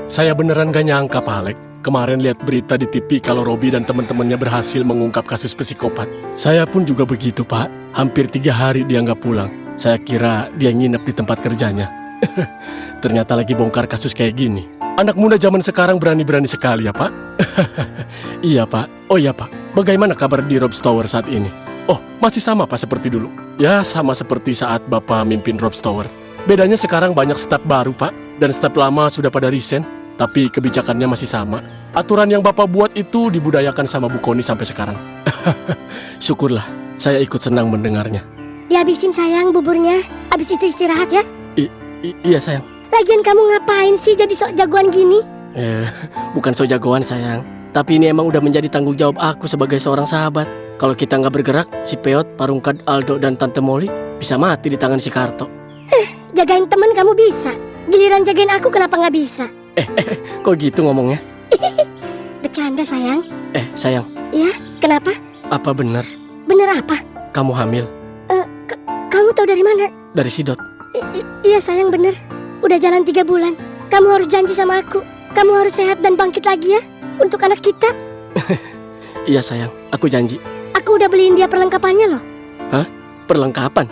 Saya beneran gak nyangka, Pak Alek. Kemarin lihat berita di TV kalau Robi dan teman-temannya berhasil mengungkap kasus psikopat. Saya pun juga begitu, Pak. Hampir 3 hari dia nggak pulang. Saya kira dia nginep di tempat kerjanya. Ternyata lagi bongkar kasus kayak gini. Anak muda zaman sekarang berani-berani sekali ya, Pak. Iya, Pak. Oh iya, Pak. Bagaimana kabar di Rob's Tower saat ini? Oh, masih sama, Pak, seperti dulu. Ya, sama seperti saat Bapak mimpin Rob's Tower. Bedanya sekarang banyak staf baru, Pak. Dan staf lama sudah pada resign. Tapi kebijakannya masih sama. Aturan yang Bapak buat itu dibudayakan sama Bu Koni sampai sekarang. Syukurlah, saya ikut senang mendengarnya. Dihabisin sayang buburnya. Abis itu istirahat ya. Iya sayang. Lagian kamu ngapain sih jadi sok jagoan gini? Bukan sok jagoan sayang. Tapi ini emang udah menjadi tanggung jawab aku sebagai seorang sahabat. Kalau kita nggak bergerak, si Peot, Parungkad, Aldo, dan Tante Molly bisa mati di tangan si Karto. Jagain temen kamu bisa. Giliran jagain aku kenapa nggak bisa? Kok gitu ngomongnya? Bercanda sayang. Sayang. Ya, kenapa? Apa benar Bener apa? kamu hamil? Kamu tahu dari mana? Dari si Dot. Iya sayang bener. Udah jalan 3 bulan. Kamu harus janji sama aku. Kamu harus sehat dan bangkit lagi ya. Untuk anak kita. Iya sayang, aku janji. Aku udah beliin dia perlengkapannya loh. Hah? Perlengkapan?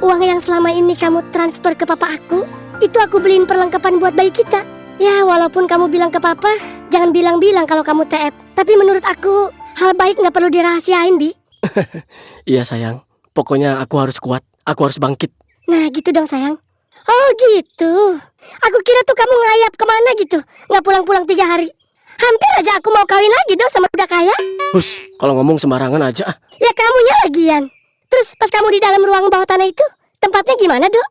Uang yang selama ini kamu transfer ke papa aku, itu aku beliin perlengkapan buat bayi kita. Ya walaupun kamu bilang ke papa, jangan bilang-bilang kalau kamu TF. Tapi menurut aku, hal baik gak perlu dirahasiain, Bi. Iya sayang. Pokoknya aku harus kuat. Aku harus bangkit. Nah gitu dong sayang. Oh gitu. Aku kira tuh kamu ngayap kemana gitu. Gak pulang-pulang 3 hari. Hampir aja aku mau kawin lagi dong sama budak kaya. Hus, kalau ngomong sembarangan aja. Ya kamunya lagian. Terus pas kamu di dalam ruang bawah tanah itu, tempatnya gimana dok?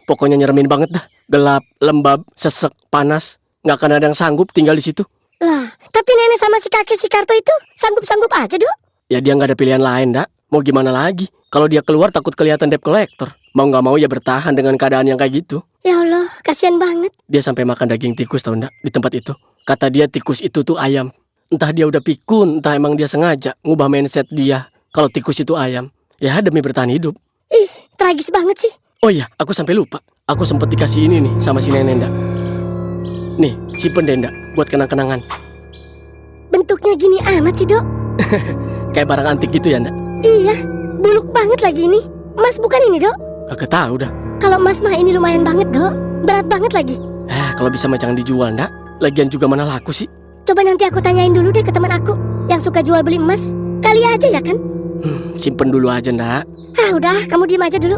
Pokoknya nyeremin banget dah. Gelap, lembab, sesek, panas. Gak akan ada yang sanggup tinggal di situ. Lah, tapi nenek sama si kakek si Karto itu sanggup-sanggup aja dok. Ya dia gak ada pilihan lain, dak. Mau gimana lagi? Kalau dia keluar takut kelihatan debt collector. Mau gak mau ya bertahan dengan keadaan yang kayak gitu. Ya Allah, kasihan banget. Dia sampai makan daging tikus tau ndak di tempat itu. Kata dia tikus itu tuh ayam. Entah dia udah pikun, entah emang dia sengaja ngubah mindset dia kalau tikus itu ayam. Ya demi bertahan hidup. Ih, tragis banget sih. Oh iya, aku sampai lupa. Aku sempet dikasih ini nih sama si nenek ndak. Nih, simpen deh ndak buat kenang-kenangan. Bentuknya gini amat sih dok. Kayak barang antik gitu ya ndak? Iya, buluk banget lagi ini. Emas bukan ini dok? Kagak tahu dah. Kalau emas mah ini lumayan banget dok. Berat banget lagi. Kalau bisa mah jangan dijual ndak. Lagian juga mana laku sih. Coba nanti aku tanyain dulu deh ke teman aku yang suka jual beli emas. Kali aja ya kan? Simpen dulu aja ndak. Udah, kamu diem aja dulu.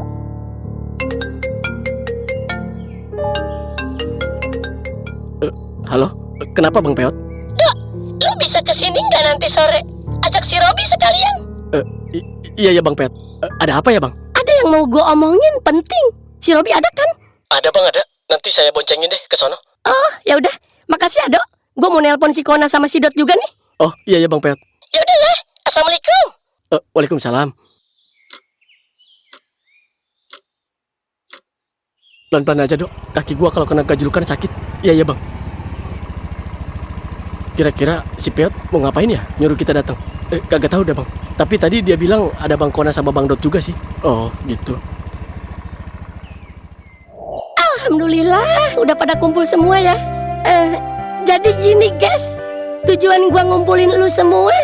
Halo, kenapa Bang Peot? Dok, lu bisa kesini nggak nanti sore? Ajak si Robi sekalian. Iya ya Bang Peot. Ada apa ya Bang? Ada yang mau gue omongin penting. Si Robi ada kan? Ada Bang, ada. Nanti saya boncengin deh ke sono. Oh, ya udah. Makasih ya, Dok. Gue mau nelpon si Kona sama si Dot juga nih. Oh, iya ya Bang Peot. Ya udah ya. Assalamualaikum. Waalaikumsalam. Pelan-pelan aja, Dok. Kaki gua kalau kena gajlukan sakit. Iya ya Bang. Kira-kira si Peot mau ngapain ya? Nyuruh kita datang. Kagak tahu dah Bang. Tapi tadi dia bilang ada Bang Kona sama Bang Dot juga sih. Oh, gitu. Alhamdulillah, udah pada kumpul semua ya. Jadi gini guys, tujuan gua ngumpulin lu semua,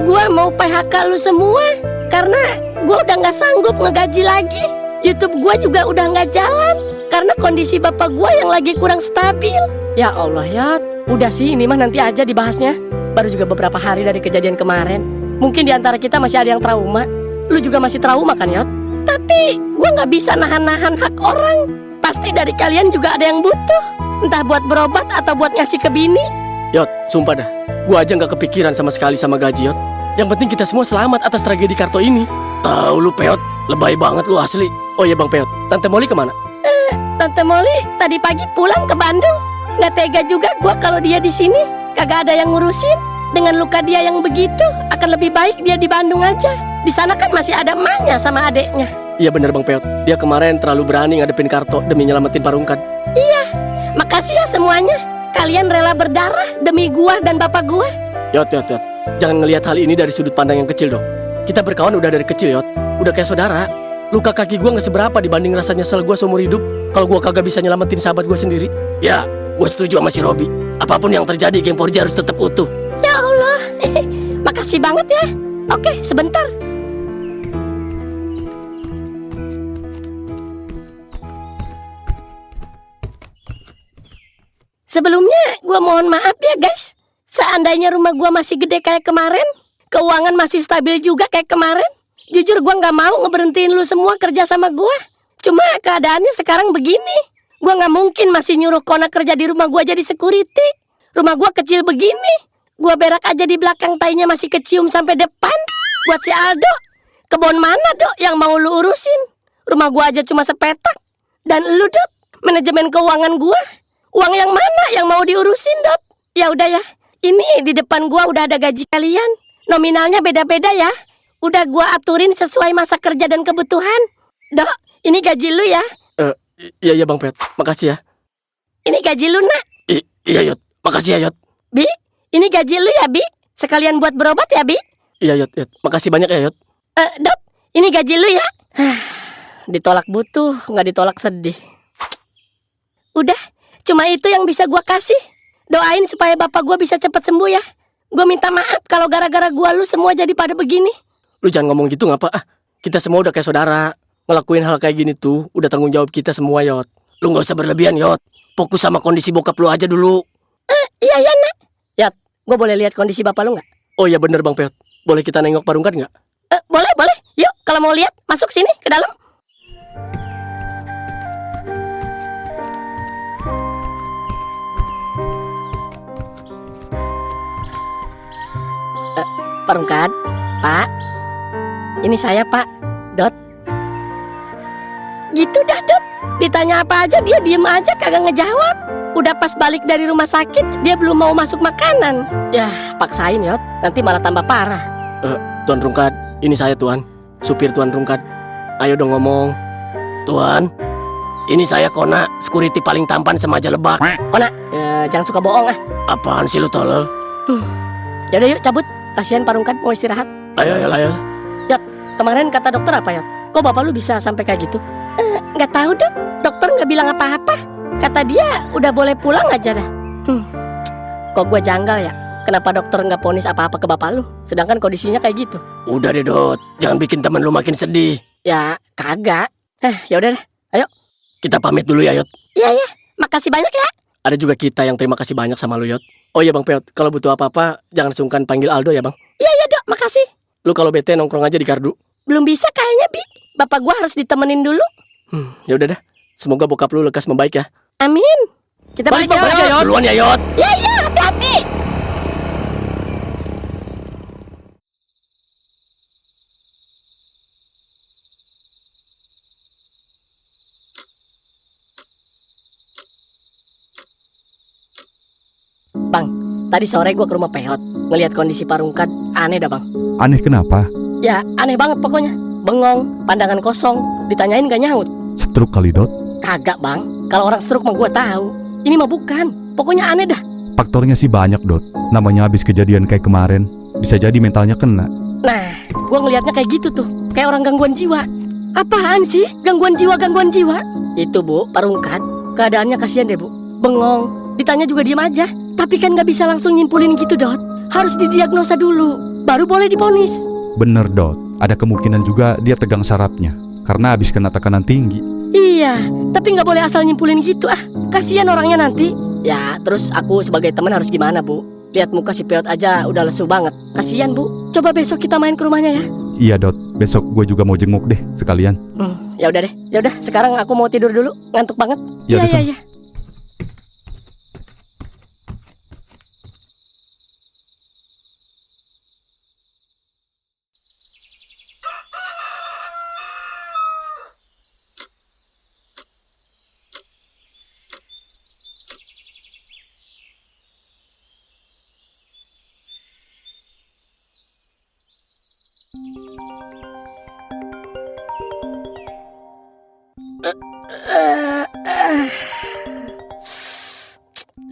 gua mau PHK lu semua, karena gua udah gak sanggup ngegaji lagi. YouTube gua juga udah gak jalan, karena kondisi bapak gua yang lagi kurang stabil. Ya Allah ya, udah sih ini mah nanti aja dibahasnya. Baru juga beberapa hari dari kejadian kemarin. Mungkin diantara kita masih ada yang trauma. Lu juga masih trauma kan Yot? Tapi gua gak bisa nahan-nahan hak orang. Pasti dari kalian juga ada yang butuh. Entah buat berobat atau buat ngasih ke bini. Yot, sumpah dah. Gua aja gak kepikiran sama sekali sama gaji Yot. Yang penting kita semua selamat atas tragedi Karto ini. Tahu lu Peot, lebay banget lu asli. Oh iya Bang Peot, Tante Molly kemana? Tante Molly tadi pagi pulang ke Bandung. Nggak tega juga gua kalau dia di sini. Kagak ada yang ngurusin. Dengan luka dia yang begitu, akan lebih baik dia di Bandung aja. Di sana kan masih ada emaknya sama adeknya. Iya bener Bang Peot. Dia kemarin terlalu berani ngadepin Karto demi nyelamatin Parungkad. Iya, makasih ya semuanya. Kalian rela berdarah demi gua dan bapak gua. Yot. Jangan ngelihat hal ini dari sudut pandang yang kecil dong. Kita berkawan udah dari kecil Yot. Udah kayak saudara. Luka kaki gua gak seberapa dibanding rasa nyesel gua seumur hidup kalau gua kagak bisa nyelamatin sahabat gua sendiri. Ya, Gue setuju sama si Robi. Apapun yang terjadi, geng Porja harus tetap utuh. Ya Allah, makasih banget ya. Oke, sebentar. Sebelumnya, gue mohon maaf ya guys. Seandainya rumah gue masih gede kayak kemarin, keuangan masih stabil juga kayak kemarin, jujur gue gak mau ngeberhentiin lu semua kerja sama gue. Cuma keadaannya sekarang begini. Gue gak mungkin masih nyuruh Kona kerja di rumah gue jadi security. Rumah gue kecil begini. Gue berak aja di belakang, tainya masih kecium sampai depan. Buat si Aldo, kebun mana Dok yang mau lu urusin? Rumah gue aja cuma sepetak. Dan lu Dok, manajemen keuangan gue, uang yang mana yang mau diurusin Dok? Ya udah ya, ini di depan gue udah ada gaji kalian. Nominalnya beda-beda ya. Udah gue aturin sesuai masa kerja dan kebutuhan. Dok, ini gaji lu ya. Iya Bang Pet, makasih ya. Ini gaji lu nak. Iya Yot, makasih ya Yot. Bi, ini gaji lu ya Bi. Sekalian buat berobat ya Bi. Iya Yot, makasih banyak ya Yot. Dok, ini gaji lu ya. Ditolak butuh, nggak ditolak sedih. Udah, cuma itu yang bisa gua kasih. Doain supaya bapak gua bisa cepat sembuh ya. Gua minta maaf kalau gara-gara gua lu semua jadi pada begini. Lu jangan ngomong gitu ngapa? Kita semua udah kayak saudara. Ngelakuin hal kayak gini tuh udah tanggung jawab kita semua Yot. Lu gak usah berlebihan Yot. Fokus sama kondisi bokap lu aja dulu. Iya ya nak. Yot, gua boleh lihat kondisi bapak lu nggak? Oh iya bener Bang Pet. Boleh kita nengok Parungkat nggak? Boleh. Yuk, kalau mau lihat masuk sini ke dalam. Parungkat, Pak. Ini saya Pak, Dot. Gitu dah Dot. Ditanya apa aja dia diem aja kagak ngejawab. Udah pas balik dari rumah sakit dia belum mau masuk makanan. Ya paksain Yot, nanti malah tambah parah. Tuan Rungkat, ini saya Tuan. Supir Tuan Rungkat. Ayo dong ngomong. Tuan, ini saya Kona, security paling tampan semaja Lebak. Kona, jangan suka bohong ah. Apaan sih lu tolol? Yaudah yuk cabut. Kasihan Parungkat mau istirahat. Ayo. Yot, kemarin kata dokter apa Yot? Kok bapak lu bisa sampai kayak gitu? Nggak tahu Dok. Dokter nggak bilang apa-apa. Kata dia udah boleh pulang aja dah. Kok gue janggal ya? Kenapa dokter nggak ponis apa-apa ke bapak lu? Sedangkan kondisinya kayak gitu. Udah deh Dot, jangan bikin teman lu makin sedih. Ya kagak. Ya udah deh. Ayo. Kita pamit dulu ya Yot. Iya. Makasih banyak ya. Ada juga kita yang terima kasih banyak sama lu Yot. Oh iya Bang Pet, kalau butuh apa-apa jangan sungkan panggil Aldo ya Bang. Iya Dok, makasih. Lu kalau bete nongkrong aja di Kardu. Belum bisa kayaknya Bi. Bapak gua harus ditemenin dulu. Ya udah dah. Semoga bokap lu lekas membaik ya. Amin. Kita balik ya Yot. Duluan ya Yot. Iya, hati-hati. Bang, tadi sore gue ke rumah Peot. Ngelihat kondisi Parungkat, aneh dah Bang. Aneh kenapa? Ya, aneh banget pokoknya. Bengong, pandangan kosong, ditanyain gak nyaut. Stroke kali Dot. Kagak Bang, kalau orang stroke mah gue tahu. Ini mah bukan, pokoknya aneh dah. Faktornya sih banyak Dot. Namanya habis kejadian kayak kemarin, bisa jadi mentalnya kena. Nah, gue ngelihatnya kayak gitu tuh, kayak orang gangguan jiwa. Apaan sih gangguan jiwa? Itu Bu, Parungkat. Keadaannya kasihan deh Bu. Bengong, ditanya juga diem aja. Tapi kan gak bisa langsung nyimpulin gitu Dot. Harus didiagnosa dulu, baru boleh diponis. Bener Dot, ada kemungkinan juga dia tegang sarafnya karena habis kena tekanan tinggi. Iya, tapi gak boleh asal nyimpulin gitu ah. Kasihan orangnya nanti. Ya, terus aku sebagai teman harus gimana Bu? Lihat muka si Peot aja udah lesu banget. Kasihan Bu. Coba besok kita main ke rumahnya ya. Iya Dot, besok gue juga mau jenguk deh sekalian. Ya udah deh. Ya udah, sekarang aku mau tidur dulu. Ngantuk banget. Ya udah, Iya.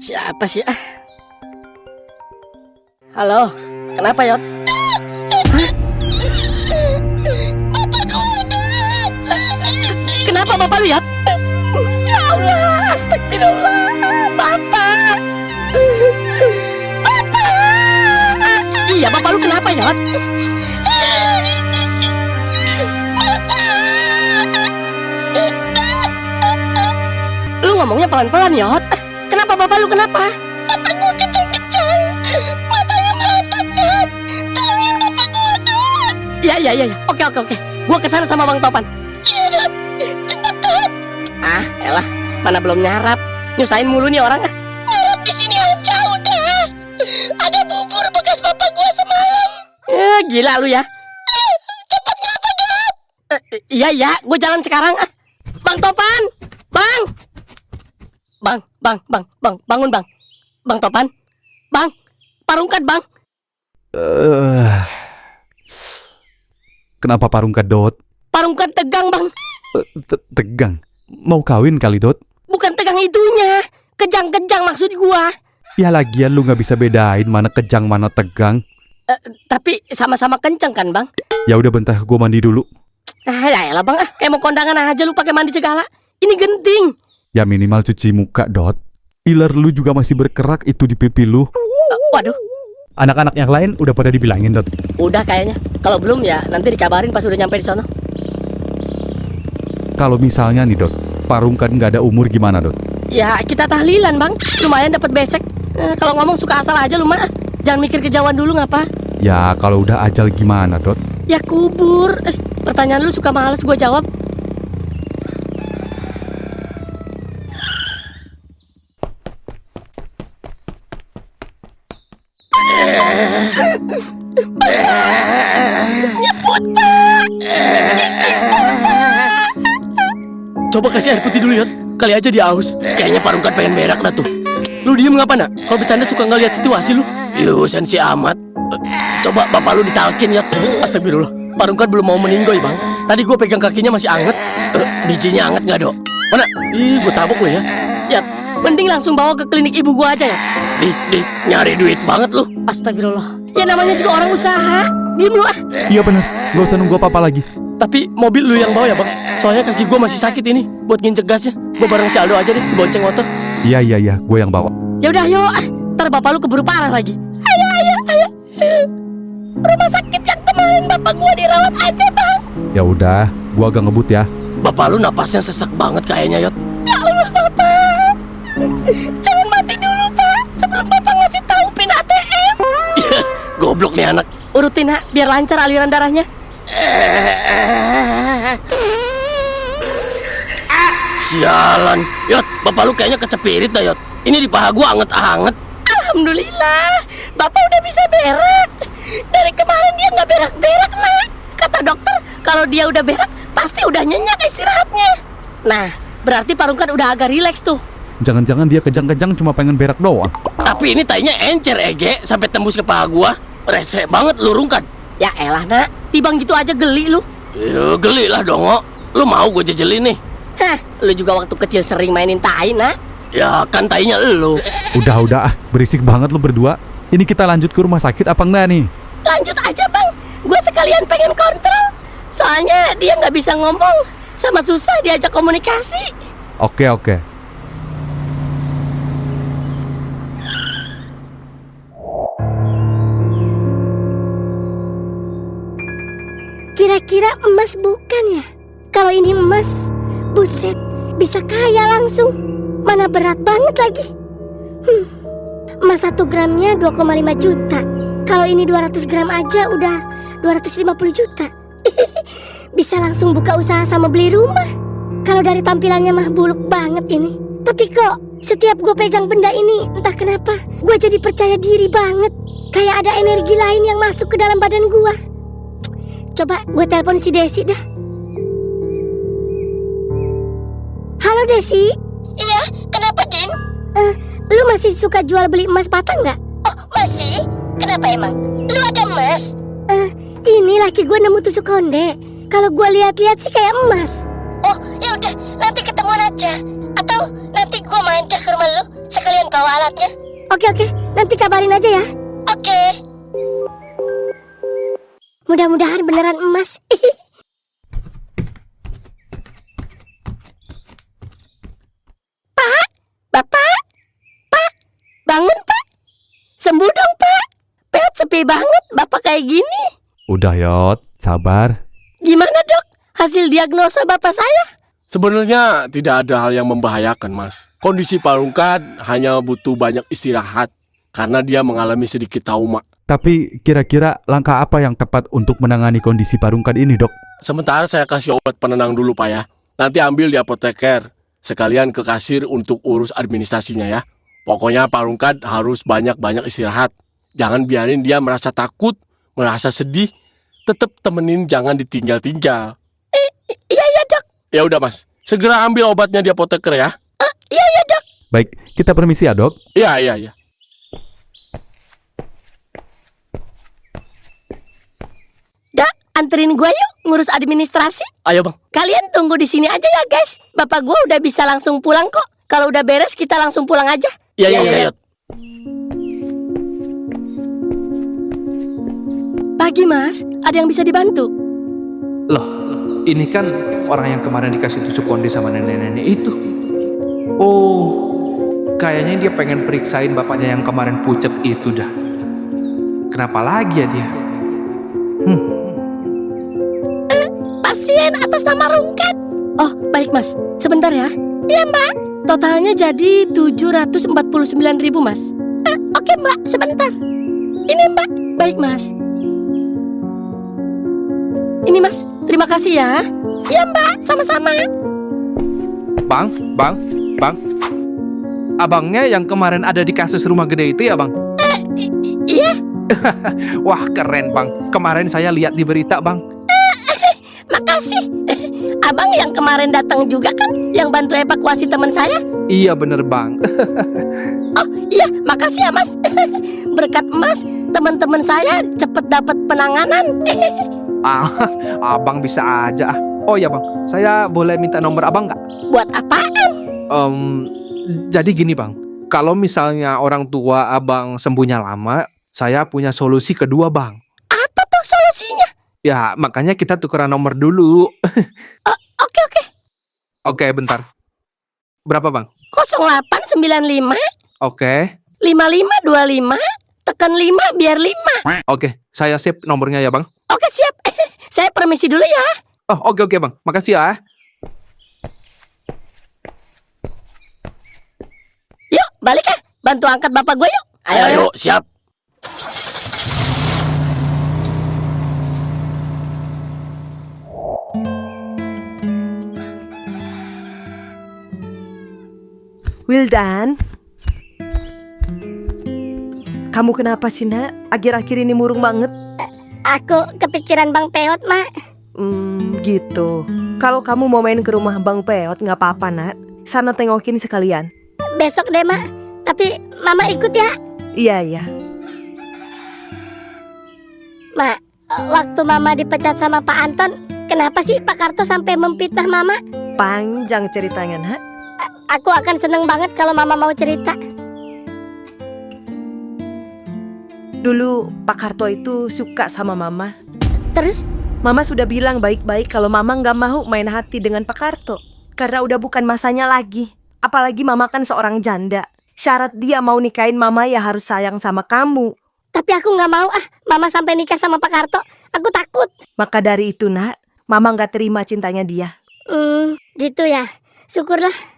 Siapa sih ah? Halo, kenapa Yot? Kenapa bapak lu Yot? Ya Allah, astagfirullah, bapak. Yot? Lu ngomongnya pelan-pelan, Yot. Kenapa bapak lu kenapa? Bapak gua kejang-kejang. Matanya melotot, Dot. Tolongin bapak gua, Dot. Ya. Oke. Gua kesana sama Bang Topan. Iya, Dot. Cepet, Dot. Ah, elah. Mana belum nyarap. Nyusahin mulu nih orang. Nyarap di sini aja udah. Ada bubur bekas bapak gua semalam. Gila lu ya. Cepet kenapa, Dot? Iya, gua jalan sekarang. Bang Topan. Bang, bangun bang. Bang Topan, bang, Parungkat bang. Kenapa Parungkat, Dot? Parungkat tegang bang. Tegang? Mau kawin kali, Dot? Bukan tegang itunya, kejang-kejang maksud gua. Ya lagian lu gak bisa bedain mana kejang mana tegang. Tapi sama-sama kenceng kan bang? Ya udah bentar, gua mandi dulu. Ya elah bang, kayak mau kondangan aja lu pakai mandi segala. Ini genting. Ya minimal cuci muka, Dot. Iler lu juga masih berkerak itu di pipi lu. Waduh. Anak-anak yang lain udah pada dibilangin, Dot? Udah kayaknya. Kalau belum ya nanti dikabarin pas udah nyampe di sono. Kalau misalnya nih, Dot, Parungkat nggak ada umur gimana, Dot? Ya kita tahlilan bang. Lumayan dapat besek. Kalau ngomong suka asal aja lu mah. Jangan mikir kejauhan dulu ngapa? Ya kalau udah ajal gimana, Dot? Ya kubur. Pertanyaan lu suka males gua jawab. Nyebut pak. Coba kasih air putih dulu, Yot. Kali aja dia aus. Kayaknya Parungkat pengen berak dah tuh. Lu diem ngapa, nak? Kalau bercanda suka ngeliat situasi lu. Yuh, sensi amat. Coba bapak lu ditalkin, Yot. Astagfirullah. Parungkat belum mau meninggoy, bang. Tadi gue pegang kakinya masih anget. Bijinya anget nggak, Dok? Mana? Ih, gue tabok lu ya. Yat, mending langsung bawa ke klinik ibu gua aja ya. Di, nyari duit banget lu. Astagfirullah. Ya namanya juga orang usaha. Diem lu ah. Iya bener, gak usah nunggu apa-apa lagi. Tapi mobil lu yang bawa ya, bang. Soalnya kaki gue masih sakit ini. Buat nginjek gasnya, gue bareng si Aldo aja deh, bonceng motor. Iya, gue yang bawa. Ya udah yuk, ntar bapak lu keburu parah lagi. Ayo. Rumah sakit yang kemarin bapak gua dirawat aja bang. Ya udah, gua agak ngebut ya. Bapak lu napasnya sesek banget kayaknya, Yot. Ya Allah bapak, jangan mati dulu pak, sebelum bapak ngasih tahu pin ATM. Goblok nih anak. Urutin ha, biar lancar aliran darahnya. Sialan, Yot, bapak lu kayaknya kecepirit dah, Yot. Ini di paha gua anget-anget. Alhamdulillah, bapak udah bisa berak. Dari kemarin dia nggak berak-berak nak. Kata dokter, kalau dia udah berak pasti udah nyenyak istirahatnya. Nah, berarti Parungkat udah agak rileks tuh. Jangan-jangan dia kejang-kejang cuma pengen berak doang. Tapi ini tainya encer, Ege, sampai tembus ke paha gua. Resek banget lu, Rungkat. Ya elah nak, tibang gitu aja geli lu. Ya, geli lah dongo. Lu mau gua jejelin nih? Hah, lu juga waktu kecil sering mainin tai nak. Ya kan tainya lu. Udah, berisik banget lu berdua. Ini kita lanjut ke rumah sakit apa enggak nih? Lanjut aja bang, gue sekalian pengen kontrol. Soalnya dia nggak bisa ngomong, sama susah diajak komunikasi. Oke. Kira-kira emas bukan ya? Kalau ini emas, buset, bisa kaya langsung. Mana berat banget lagi. Emas 1 gramnya 2,5 juta. Kalau ini 200 gram aja udah 250 juta. Bisa langsung buka usaha sama beli rumah. Kalau dari tampilannya mah buluk banget ini. Tapi kok setiap gue pegang benda ini, entah kenapa gue jadi percaya diri banget. Kayak ada energi lain yang masuk ke dalam badan gue. Coba gue telepon si Desi dah. Halo Desi. Iya, kenapa Din? Lu masih suka jual beli emas patah nggak? Oh masih? Kenapa emang? Lu ada emas? Ini laki gue nemu tusuk konde. Kalau gue lihat-lihat sih kayak emas. Oh ya udah, nanti ketemuan aja. Atau nanti gue main dah ke rumah lu, sekalian bawa alatnya. Oke, nanti kabarin aja ya. Oke. Mudah-mudahan beneran emas. Pak, Bapak, Pak, bangun Pak. Sembuh dong Pak. Peot Happy banget Bapak kayak gini. Udah Yot, sabar. Gimana dok? Hasil diagnosa Bapak saya? Sebenarnya tidak ada hal yang membahayakan, Mas. Kondisi Pak Rungkat hanya butuh banyak istirahat karena dia mengalami sedikit trauma. Tapi kira-kira langkah apa yang tepat untuk menangani kondisi Pak Rungkat ini, Dok? Sementara saya kasih obat penenang dulu, Pak ya. Nanti ambil di apoteker. Sekalian ke kasir untuk urus administrasinya ya. Pokoknya Pak Rungkat harus banyak-banyak istirahat. Jangan biarin dia merasa takut, merasa sedih. Tetap temenin, jangan ditinggal-tinggal. Iya dok. Ya udah Mas, segera ambil obatnya di apoteker ya. Iya dok. Baik, kita permisi ya, Dok. Iya. Dak, anterin gue yuk ngurus administrasi. Ayo Bang. Kalian tunggu di sini aja ya guys. Bapak gue udah bisa langsung pulang kok. Kalau udah beres kita langsung pulang aja. Iya. Pagi mas, ada yang bisa dibantu? Loh, ini kan orang yang kemarin dikasih tusuk konde sama nenek-nenek itu. Oh, kayaknya dia pengen periksain bapaknya yang kemarin pucet itu dah. Kenapa lagi ya dia? Pasien atas nama Rungkat. Oh, baik mas. Sebentar ya. Iya mbak. Totalnya jadi 749.000 mas. Oke mbak, sebentar. Ini mbak. Baik mas. Ini mas, terima kasih ya. Iya mbak, sama-sama. Bang. Abangnya yang kemarin ada di kasus rumah gede itu ya bang? Iya. Wah keren bang. Kemarin saya lihat di berita bang. Makasih. Abang yang kemarin datang juga kan, yang bantu evakuasi teman saya. Iya bener bang. Oh iya, makasih ya mas. Berkat mas, teman-teman saya cepet dapat penanganan. Abang bisa aja. Oh ya bang, saya boleh minta nomor abang nggak? Buat apaan? Jadi gini bang, kalau misalnya orang tua abang sembuhnya lama, saya punya solusi kedua bang. Apa tuh solusinya? Ya makanya kita tukeran nomor dulu. Oke. Oke bentar. Berapa bang? 0895 Oke. 5525 tekan 5 biar 5. Oke, saya save nomornya ya bang. Oke siap. Saya permisi dulu ya. Oh oke bang, makasih ya. Yuk balik ya. Bantu angkat bapak gue yuk. Ayo, siap. Wildan, kamu kenapa sih nak? Akhir-akhir ini murung banget. Aku kepikiran Bang Peot mak. Gitu. Kalau kamu mau main ke rumah Bang Peot nggak apa-apa nak. Sana tengokin sekalian. Besok deh mak. Tapi mama ikut ya. Iya. Mak, waktu mama dipecat sama Pak Anton, kenapa sih Pak Karto sampai memfitnah mama? Panjang ceritanya nak. Aku akan seneng banget kalau mama mau cerita. Dulu Pak Karto itu suka sama mama. Terus? Mama sudah bilang baik-baik kalau mama nggak mau main hati dengan Pak Karto. Karena udah bukan masanya lagi. Apalagi mama kan seorang janda. Syarat dia mau nikahin mama ya harus sayang sama kamu. Tapi aku nggak mau mama sampai nikah sama Pak Karto. Aku takut. Maka dari itu nak, mama nggak terima cintanya dia. Gitu ya. Syukurlah.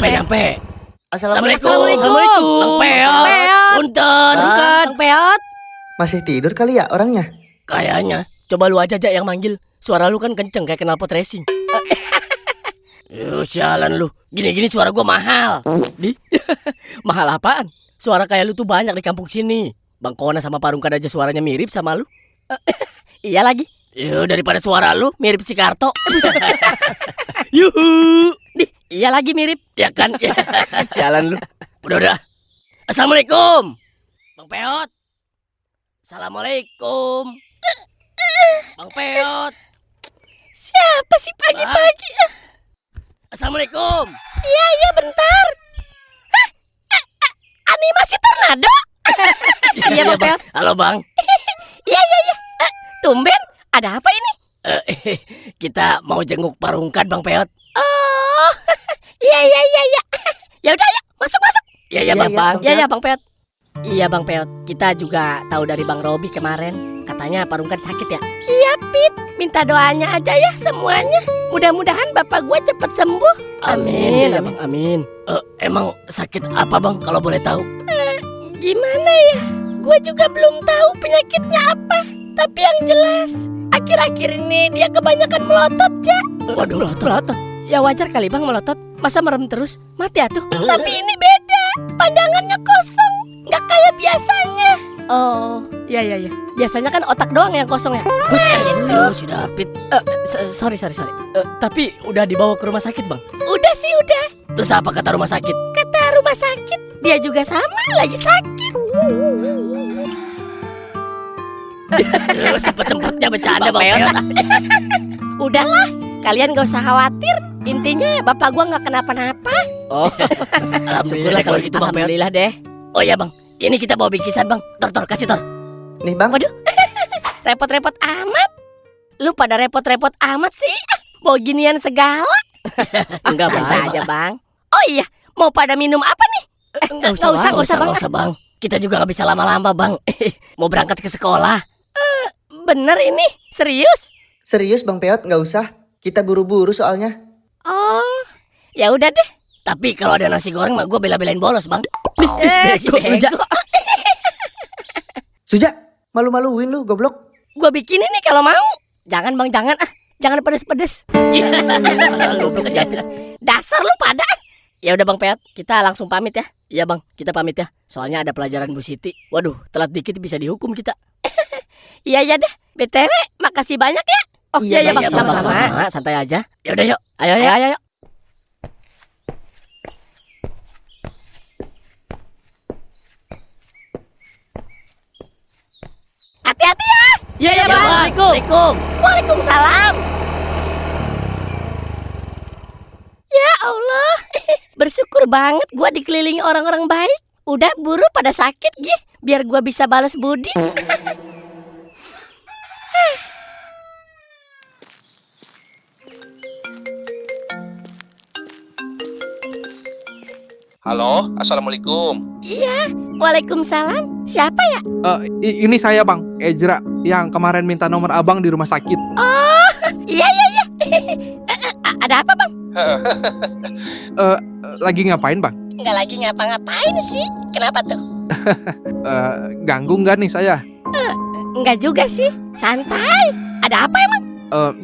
Nyampe. Assalamualaikum. Bang Peot. Punten. Bang Peot. Masih tidur kali ya orangnya? Kayaknya. Coba lu aja yang manggil. Suara lu kan kenceng kayak knalpot racing. Sialan lu. Gini-gini suara gua mahal. Mahal apaan? Suara kayak lu tuh banyak di kampung sini. Bang Kona sama Pak Rungkat aja suaranya mirip sama lu. Iya lagi. Daripada suara lu mirip si Karto. Yuhu. Iya lagi mirip. Ya kan? Sialan lu. Udah. Assalamualaikum. Bang Peot. Assalamualaikum. Bang Peot. Siapa sih pagi-pagi? Assalamualaikum. Iya, bentar. Hah? Animasi tornado? Iya, Bang Peot. Halo, Bang. Iya. Tumben, ada apa ini? Kita mau jenguk Parungkat, Bang Peot. Oh, iya. Ya udah, ya, masuk. Iya, Bang. Iya, Bang Peot. Iya, Bang Peot. Kita juga tahu dari Bang Robi kemarin. Katanya Parungkat sakit ya? Iya, Pit. Minta doanya aja ya semuanya. Mudah-mudahan bapak gue cepet sembuh. Amin. Ya, Bang. Amin. Emang sakit apa, Bang, kalau boleh tahu? Gimana ya? Gue juga belum tahu penyakitnya apa. Tapi yang jelas, akhir-akhir ini dia kebanyakan melotot, ya. Waduh, melotot. Ya wajar kali, Bang, melotot. Masa merem terus? Mati atuh. Tapi ini beda. Pandangannya kosong. Nggak kayak biasanya. Oh, iya. Biasanya kan otak doang yang kosong ya. Itu sudah Pit. Sorry. Tapi udah dibawa ke rumah sakit, Bang? Udah sih, udah. Terus apa kata rumah sakit? Kata rumah sakit, dia juga sama lagi sakit. Sempet-sempetnya bercanda, Bang Peot. Udahlah, kalian gak usah khawatir. Intinya bapak gua nggak kenapa-napa. Oh, alhamdulillah kalau gitu, Bang Peot. Alhamdulillah deh. Oh ya, Bang, ini kita bawa bingkisan, Bang. Tor, kasih Tor. Nih bang. Waduh, repot-repot amat. Lu pada repot-repot amat sih. Bawa ginian segala. Enggak, Bang. Aja, Bang. Oh iya, mau pada minum apa nih? Nggak usah, Bang. Kita juga nggak bisa lama-lama, Bang. Mau berangkat ke sekolah. Bener ini? Serius? Serius Bang Peot, nggak usah. Kita buru-buru soalnya. Oh, ya udah deh. Tapi kalau ada nasi goreng mah gue bela-belain bolos, Bang. Bego. Suja, malu-maluin lu goblok. Gue bikinin nih kalau mau. Jangan, Bang, jangan. Jangan pedes-pedes. Dasar lu pada. Ya udah, Bang Peot, kita langsung pamit ya. Iya, Bang, kita pamit ya. Soalnya ada pelajaran Bu Siti. Waduh, telat dikit bisa dihukum kita. Iya deh. BTW, makasih banyak ya. Oh iya, Bang, sama-sama. Santai aja. Ya udah, yuk. Ayo. Hati-hati ya. Iya, Bang. Assalamualaikum. Waalaikumsalam. Ya Allah, bersyukur banget gua dikelilingi orang-orang baik. Udah buru pada sakit, Gih, biar gua bisa balas budi. Halo, assalamualaikum. Iya, waalaikumsalam. Siapa ya? Ini saya, Bang, Ezra, yang kemarin minta nomor abang di rumah sakit. Oh, iya. Ada apa, Bang? Lagi ngapain, Bang? Nggak lagi ngapa-ngapain sih. Kenapa tuh? Ganggu nggak nih saya? Nggak juga sih. Santai. Ada apa emang?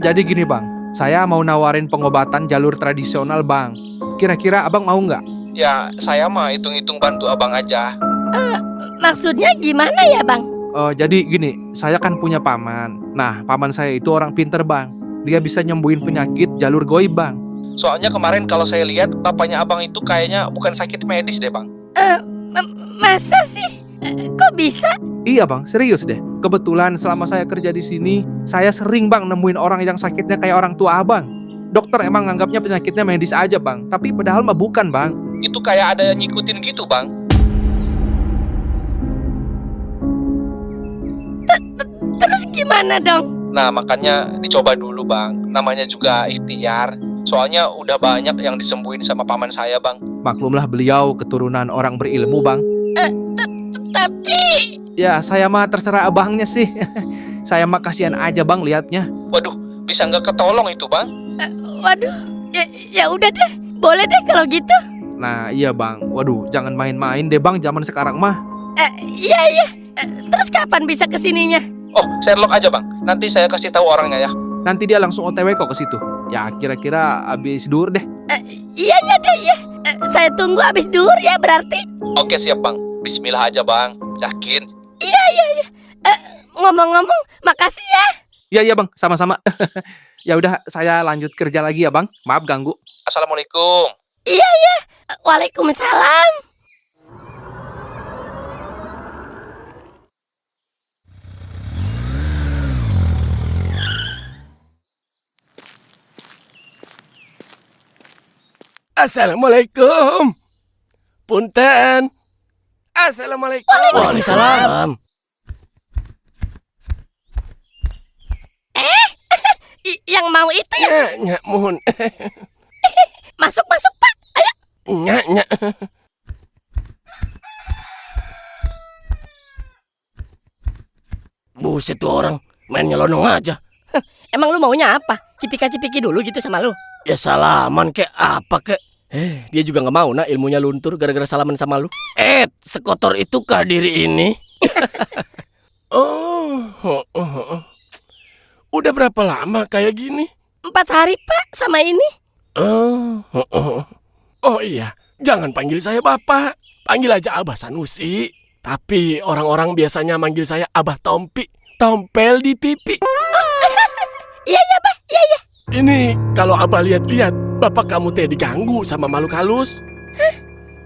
Jadi gini, Bang, saya mau nawarin pengobatan jalur tradisional, Bang. Kira-kira abang mau nggak? Ya, saya mah hitung-hitung bantu abang aja. Maksudnya gimana ya, Bang? Jadi gini, saya kan punya paman. Nah, paman saya itu orang pinter, Bang. Dia bisa nyembuhin penyakit jalur goib, Bang. Soalnya kemarin kalau saya lihat, bapaknya abang itu kayaknya bukan sakit medis deh, Bang. Masa sih? Kok bisa? Iya, Bang, serius deh. Kebetulan selama saya kerja di sini, saya sering, Bang, nemuin orang yang sakitnya kayak orang tua abang. Dokter emang nganggapnya penyakitnya medis aja, Bang. Tapi padahal mah bukan, Bang. Itu kayak ada yang ngikutin gitu, Bang. Terus gimana dong? Nah, makanya dicoba dulu, Bang. Namanya juga ikhtiar. Soalnya udah banyak yang disembuhin sama paman saya, Bang. Maklumlah beliau keturunan orang berilmu, Bang. Tapi... Ya, saya mah terserah abangnya sih. Saya mah kasihan aja, Bang, liatnya. Waduh, bisa nggak ketolong itu, Bang? Waduh, ya udah deh. Boleh deh kalau gitu. Nah, iya, Bang. Waduh, jangan main-main deh, Bang, zaman sekarang mah. Iya. Terus kapan bisa kesininya? Oh, Sherlock aja, Bang. Nanti saya kasih tahu orangnya ya. Nanti dia langsung OTW kok ke situ. Ya, kira-kira abis duhur deh. Iya deh. Saya tunggu abis duhur ya berarti. Oke, siap, Bang. Bismillah aja, Bang. Yakin? Iya. Ngomong-ngomong, makasih ya. Iya, Bang. Sama-sama. Ya udah, saya lanjut kerja lagi ya, Bang. Maaf ganggu. Assalamualaikum. Iya. Waalaikumsalam. Assalamualaikum. Punten. Assalamualaikum. Waalaikumsalam. Yang mau itu ya? Nya, mohon. Masuk, Pak. Ayo. Nya. Buset tuh orang, main nyelonong aja. Emang lu maunya apa? Cipika-cipiki dulu gitu sama lu? Ya salaman kek apa kek. Dia juga gak mau nak ilmunya luntur gara-gara salaman sama lu. Sekotor itukah diri ini? Oh. Udah berapa lama kayak gini? 4 hari, Pak, sama ini. Oh iya, jangan panggil saya Bapak. Panggil aja Abah Sanusi. Tapi orang-orang biasanya manggil saya Abah Tompi. Tompel di pipi. Iya, Pak. Iya. Ini kalau Abah lihat-lihat, Bapak kamu teh diganggu sama makhluk halus.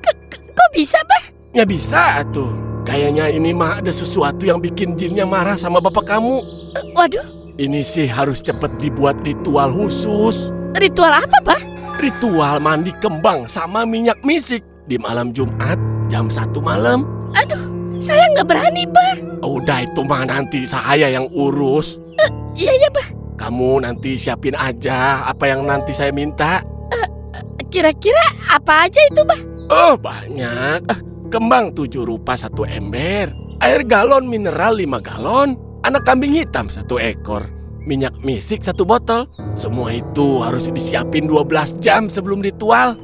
Kok bisa, Pak? Ya bisa tuh. Kayaknya ini mah ada sesuatu yang bikin jinnya marah sama Bapak kamu. Waduh, Ini sih harus cepet dibuat ritual khusus. ritual apa, Pak? Ritual mandi kembang sama minyak misik di malam Jumat jam 1 malam. Aduh, saya nggak berani, Pak. Udah itu mah nanti saya yang urus. Iya, Pak. Kamu nanti siapin aja apa yang nanti saya minta. Kira-kira apa aja itu, Pak? Oh banyak. Kembang 7 rupa 1 ember, air galon mineral 5 galon, anak kambing hitam 1 ekor, minyak misik 1 botol. Semua itu harus disiapin 12 jam sebelum ritual.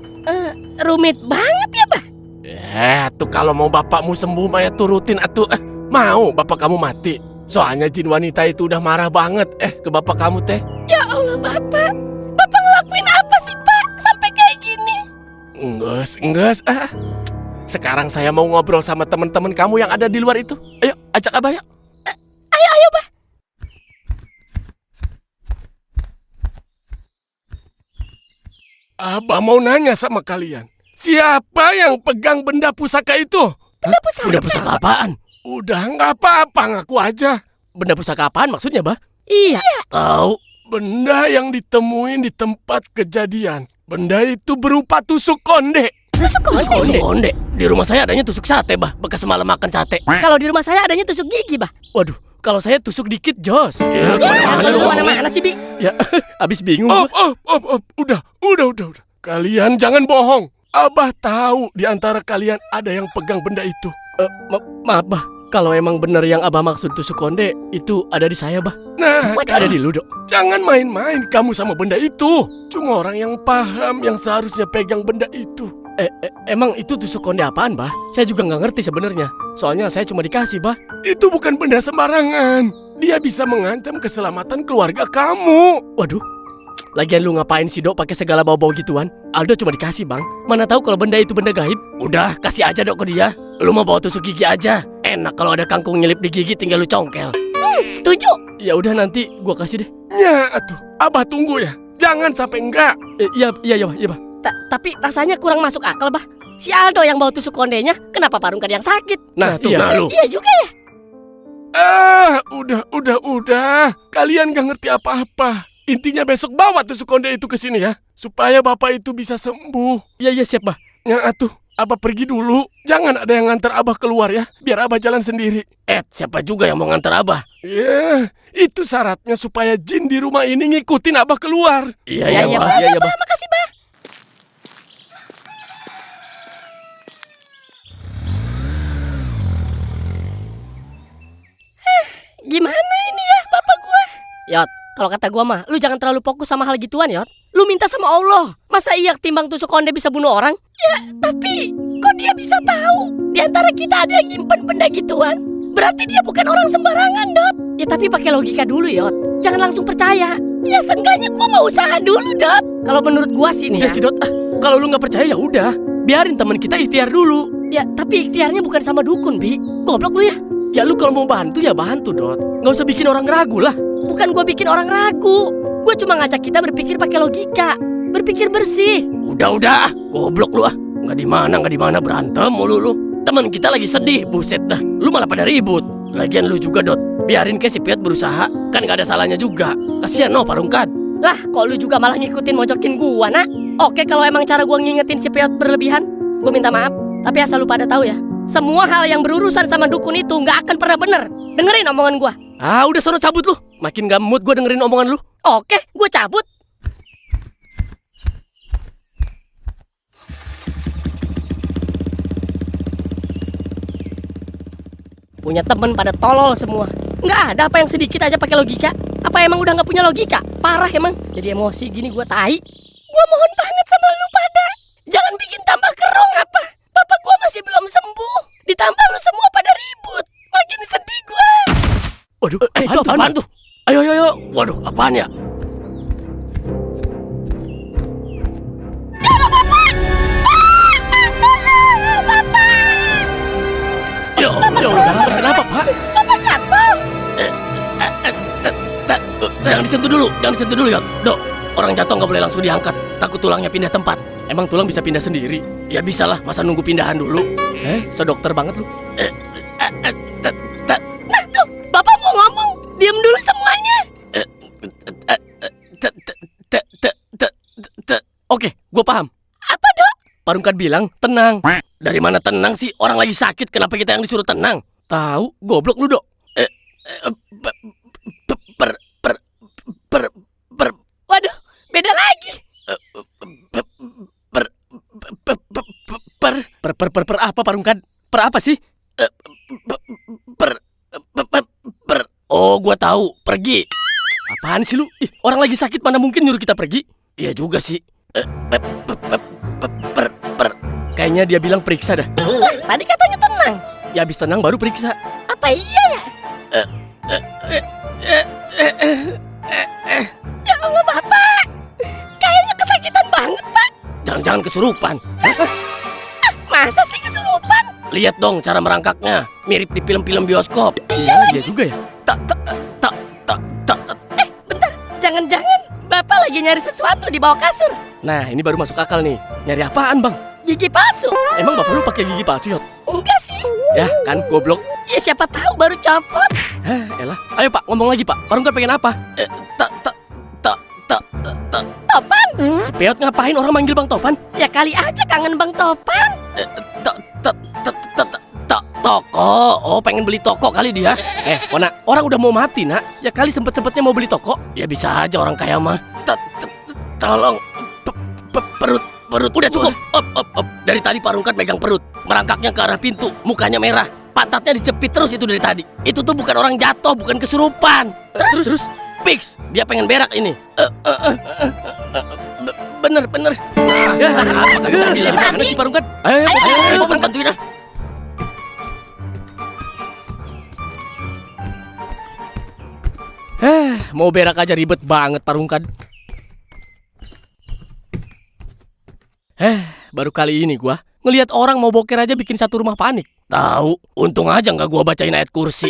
Rumit banget ya, Pak? Tuh kalau mau bapakmu sembuh Maya turutin atuh. Mau bapak kamu mati. Soalnya jin wanita itu udah marah banget ke bapak kamu teh. Ya Allah, Bapak. Bapak ngelakuin apa sih, Pak? Sampai kayak gini. Engges. Sekarang saya mau ngobrol sama teman-teman kamu yang ada di luar itu. Ayo, ajak Abah yuk. Ayo, Pak. Abah mau nanya sama kalian. Siapa yang pegang benda pusaka itu? Benda pusaka apaan? Udah nggak apa-apa, ngaku aja. Benda pusaka apaan maksudnya, Bah? Iya. Tahu, benda yang ditemuin di tempat kejadian. Benda itu berupa tusuk konde. Tusuk konde? Di rumah saya adanya tusuk sate, Bah. Bekas semalam makan sate. Kalau di rumah saya adanya tusuk gigi, Bah. Waduh, kalau saya tusuk dikit, jos. Ya, Kemana-mana sih, Bi? Ya, habis bingung. Udah. Kalian jangan bohong. Abah tahu di antara kalian ada yang pegang benda itu. Maaf, Bah. Kalau emang bener yang Abah maksud tusuk konde, itu ada di saya, Bah. Nah, ada di lu, Dok. Jangan main-main kamu sama benda itu. Cuma orang yang paham yang seharusnya pegang benda itu. Emang itu tusuk konde apaan, Bah? Saya juga nggak ngerti sebenarnya. Soalnya saya cuma dikasih, Bah. Itu bukan benda sembarangan. Dia bisa mengancam keselamatan keluarga kamu. Waduh. Lagian lu ngapain sih, Dok, pakai segala bau-bau gituan? Aldo cuma dikasih, Bang. Mana tahu kalau benda itu benda gaib. Udah, kasih aja, Dok, ke dia. Lu mau bawa tusuk gigi aja. Enak kalau ada kangkung nyelip di gigi tinggal lu congkel. Setuju. Ya udah nanti gua kasih deh. Ya, atuh. Abah tunggu ya. Jangan sampai enggak. Iya, Bah. Tapi rasanya kurang masuk akal, Bah. Si Aldo yang bawa tusuk kondenya, kenapa Parungkan yang sakit? Nah, tuh lu. Iya juga ya. Udah. Kalian gak ngerti apa-apa. Intinya besok bawa tusuk konde itu ke sini ya, supaya bapak itu bisa sembuh. Iya siap, Bah. Ya atuh, Abah pergi dulu. Jangan ada yang ngantar Abah keluar ya, biar Abah jalan sendiri. Siapa juga yang mau ngantar Abah? Itu syaratnya supaya jin di rumah ini ngikutin Abah keluar. Iya, Bah. Makasih, Bah. Gimana ini ya, Bapak gua? Yot, kalau kata gua mah, lu jangan terlalu fokus sama hal gituan, Yot. Lu minta sama Allah. Masa iya timbang tusuk konde bisa bunuh orang? Ya, tapi kok dia bisa tahu? Di antara kita ada yang nyimpen benda gituan. Berarti dia bukan orang sembarangan, Dot. Ya tapi pakai logika dulu, Yot. Jangan langsung percaya. Ya seenggaknya gua mau usaha dulu, Dot. Kalau menurut gua sih nih Udah ya. sih, Dot. Kalau lu gak percaya ya udah. Biarin teman kita ikhtiar dulu. Ya, tapi ikhtiarnya bukan sama dukun, Bi. Goblok lu ya. Ya lu kalau mau bantu ya bantu, Dot. Gak usah bikin orang ragu lah. Bukan gua bikin orang ragu. Gua cuma ngajak kita berpikir pakai logika. Berpikir bersih. Udah, goblok lu ah. Nggak di mana berantem mulu lu. Teman kita lagi sedih, buset dah. Lu malah pada ribut. Lagian lu juga, Dot. Biarin ke si Piat berusaha, kan nggak ada salahnya juga. Kasian no Parungkan. Lah, kok lu juga malah ngikutin mojokin gua, Nak? Oke, kalau emang cara gue ngingetin si Peot berlebihan, gue minta maaf. Tapi asal lu pada tahu ya, semua hal yang berurusan sama dukun itu nggak akan pernah bener. Dengerin omongan gue. Ah, udah sono cabut lu. Makin gak mood gue dengerin omongan lu. Oke, gue cabut. Punya temen pada tolol semua. Nggak ada apa yang sedikit aja pakai logika. Apa emang udah nggak punya logika? Parah emang. Jadi emosi gini gue tai. Gue mohon banget sama lu pada, jangan bikin tambah kerong apa. Bapak gue masih belum sembuh. Ditambah lu semua pada ribut. Makin sedih gue. Waduh, itu apaan tuh? Ayo, ayo, ayo. Waduh, apaan ya? Ya Allah, kenapa Pak? Bapak jatuh. Jangan disentuh dulu ya. Dok, orang jatuh nggak boleh langsung diangkat. Takut tulangnya pindah tempat. Emang tulang bisa pindah sendiri? Ya bisa lah, masa nunggu pindahan dulu? So dokter banget lu. Nah tuh, Bapak mau ngomong. Diam dulu semuanya. Oke, gue paham. Apa dok? Parungkat bilang tenang. Dari mana tenang sih? Orang lagi sakit, kenapa kita yang disuruh tenang? Tahu, goblok lu, Dok. Waduh, beda lagi. Apa Parungkat? Per apa sih? Oh, gua tahu. Pergi. Apaan sih lu? Ih, orang lagi sakit mana mungkin nyuruh kita pergi? Iya juga sih. Kayaknya dia bilang periksa dah. Tadi katanya tenang. Ya habis tenang baru periksa. Apa iya ya? Ya Allah Bapak, kayaknya kesakitan banget Pak. Jangan-jangan kesurupan. Masa sih kesurupan? Lihat dong cara merangkaknya, mirip di film-film bioskop. Iya, dia juga ya. Bentar, jangan-jangan Bapak lagi nyari sesuatu di bawah kasur. Nah, ini baru masuk akal nih. Nyari apaan, Bang? Gigi palsu? Emang bapak lu pakai gigi palsu, Yot? Enggak sih. Ya, kan goblok. Ya siapa tahu baru copot. Elah. Ayo, Pak, ngomong lagi, Pak. Parungkat pengen apa? Topan? Si Peot ngapain orang manggil Bang Topan? Ya kali aja kangen Bang Topan. Toko. Oh, pengen beli toko kali dia. Kona, orang udah mau mati, Nak. Ya kali sempet-sempetnya mau beli toko. Ya bisa aja orang kaya mah. Tolong. Perut. Udah cukup. Up. Dari tadi Parungkat megang perut. Merangkaknya ke arah pintu. Mukanya merah. Pantatnya dicepit terus itu dari tadi. Itu tuh bukan orang jatuh, bukan kesurupan. Terus? Fix. Dia pengen berak ini. Bener. Apa kata bilang mana sih Parungkat? Ayo, bantuin dah. Mau berak aja ribet banget Parungkat. Baru kali ini gua ngelihat orang mau boker aja bikin satu rumah panik. Tahu, untung aja nggak gua bacain ayat kursi.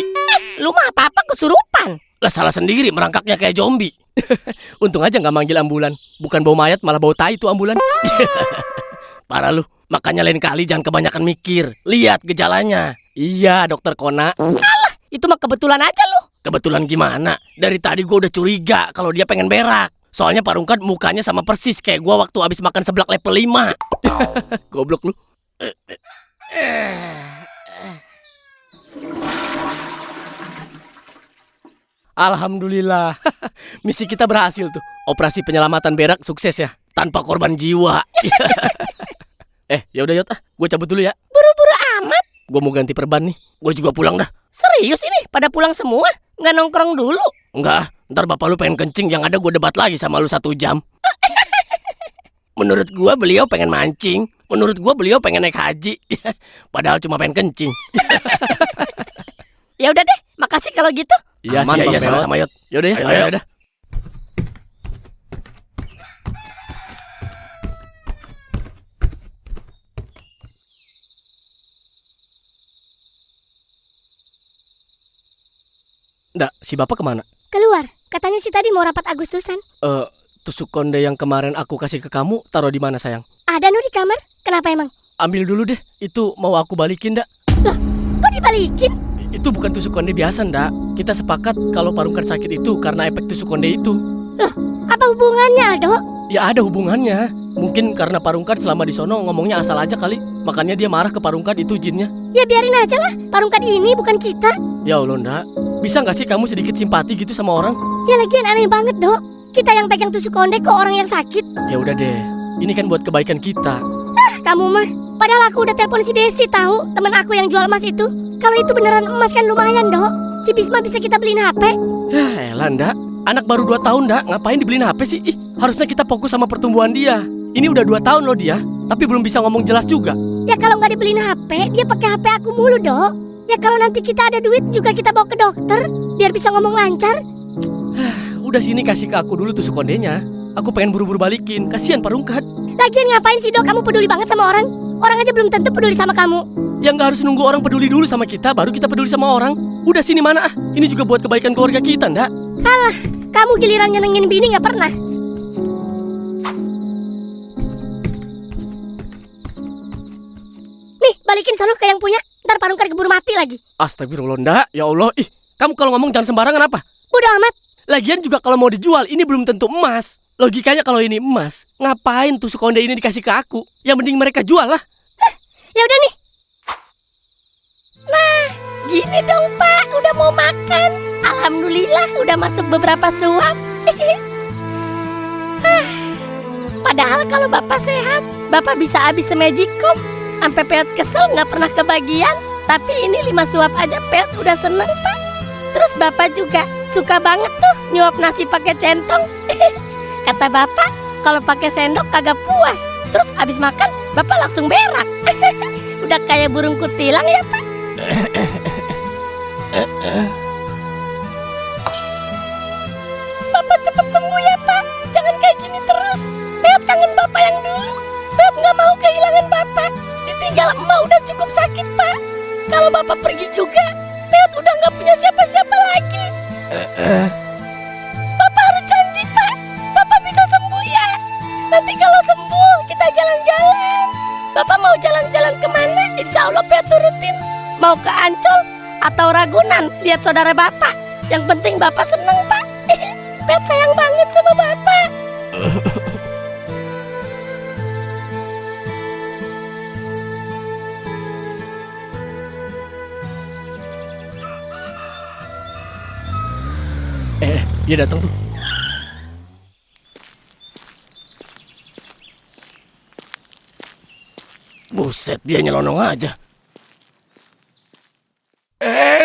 Lu mah apa-apa kesurupan. Lah salah sendiri merangkaknya kayak zombie. Untung aja nggak manggil ambulan. Bukan bau mayat malah bau tai itu ambulan. Parah lu. Makanya lain kali jangan kebanyakan mikir. Lihat gejalanya. Iya, Dokter Kona. Alah, itu mah kebetulan aja lu. Kebetulan gimana? Dari tadi gua udah curiga kalau dia pengen berak. Soalnya Parungkat mukanya sama persis kayak gua waktu abis makan seblak level 5. Goblok lu. Alhamdulillah. Misi kita berhasil tuh. Operasi penyelamatan berak sukses ya. Tanpa korban jiwa. Ya udah Yot, gue cabut dulu ya. Buru-buru amat. Gue mau ganti perban nih. Gue juga pulang dah. Serius ini? Pada pulang semua? Nggak nongkrong dulu? Enggak, ntar bapak lu pengen kencing, yang ada gue debat lagi sama lu 1 jam. Menurut gue beliau pengen mancing. Menurut gue beliau pengen naik haji. Padahal cuma pengen kencing. Ya udah deh, makasih kalau gitu. Iya sih, sama-sama Yot. Yaudah ya, ayo. Nggak, si bapak kemana? Keluar, katanya sih tadi mau rapat Agustusan. Tusuk konde yang kemarin aku kasih ke kamu, taruh di mana sayang? Ada di kamar, kenapa emang? Ambil dulu deh, itu mau aku balikin ndak? Loh, kok dibalikin? Itu bukan tusuk konde biasa ndak. Kita sepakat kalau Parungkat sakit itu karena efek tusuk konde itu. Loh, apa hubungannya Aldo? Ya ada hubungannya. Mungkin karena Parungkat selama di sono ngomongnya asal aja kali. Makanya dia marah ke Parungkat itu jinnya. Ya biarin aja lah, Parungkat ini bukan kita. Ya Allah, Nda. Bisa nggak sih kamu sedikit simpati gitu sama orang? Ya lagian aneh banget, Dok. Kita yang pegang tusuk konde ke orang yang sakit. Ya udah deh. Ini kan buat kebaikan kita. Kamu mah, padahal aku udah telepon si Desi tahu, temen aku yang jual emas itu. Kalau itu beneran emas kan lumayan, Dok. Si Bisma bisa kita beliin HP. Ya elah, Nda. Anak baru 2 tahun, Nda. Ngapain dibeliin HP sih? Ih, harusnya kita fokus sama pertumbuhan dia. Ini udah 2 tahun loh dia, tapi belum bisa ngomong jelas juga. Ya kalau nggak dibeliin HP, dia pakai HP aku mulu, Dok. Ya kalau nanti kita ada duit juga kita bawa ke dokter, biar bisa ngomong lancar. Udah sini kasih ke aku dulu tusuk kondenya. Aku pengen buru-buru balikin. Kasihan Parungkat. Lagian ngapain sih, Dok? Kamu peduli banget sama orang? Orang aja belum tentu peduli sama kamu. Ya nggak harus nunggu orang peduli dulu sama kita, baru kita peduli sama orang. Udah sini mana ah? Ini juga buat kebaikan keluarga kita, Nda. Alah, kamu giliran nyenengin bini nggak pernah. Nih, balikin sono ke yang punya. Ntar Parungkat keburu mati lagi. Astagfirullah, Nda. Ya Allah, ih, kamu kalau ngomong jangan sembarangan apa? Bodoh amat. Lagian juga kalau mau dijual, ini belum tentu emas. Logikanya kalau ini emas, ngapain tusuk konde ini dikasih ke aku? Yang mending mereka jual lah. Ya udah nih. Nah, gini dong Pak, udah mau makan. Alhamdulillah udah masuk beberapa suap. Padahal kalau Bapak sehat, Bapak bisa habis semagicom. Sampai Peot kesel nggak pernah kebagian. Tapi ini 5 suap aja Peot udah seneng Pak. Terus Bapak juga suka banget tuh nyuap nasi pakai centong. Kata Bapak, kalau pakai sendok kagak puas. Terus habis makan, Bapak langsung berak. Udah kayak burung kutilang ya, Pak? Bapak cepet sembuh ya, Pak. Jangan kayak gini terus. Peot kangen Bapak yang dulu. Peot nggak mau kehilangan Bapak. Ditinggal emak udah cukup sakit, Pak. Kalau Bapak pergi juga, Peot udah nggak punya siapa-siapa lagi. Bapak harus janji, Pak. Bapak bisa sembuh ya. Nanti kalau sembuh, kita jalan-jalan. Bapak mau jalan-jalan kemana? Insya Allah Peot turutin. Mau ke Ancol atau Ragunan lihat saudara Bapak. Yang penting Bapak seneng, Pak. Peot sayang banget sama Bapak. Dia datang tuh. Buset, dia nyelonong aja.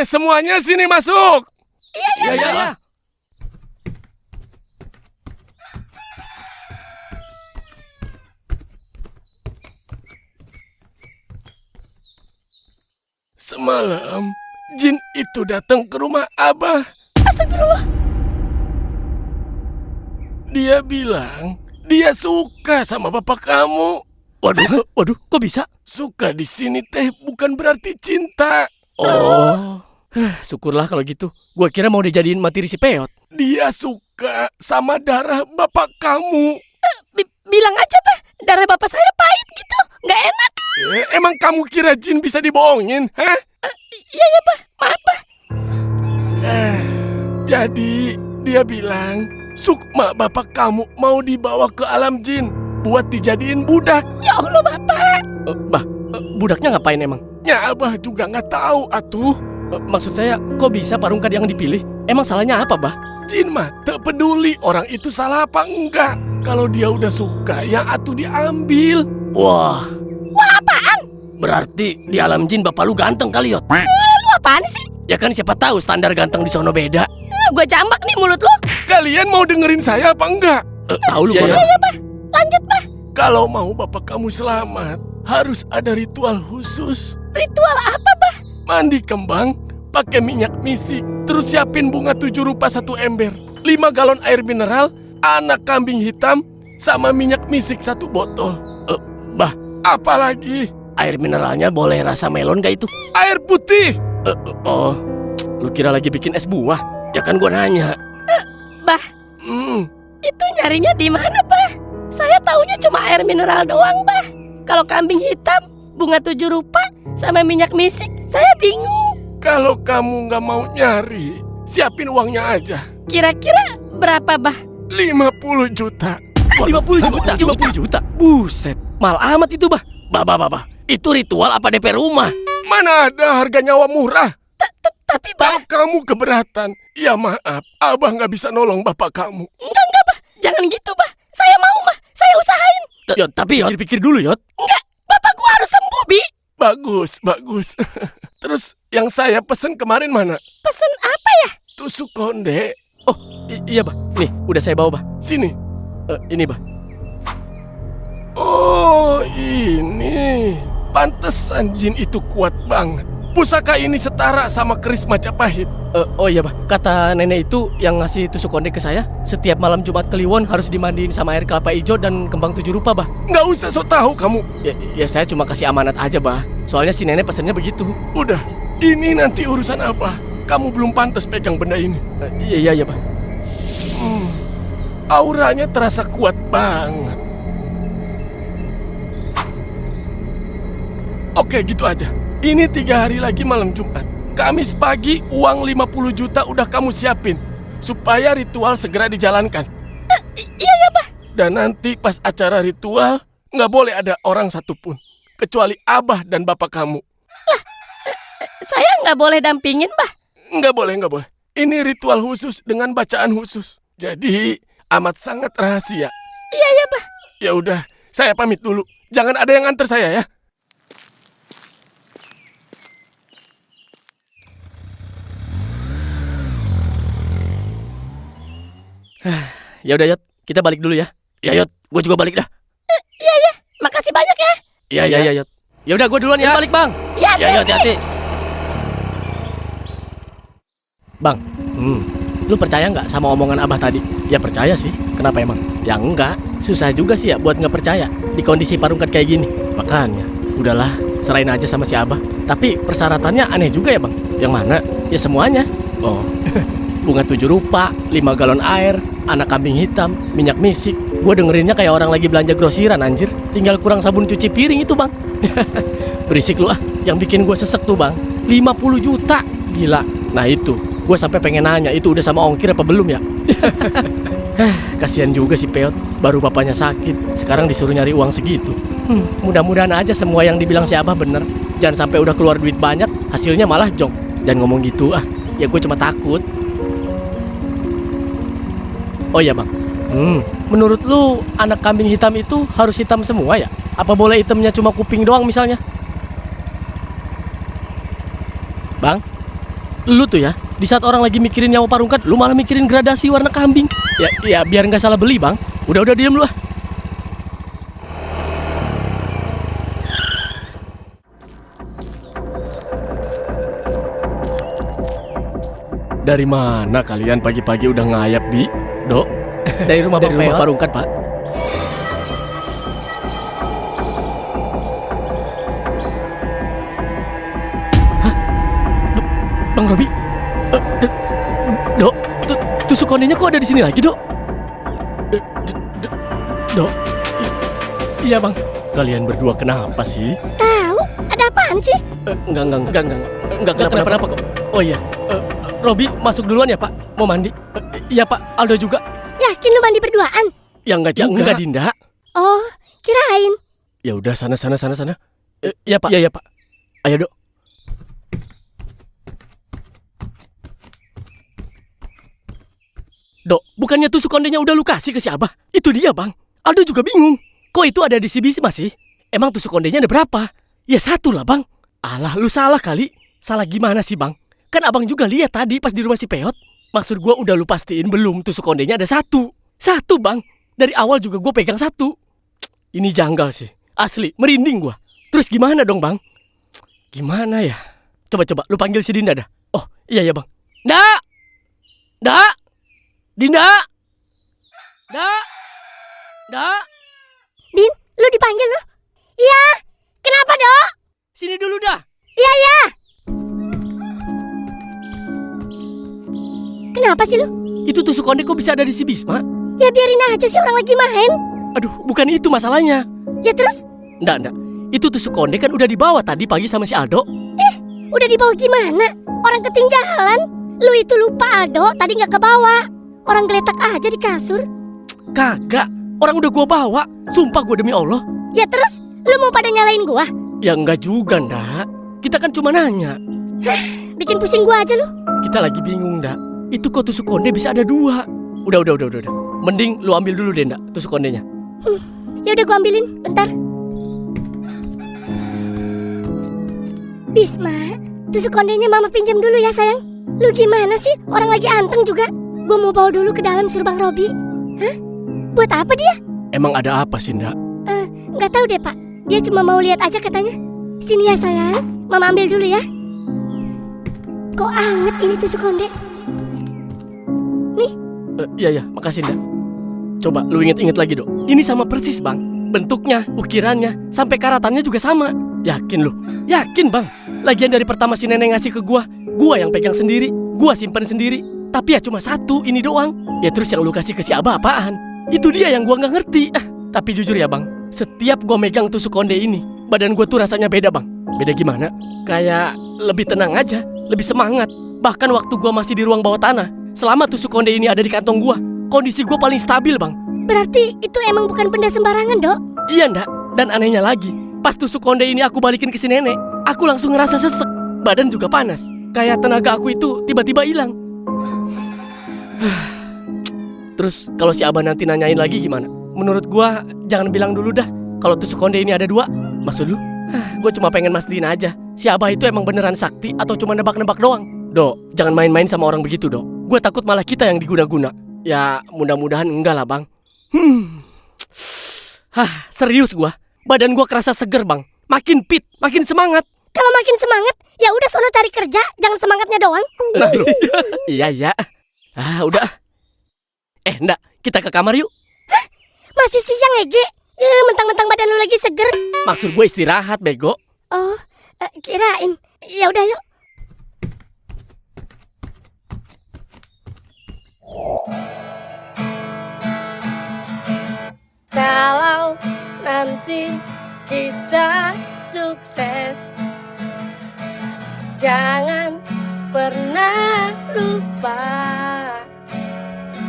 Semuanya sini masuk. Iya. Semalam, jin itu datang ke rumah Abah. Astagfirullah. Dia bilang dia suka sama bapak kamu. Waduh, kok bisa? Suka di sini teh bukan berarti cinta. Oh, syukurlah kalau gitu. Gua kira mau dijadiin materi si Peot. Dia suka sama darah bapak kamu. Bilang aja, Pak. Darah Bapak saya pahit gitu. Nggak enak. Emang kamu kira jin bisa dibohongin, hah? Iya ya, Pak. Maaf, Pak. Jadi dia bilang Sukma bapak kamu mau dibawa ke alam jin buat dijadiin budak. Ya Allah, Bapak. Budaknya ngapain emang? Ya Abah juga nggak tahu atuh. Maksud saya, kok bisa Parungkat yang dipilih? Emang salahnya apa, Bah? Jin mah tak peduli orang itu salah apa enggak. Kalau dia udah suka, ya atuh diambil. Wah apaan? Berarti di alam jin bapak lu ganteng kali, Yot. Lu apaan sih? Ya kan siapa tahu standar ganteng di sono beda. Gua jambak nih mulut lu. Kalian mau dengerin saya apa enggak? Tahu lu Iya, Pak. Lanjut, Pak. Kalau mau bapak kamu selamat, harus ada ritual khusus. Ritual apa, Pak? Mandi kembang, pakai minyak misik, terus siapin bunga 7 rupa 1 ember, 5 galon air mineral, anak kambing hitam, sama minyak misik 1 botol. Bah, apa lagi? Air mineralnya boleh rasa melon gak itu? Air putih. Lu kira lagi bikin es buah? Ya kan gua nanya. Bah, itu nyarinya di mana, Bah? Saya taunya cuma air mineral doang, Bah. Kalau kambing hitam, bunga 7 rupa, sama minyak misik, saya bingung. Kalau kamu nggak mau nyari, siapin uangnya aja. Kira-kira berapa, Bah? 50 juta. 50 juta. Buset, mahal amat itu, bah. Bah. Itu ritual apa DP rumah? Mana ada harga nyawa murah? Tapi bah, Kalau kamu keberatan, ya maaf, Abah nggak bisa nolong bapak kamu. enggak bah, jangan gitu bah. Saya mau mah, saya usahain. Yot, tapi Yot, pikir dulu Yot. Enggak, bapak gua harus sembuh Bi. Bagus. Terus yang saya pesen kemarin mana? Pesen apa ya? Tusuk konde. Oh, iya bah. Nih, udah saya bawa bah. Sini. Ini bah. Oh, ini. Pantesan jin itu kuat banget. Pusaka ini setara sama keris Majapahit. Oh iya bah, kata nenek itu yang ngasih tusuk konde ke saya, setiap malam Jumat Kliwon harus dimandiin sama air kelapa hijau dan kembang 7 rupa bah. Nggak usah sok tahu kamu. Ya saya cuma kasih amanat aja bah. Soalnya si nenek pesennya begitu. Udah, ini nanti urusan apa? Kamu belum pantas pegang benda ini. Iya bah. Auranya terasa kuat banget. Oke, gitu aja. Ini 3 hari lagi malam Jumat. Kamis pagi uang 50 juta udah kamu siapin supaya ritual segera dijalankan. Iya ya bah. Dan nanti pas acara ritual nggak boleh ada orang satupun kecuali Abah dan bapak kamu. Saya nggak boleh dampingin bah. Nggak boleh. Ini ritual khusus dengan bacaan khusus. Jadi amat sangat rahasia. Iya ya bah. Ya udah, saya pamit dulu. Jangan ada yang antar saya ya. Ya udah Yot, kita balik dulu ya. Ya Yot, gue juga balik dah. Iya ya, makasih banyak ya. Iya Yot. Ya udah gue duluan ya. Balik bang. Ya, Ya hati-hati. Bang, lu percaya nggak sama omongan Abah tadi? Ya percaya sih. Kenapa emang? Ya enggak. Susah juga sih ya buat nggak percaya di kondisi parungkat kayak gini. Makanya, udahlah, serahin aja sama si Abah. Tapi persyaratannya aneh juga ya bang. Yang mana? Ya semuanya. Oh, bunga 7 rupa, 5 galon air, anak kambing hitam, minyak misik. Gue dengerinnya kayak orang lagi belanja grosiran anjir. Tinggal kurang sabun cuci piring itu bang. Berisik lu ah. Yang bikin gue sesek tuh bang 50 juta. Gila. Nah itu, gue sampai pengen nanya itu udah sama ongkir apa belum ya. Kasihan juga si Peot. Baru bapaknya sakit, sekarang disuruh nyari uang segitu. Mudah-mudahan aja semua yang dibilang si Abah bener. Jangan sampai udah keluar duit banyak, hasilnya malah jong. Jangan ngomong gitu ah. Ya gue cuma takut. Oh iya bang, menurut lu anak kambing hitam itu harus hitam semua ya? Apa boleh hitamnya cuma kuping doang misalnya? Bang, lu tuh ya, di saat orang lagi mikirin nyawa parungkat, lu malah mikirin gradasi warna kambing. Ya biar nggak salah beli bang. Udah diem lu ah. Dari mana kalian pagi-pagi udah ngayap, Bi? Dok? Dari rumah Parungkat, Pak. Hah? Bang Robi? Dok? Tusuk kondenya kok ada di sini lagi, Dok? Dok? Iya, Bang. Kalian berdua kenapa sih? Tahu? Ada apaan sih? Enggak kenapa-napa kok. Oh iya, Robi masuk duluan ya Pak, mau mandi. Iya Pak, Aldo juga. Yakin lu mandi berduaan? Ya enggak Dinda. Oh, kirain. Ya udah sana. Iya Pak. Iya Pak. Ayo Dok. Dok, bukannya tusuk kondenya udah lu kasih ke si Abah? Itu dia Bang. Aldo juga bingung. Kok itu ada di CBC masih? Emang tusuk kondenya ada berapa? Ya 1 lah Bang. Alah, lu salah kali. Salah gimana sih Bang? Kan abang juga lihat tadi pas di rumah si Peot. Maksud gue udah lu pastiin belum tusuk kondenya ada 1. 1 bang. Dari awal juga gue pegang 1. Ini janggal sih. Asli, merinding gue. Terus gimana dong bang? Gimana ya? Coba lu panggil si Dinda dah. Oh iya bang. Dinda. Din, lu dipanggil lu? Iya. Kenapa Dok? Sini dulu dah. Iya. Kenapa sih lu? Itu tusuk konde kok bisa ada di si Bisma? Ya biarin aja sih orang lagi main. Aduh, bukan itu masalahnya. Ya terus? Nggak. Itu tusuk konde kan udah dibawa tadi pagi sama si Aldo. Udah dibawa gimana? Orang ketinggalan. Lu itu lupa Aldo, tadi nggak kebawa. Orang geletak aja di kasur. Kagak. Orang udah gua bawa. Sumpah gua demi Allah. Ya terus, lu mau pada nyalain gua? Ya enggak juga, Ndak. Kita kan cuma nanya. Bikin pusing gua aja lu. Kita lagi bingung, Ndak. Itu kok tusuk konde bisa ada 2? Udah. Mending lu ambil dulu deh, Ndak, tusuk kondenya. Ya udah gua ambilin, bentar. Bisma, tusuk kondenya mama pinjam dulu ya sayang. Lu gimana sih? Orang lagi anteng juga. Gua mau bawa dulu ke dalam suruh Bang Robi. Hah? Buat apa dia? Emang ada apa sih, Ndak? Nggak tahu deh pak. Dia cuma mau lihat aja katanya. Sini ya sayang, mama ambil dulu ya. Kok anget ini tusuk konde? Iya, makasih, Ndak. Coba lu inget-inget lagi, Dok. Ini sama persis, Bang. Bentuknya, ukirannya, sampai karatannya juga sama. Yakin lu? Yakin, Bang. Lagian dari pertama si nenek ngasih ke gua yang pegang sendiri, gua simpan sendiri. Tapi ya cuma 1, ini doang. Ya terus yang lu kasih ke si Abah apaan? Itu dia yang gua nggak ngerti. Tapi jujur ya, Bang, setiap gua megang tusuk konde ini, badan gua tuh rasanya beda, Bang. Beda gimana? Kayak lebih tenang aja, lebih semangat. Bahkan waktu gua masih di ruang bawah tanah, selama tusuk konde ini ada di kantong gua, kondisi gua paling stabil, Bang. Berarti itu emang bukan benda sembarangan, Dok? Iya, Ndak. Dan anehnya lagi, pas tusuk konde ini aku balikin ke si nenek, aku langsung ngerasa sesek. Badan juga panas. Kayak tenaga aku itu tiba-tiba hilang. Terus kalau si Abah nanti nanyain lagi gimana? Menurut gua jangan bilang dulu dah kalau tusuk konde ini ada 2. Maksud lu? Gua cuma pengen mastiin aja si Abah itu emang beneran sakti atau cuma nebak-nebak doang. Dok, jangan main-main sama orang begitu, Dok. Gua takut malah kita yang diguna-guna. Ya mudah-mudahan enggak lah, Bang. Serius gua. Badan gua kerasa seger, Bang. Makin fit, makin semangat. Kalau makin semangat, ya udah sono cari kerja, jangan semangatnya doang. Nah, iya. Udah. Ndak, kita ke kamar yuk. Masih siang, Ege. Mentang-mentang badan lu lagi seger. Maksud gue istirahat, bego. Oh, kirain. Ya udah yuk. Kalau nanti kita sukses, jangan pernah lupa,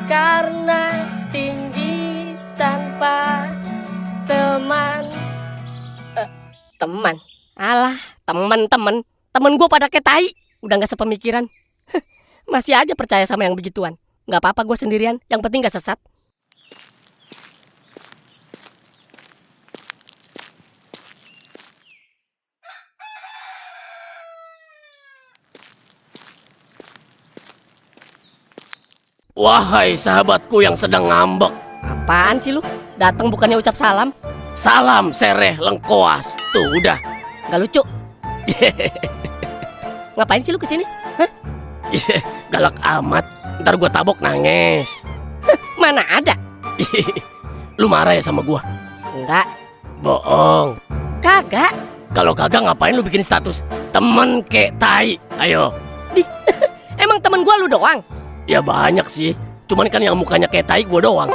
karena tinggi tanpa teman. Teman? Alah, teman. Temen gue pada kayak tai. Udah gak sepemikiran. Masih aja percaya sama yang begituan. Gak apa-apa gue sendirian, yang penting gak sesat. Wahai sahabatku yang sedang ngambek. Apaan sih lu? Datang bukannya ucap salam? Salam sereh lengkoas. Tuh udah. Gak lucu. Ngapain sih lu kesini? Hah? Galak amat. Ntar gua tabok nangis. Mana ada? Lu marah ya sama gua? Enggak. Bohong. Kagak. Kalau kagak ngapain lu bikin status temen kek tai? Ayo. Emang temen gua lu doang? Ya banyak sih. Cuman kan yang mukanya kayak tai gua doang.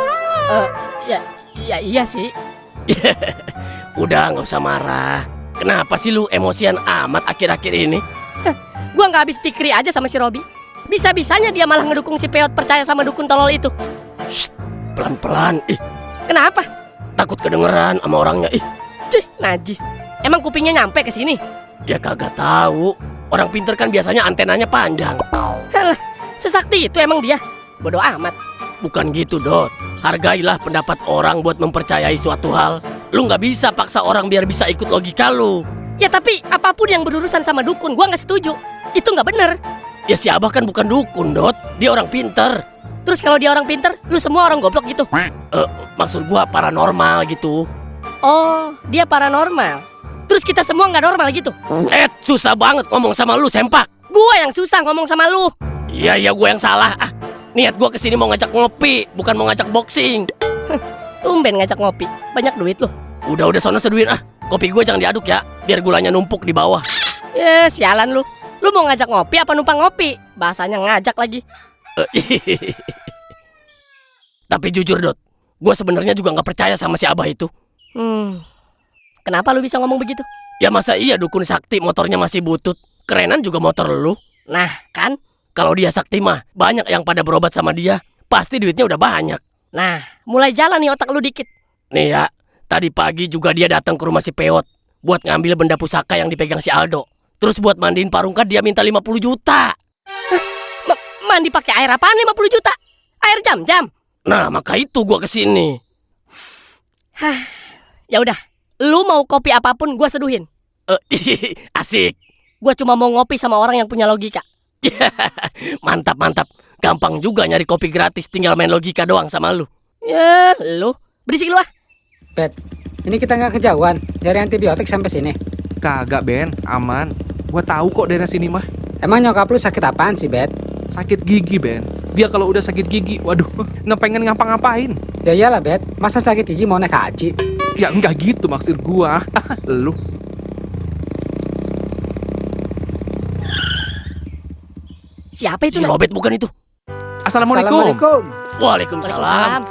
Ya iya sih. Udah gak usah marah. Kenapa sih lu emosian amat akhir-akhir ini? Gua gak habis pikir aja sama si Robi. Bisa-bisanya dia malah ngedukung si Peot percaya sama dukun tolol itu. Shh, pelan-pelan. Kenapa? Takut kedengeran sama orangnya. Cih, najis. Emang kupingnya nyampe ke sini? Ya kagak tahu. Orang pinter kan biasanya antenanya panjang. Halah, sesakti itu emang dia. Bodoh amat. Bukan gitu, Dot. Hargailah pendapat orang buat mempercayai suatu hal. Lu gak bisa paksa orang biar bisa ikut logika lu. Ya tapi apapun yang berurusan sama dukun gua gak setuju. Itu gak bener. Ya si Abah kan bukan dukun, Dot. Dia orang pinter. Terus kalau dia orang pinter, lu semua orang goblok gitu? Maksud gua paranormal gitu. Oh, dia paranormal. Terus kita semua gak normal gitu? Susah banget ngomong sama lu, sempak. Gua yang susah ngomong sama lu. Iya, gua yang salah. Niat gua kesini mau ngajak ngopi, bukan mau ngajak boxing. Tumben ngajak ngopi. Banyak duit lu. Udah sono seduin Kopi gue jangan diaduk ya, biar gulanya numpuk di bawah. Ya, sialan lu. Lu mau ngajak ngopi apa numpang ngopi? Bahasanya ngajak lagi. Tapi jujur, Dot, gue sebenarnya juga nggak percaya sama si Abah itu. Kenapa lu bisa ngomong begitu? Ya masa iya dukun sakti motornya masih butut. Kerenan juga motor lu. Nah, kan? Kalau dia sakti mah banyak yang pada berobat sama dia. Pasti duitnya udah banyak. Nah, mulai jalan nih otak lu dikit. Nih ya, tadi pagi juga dia datang ke rumah si Peot buat ngambil benda pusaka yang dipegang si Aldo. Terus buat mandiin Parungka dia minta 50 juta. Mandi pakai air apaan 50 juta? Air jam-jam. Nah, maka itu gua kesini. Hah. Ya udah, lu mau kopi apapun gua seduhin. Asik. Gua cuma mau ngopi sama orang yang punya logika. Mantap, mantap. Gampang juga nyari kopi gratis, tinggal main logika doang sama lu. Ya, lu berisik lu ah. Bet, ini kita nggak kejauhan dari antibiotik sampai sini. Kagak Ben, aman. Gua tahu kok daerah sini mah. Emang nyokap lu sakit apaan sih, Bet? Sakit gigi Ben. Dia kalau udah sakit gigi, waduh, nggak pengen ngapa-ngapain. Ya iyalah, Bet. Masa sakit gigi mau naik haji? Ya enggak gitu maksud gua. Lu. Siapa itu? Si Robert bukan itu? Assalamualaikum. Waalaikumsalam.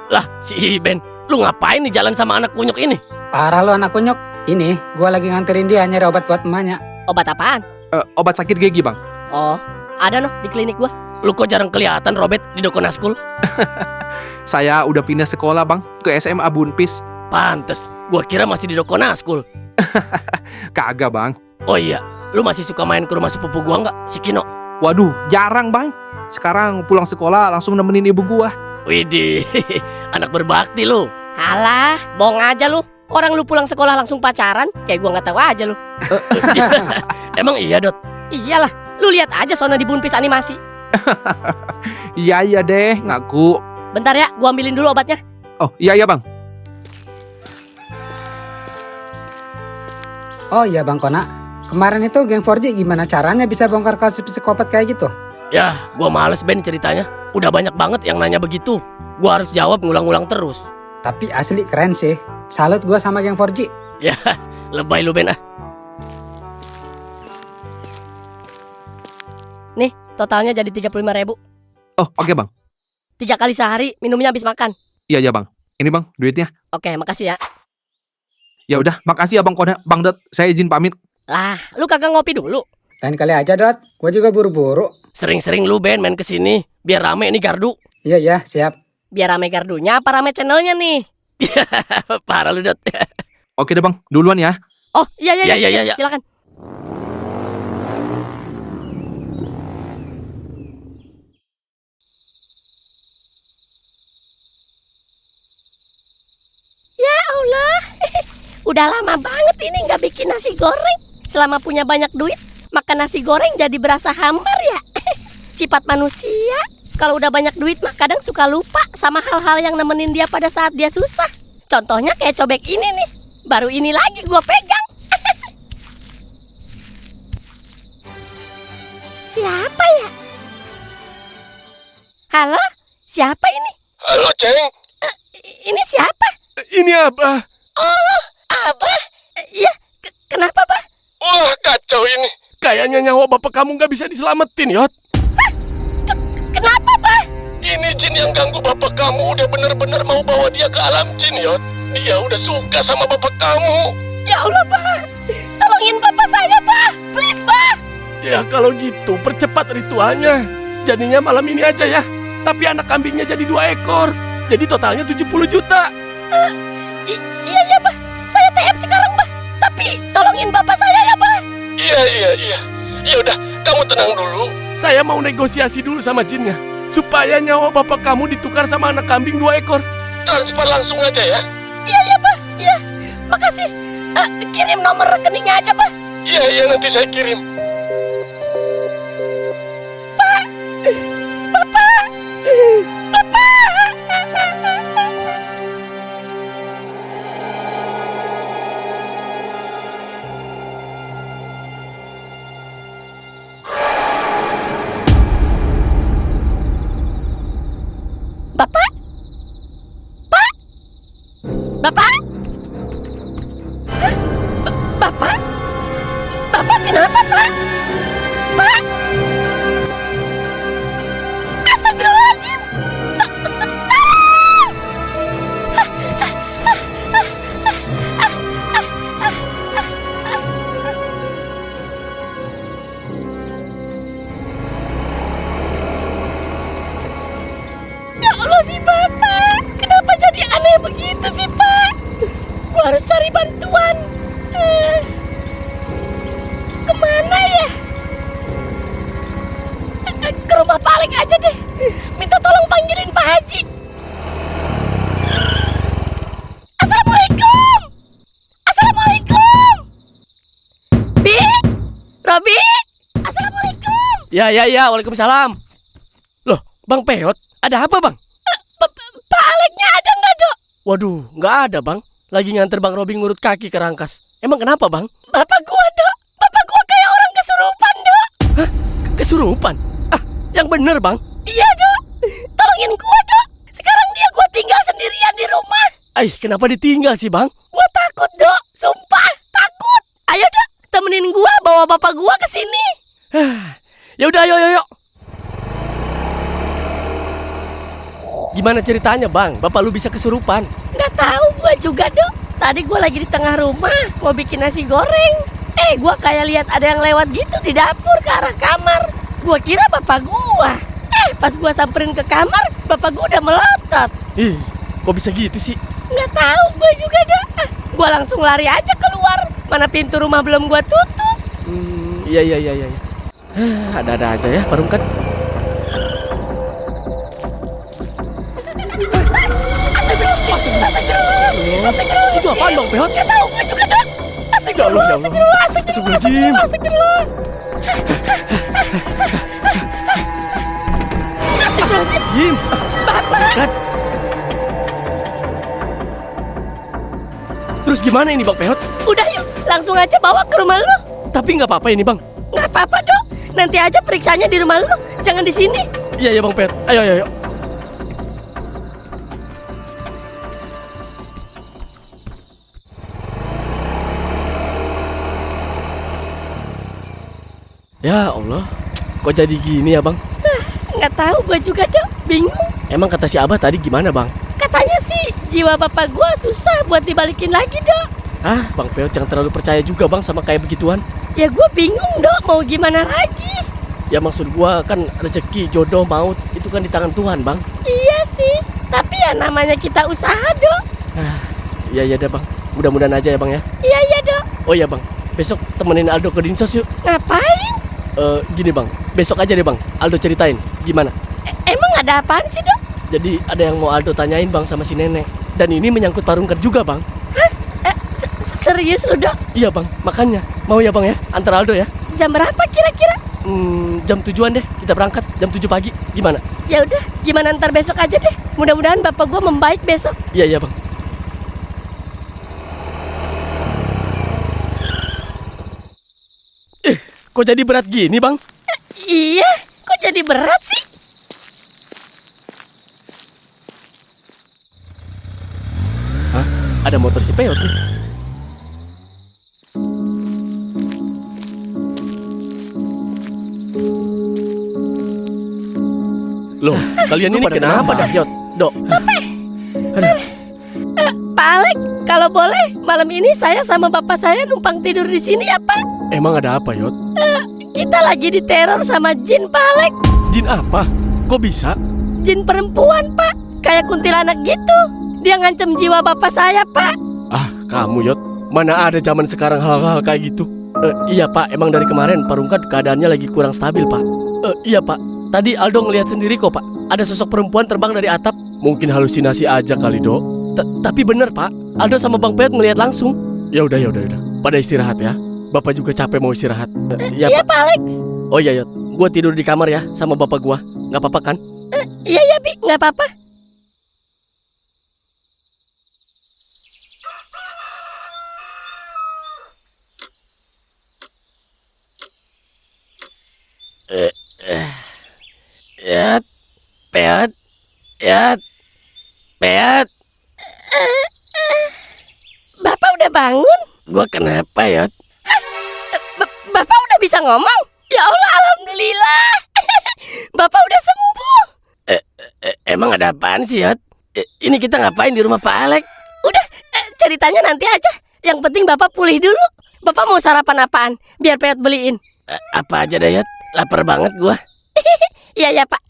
Lah, si Ben, lu ngapain nih jalan sama anak kunyuk ini? Parah lu anak kunyuk. Ini, gua lagi nganterin dia nyari obat buat emaknya. Obat apaan? Obat sakit gigi Bang. Oh, ada noh di klinik gua. Lu kok jarang kelihatan Robert di Dokonaskul? Saya udah pindah sekolah Bang ke SMA Bunpis. Pantes, gua kira masih di Dokonaskul. Kagak Bang. Oh iya, lu masih suka main ke rumah sepupu gua nggak, si Kino? Waduh, jarang Bang. Sekarang pulang sekolah langsung nemenin ibu gua. Widih, anak berbakti lu. Alah, bohong aja lu. Orang lu pulang sekolah langsung pacaran, kayak gua nggak tahu aja lu. Emang iya, Dot? Iyalah, lu lihat aja sono di Bunpis animasi. Iya deh, ngaku. Bentar ya, gua ambilin dulu obatnya. Oh iya Bang. Oh iya, Bang Kona. Kemarin itu geng 4G gimana caranya bisa bongkar kasus psikopat kayak gitu? Ya, gua males Ben ceritanya. Udah banyak banget yang nanya begitu. Gua harus jawab ngulang-ngulang terus. Tapi asli keren sih. Salut gua sama geng 4G. Ya, lebay lu Ben ah. Nih, totalnya jadi 35.000. Oh oke Bang. 3 kali sehari, minumnya habis makan. Iya Bang. Ini Bang, duitnya. Oke, makasih ya. Ya udah, makasih ya Bang Kona. Bang Dot, saya izin pamit. Lah, lu kagak ngopi dulu? Lain kali aja, Dot. Gua juga buru-buru. Sering-sering lu Ben main kesini, biar rame nih gardu. Iya, siap. Biar rame gardunya apa rame channelnya nih? Parah lu Dot. Oke deh Bang, duluan ya. Oh, iya, Ya. silakan. Ya Allah, udah lama banget ini nggak bikin nasi goreng. Selama punya banyak duit, makan nasi goreng jadi berasa hambar ya. Sifat manusia, kalau udah banyak duit mah kadang suka lupa sama hal-hal yang nemenin dia pada saat dia susah. Contohnya kayak cobek ini nih. Baru ini lagi gue pegang. Siapa ya? Halo? Siapa ini? Halo Ceng. Ini siapa? Ini Abah. Oh, Abah. Iya, kenapa, Bah? Wah, kacau ini. Kayaknya nyawa bapak kamu nggak bisa diselamatin, Yot. Kenapa, Bah? Ini jin yang ganggu bapak kamu udah bener-bener mau bawa dia ke alam jin, Yot. Dia udah suka sama bapak kamu. Ya Allah, Bah. Tolongin bapak saya, Bah. Please, Bah. Ya kalau gitu, percepat ritualnya. Jadinya malam ini aja ya. Tapi anak kambingnya jadi 2 ekor. Jadi totalnya 70 juta. Iya, Bah. Saya TM sekarang, Bah. Tapi tolongin bapak saya ya, Bah. Iya. Ya udah, kamu tenang dulu. Saya mau negosiasi dulu sama jinnya. Supaya nyawa bapak kamu ditukar sama anak kambing 2 ekor. Transfer langsung aja ya. Iya, Bah. Iya. Makasih. Kirim nomor rekeningnya aja, Bah. Iya, nanti saya kirim. Bapak. Bapak? Pak? Bapak? Hah? Bapak? Bapak kenapa, Pak? begitu sih, Pak? Gua harus cari bantuan. Kemana ya? Ke rumah Pak Alek aja deh. Minta tolong panggilin Pak Haji. Assalamualaikum. Assalamualaikum. Bi, Robi. Assalamualaikum. Ya, waalaikumsalam. Loh, Bang Peot, ada apa Bang? Pak Aleknya ada nggak, Dok? Waduh, nggak ada Bang. Lagi nganter Bang Robi ngurut kaki ke Rangkas. Emang kenapa Bang? Bapak gua, Dok. Bapak gua kayak orang kesurupan, Dok. Hah? Kesurupan? Ah, yang bener Bang. Iya, Dok. Tolongin gua, Dok. Sekarang dia gua tinggal sendirian di rumah. Kenapa ditinggal sih Bang? Gua takut, Dok. Sumpah, takut. Ayo, Dok, temenin gua bawa bapak gua ke sini. Ya udah, ayo. Gimana ceritanya Bang? Bapak lu bisa kesurupan? Nggak tahu gua juga, Dok. Tadi gua lagi di tengah rumah mau bikin nasi goreng. Gua kayak lihat ada yang lewat gitu di dapur ke arah kamar. Gua kira bapak gua. Pas gua samperin ke kamar, bapak gua udah melotot. Kok bisa gitu sih? Nggak tahu gua juga, Dok. Gua langsung lari aja keluar. Mana pintu rumah belum gua tutup. Iya. Ada-ada aja ya, Parungkat. Astagfirullah. Itu apaan Bang Peot? Nggak tahu gua juga, Dok. Astagfirullah. Astagfirullahaladzim. Astagfirullahaladzim. Parungkat. Terus gimana ini Bang Peot? Udah yuk, langsung aja bawa ke rumah lu. Tapi nggak apa-apa ini Bang. Nggak apa-apa, Dok. Nanti aja periksanya di rumah lu, jangan di sini. Iya Bang Peot. Ayo. Ya Allah, kok jadi gini ya Bang? Nggak tahu gua juga, Dok. Bingung. Emang kata si Abah tadi gimana Bang? Katanya sih jiwa bapak gua susah buat dibalikin lagi, Dok. Bang Peot jangan terlalu percaya juga Bang sama kayak begituan. Ya gua bingung, Dok, mau gimana lagi. Ya maksud gua kan rezeki, jodoh, maut itu kan di tangan Tuhan Bang. Iya sih, tapi ya namanya kita usaha, Dok. Iya deh Bang, mudah-mudahan aja ya Bang ya. Iya, Dok. Oh iya Bang, besok temenin Aldo ke Dinsos yuk. Ngapain? Gini Bang, besok aja deh Bang, Aldo ceritain gimana. Emang ada apaan sih, Dok? Jadi ada yang mau Aldo tanyain Bang sama si nenek. Dan ini menyangkut Parungkat juga Bang. Serius lu, Dok? Iya Bang, makanya mau ya Bang ya, antar Aldo ya. Jam berapa kira-kira? Jam 7-an deh, kita berangkat jam 7 pagi. Gimana? Ya udah, gimana ntar besok aja deh. Mudah-mudahan bapak gua membaik besok. Iya Bang. Kok jadi berat gini Bang? Iya, kok jadi berat sih? Hah? Ada motor si Peot nih. Loh, kalian ini kenapa dah, Yot? Dok. Pak Alek, kalau boleh malam ini saya sama bapak saya numpang tidur di sini ya, Pak. Emang ada apa, Yot? Kita lagi diteror sama jin, Pak Alek. Jin apa? Kok bisa? Jin perempuan, Pak. Kayak kuntilanak gitu. Dia ngancem jiwa bapak saya, Pak. Kamu, Yot. Mana ada zaman sekarang hal-hal kayak gitu? Iya, Pak. Emang dari kemarin Parungkat keadaannya lagi kurang stabil, Pak. Iya, Pak. Tadi Aldo ngelihat sendiri kok, Pak. Ada sosok perempuan terbang dari atap. Mungkin halusinasi aja kali, Dok. Tapi bener, Pak. Aldo sama Bang Peot ngelihat langsung. Ya udah. Pada istirahat ya. Bapak juga capek mau istirahat. Iya, Pak Alex. Oh iya, Yot. Gua tidur di kamar ya sama bapak gua. Nggak apa-apa kan? Iya, Bi. Nggak apa-apa. Peot. Bapak udah bangun? Gua kenapa, Yot? Bapak udah bisa ngomong? Ya Allah, alhamdulillah. Bapak udah sembuh. Emang ada apaan sih, Yot? Ini kita ngapain di rumah Pak Alek? Udah, ceritanya nanti aja. Yang penting Bapak pulih dulu. Bapak mau sarapan apaan? Biar Peot beliin. Apa aja deh, Yot? Lapar banget gua. Iya, Pak.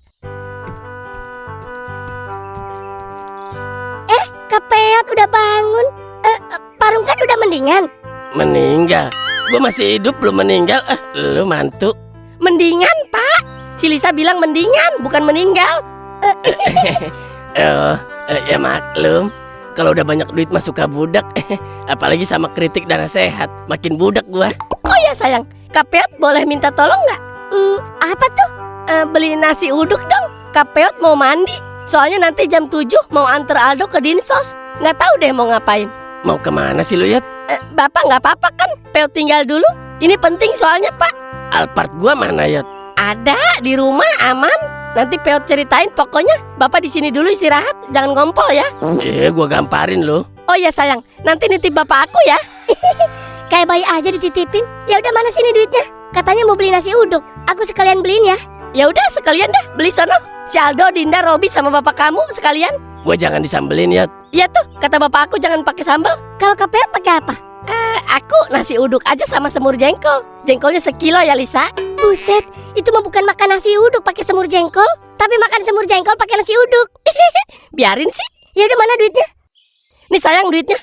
Peot udah bangun. Parung kan udah mendingan. Meninggal? Gue masih hidup belum meninggal. Lu mantu. Mendingan, Pak. Si Lisa bilang mendingan, bukan meninggal. Ya maklum. Kalau udah banyak duit mah suka budak. Apalagi sama kritik dan nasihat. Makin budak gua. Oh ya sayang, Kak Peot boleh minta tolong nggak? Apa tuh? Beli nasi uduk dong. Kak Peot mau mandi. Soalnya nanti jam 7 mau antar Aldo ke Dinsos. Nggak tahu deh mau ngapain. Mau kemana sih lu, Yat? Bapak nggak apa-apa kan? Peot tinggal dulu. Ini penting soalnya, Pak. Alphard gua mana, Yat? Ada di rumah, aman. Nanti Peot ceritain, pokoknya Bapak di sini dulu istirahat, jangan ngompol ya. Gua gamparin lu. Oh ya sayang, nanti nitip Bapak aku ya. Kayak bayi aja dititipin. Ya udah, mana sini duitnya? Katanya mau beli nasi uduk. Aku sekalian beliin ya. Ya udah, sekalian dah beli sono. Si Aldo, Dinda, Robi sama bapak kamu sekalian. Gua jangan disambelin, Yat. Iya tuh, kata bapak aku jangan pakai sambal. Kalau Kak Peot pakai apa? Aku nasi uduk aja sama semur jengkol. Jengkolnya sekilo ya, Lisa. Buset, itu mah bukan makan nasi uduk pakai semur jengkol, tapi makan semur jengkol pakai nasi uduk. Biarin sih. Ya udah, mana duitnya? Nih sayang duitnya.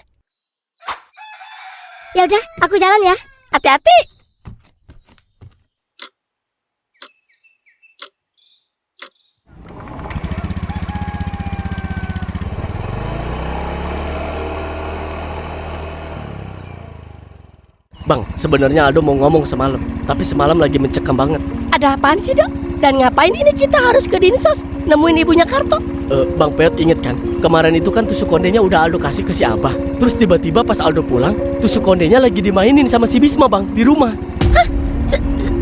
Ya udah, aku jalan ya. Hati-hati. Bang, sebenarnya Aldo mau ngomong semalam, tapi semalam lagi mencekam banget. Ada apaan sih, Dok? Dan ngapain ini kita harus ke Dinsos nemuin ibunya Karto? Bang Peot inget kan? Kemarin itu kan tusuk kondenya udah Aldo kasih ke si Abah. Terus tiba-tiba pas Aldo pulang, tusuk kondenya lagi dimainin sama si Bisma, Bang, di rumah. Hah?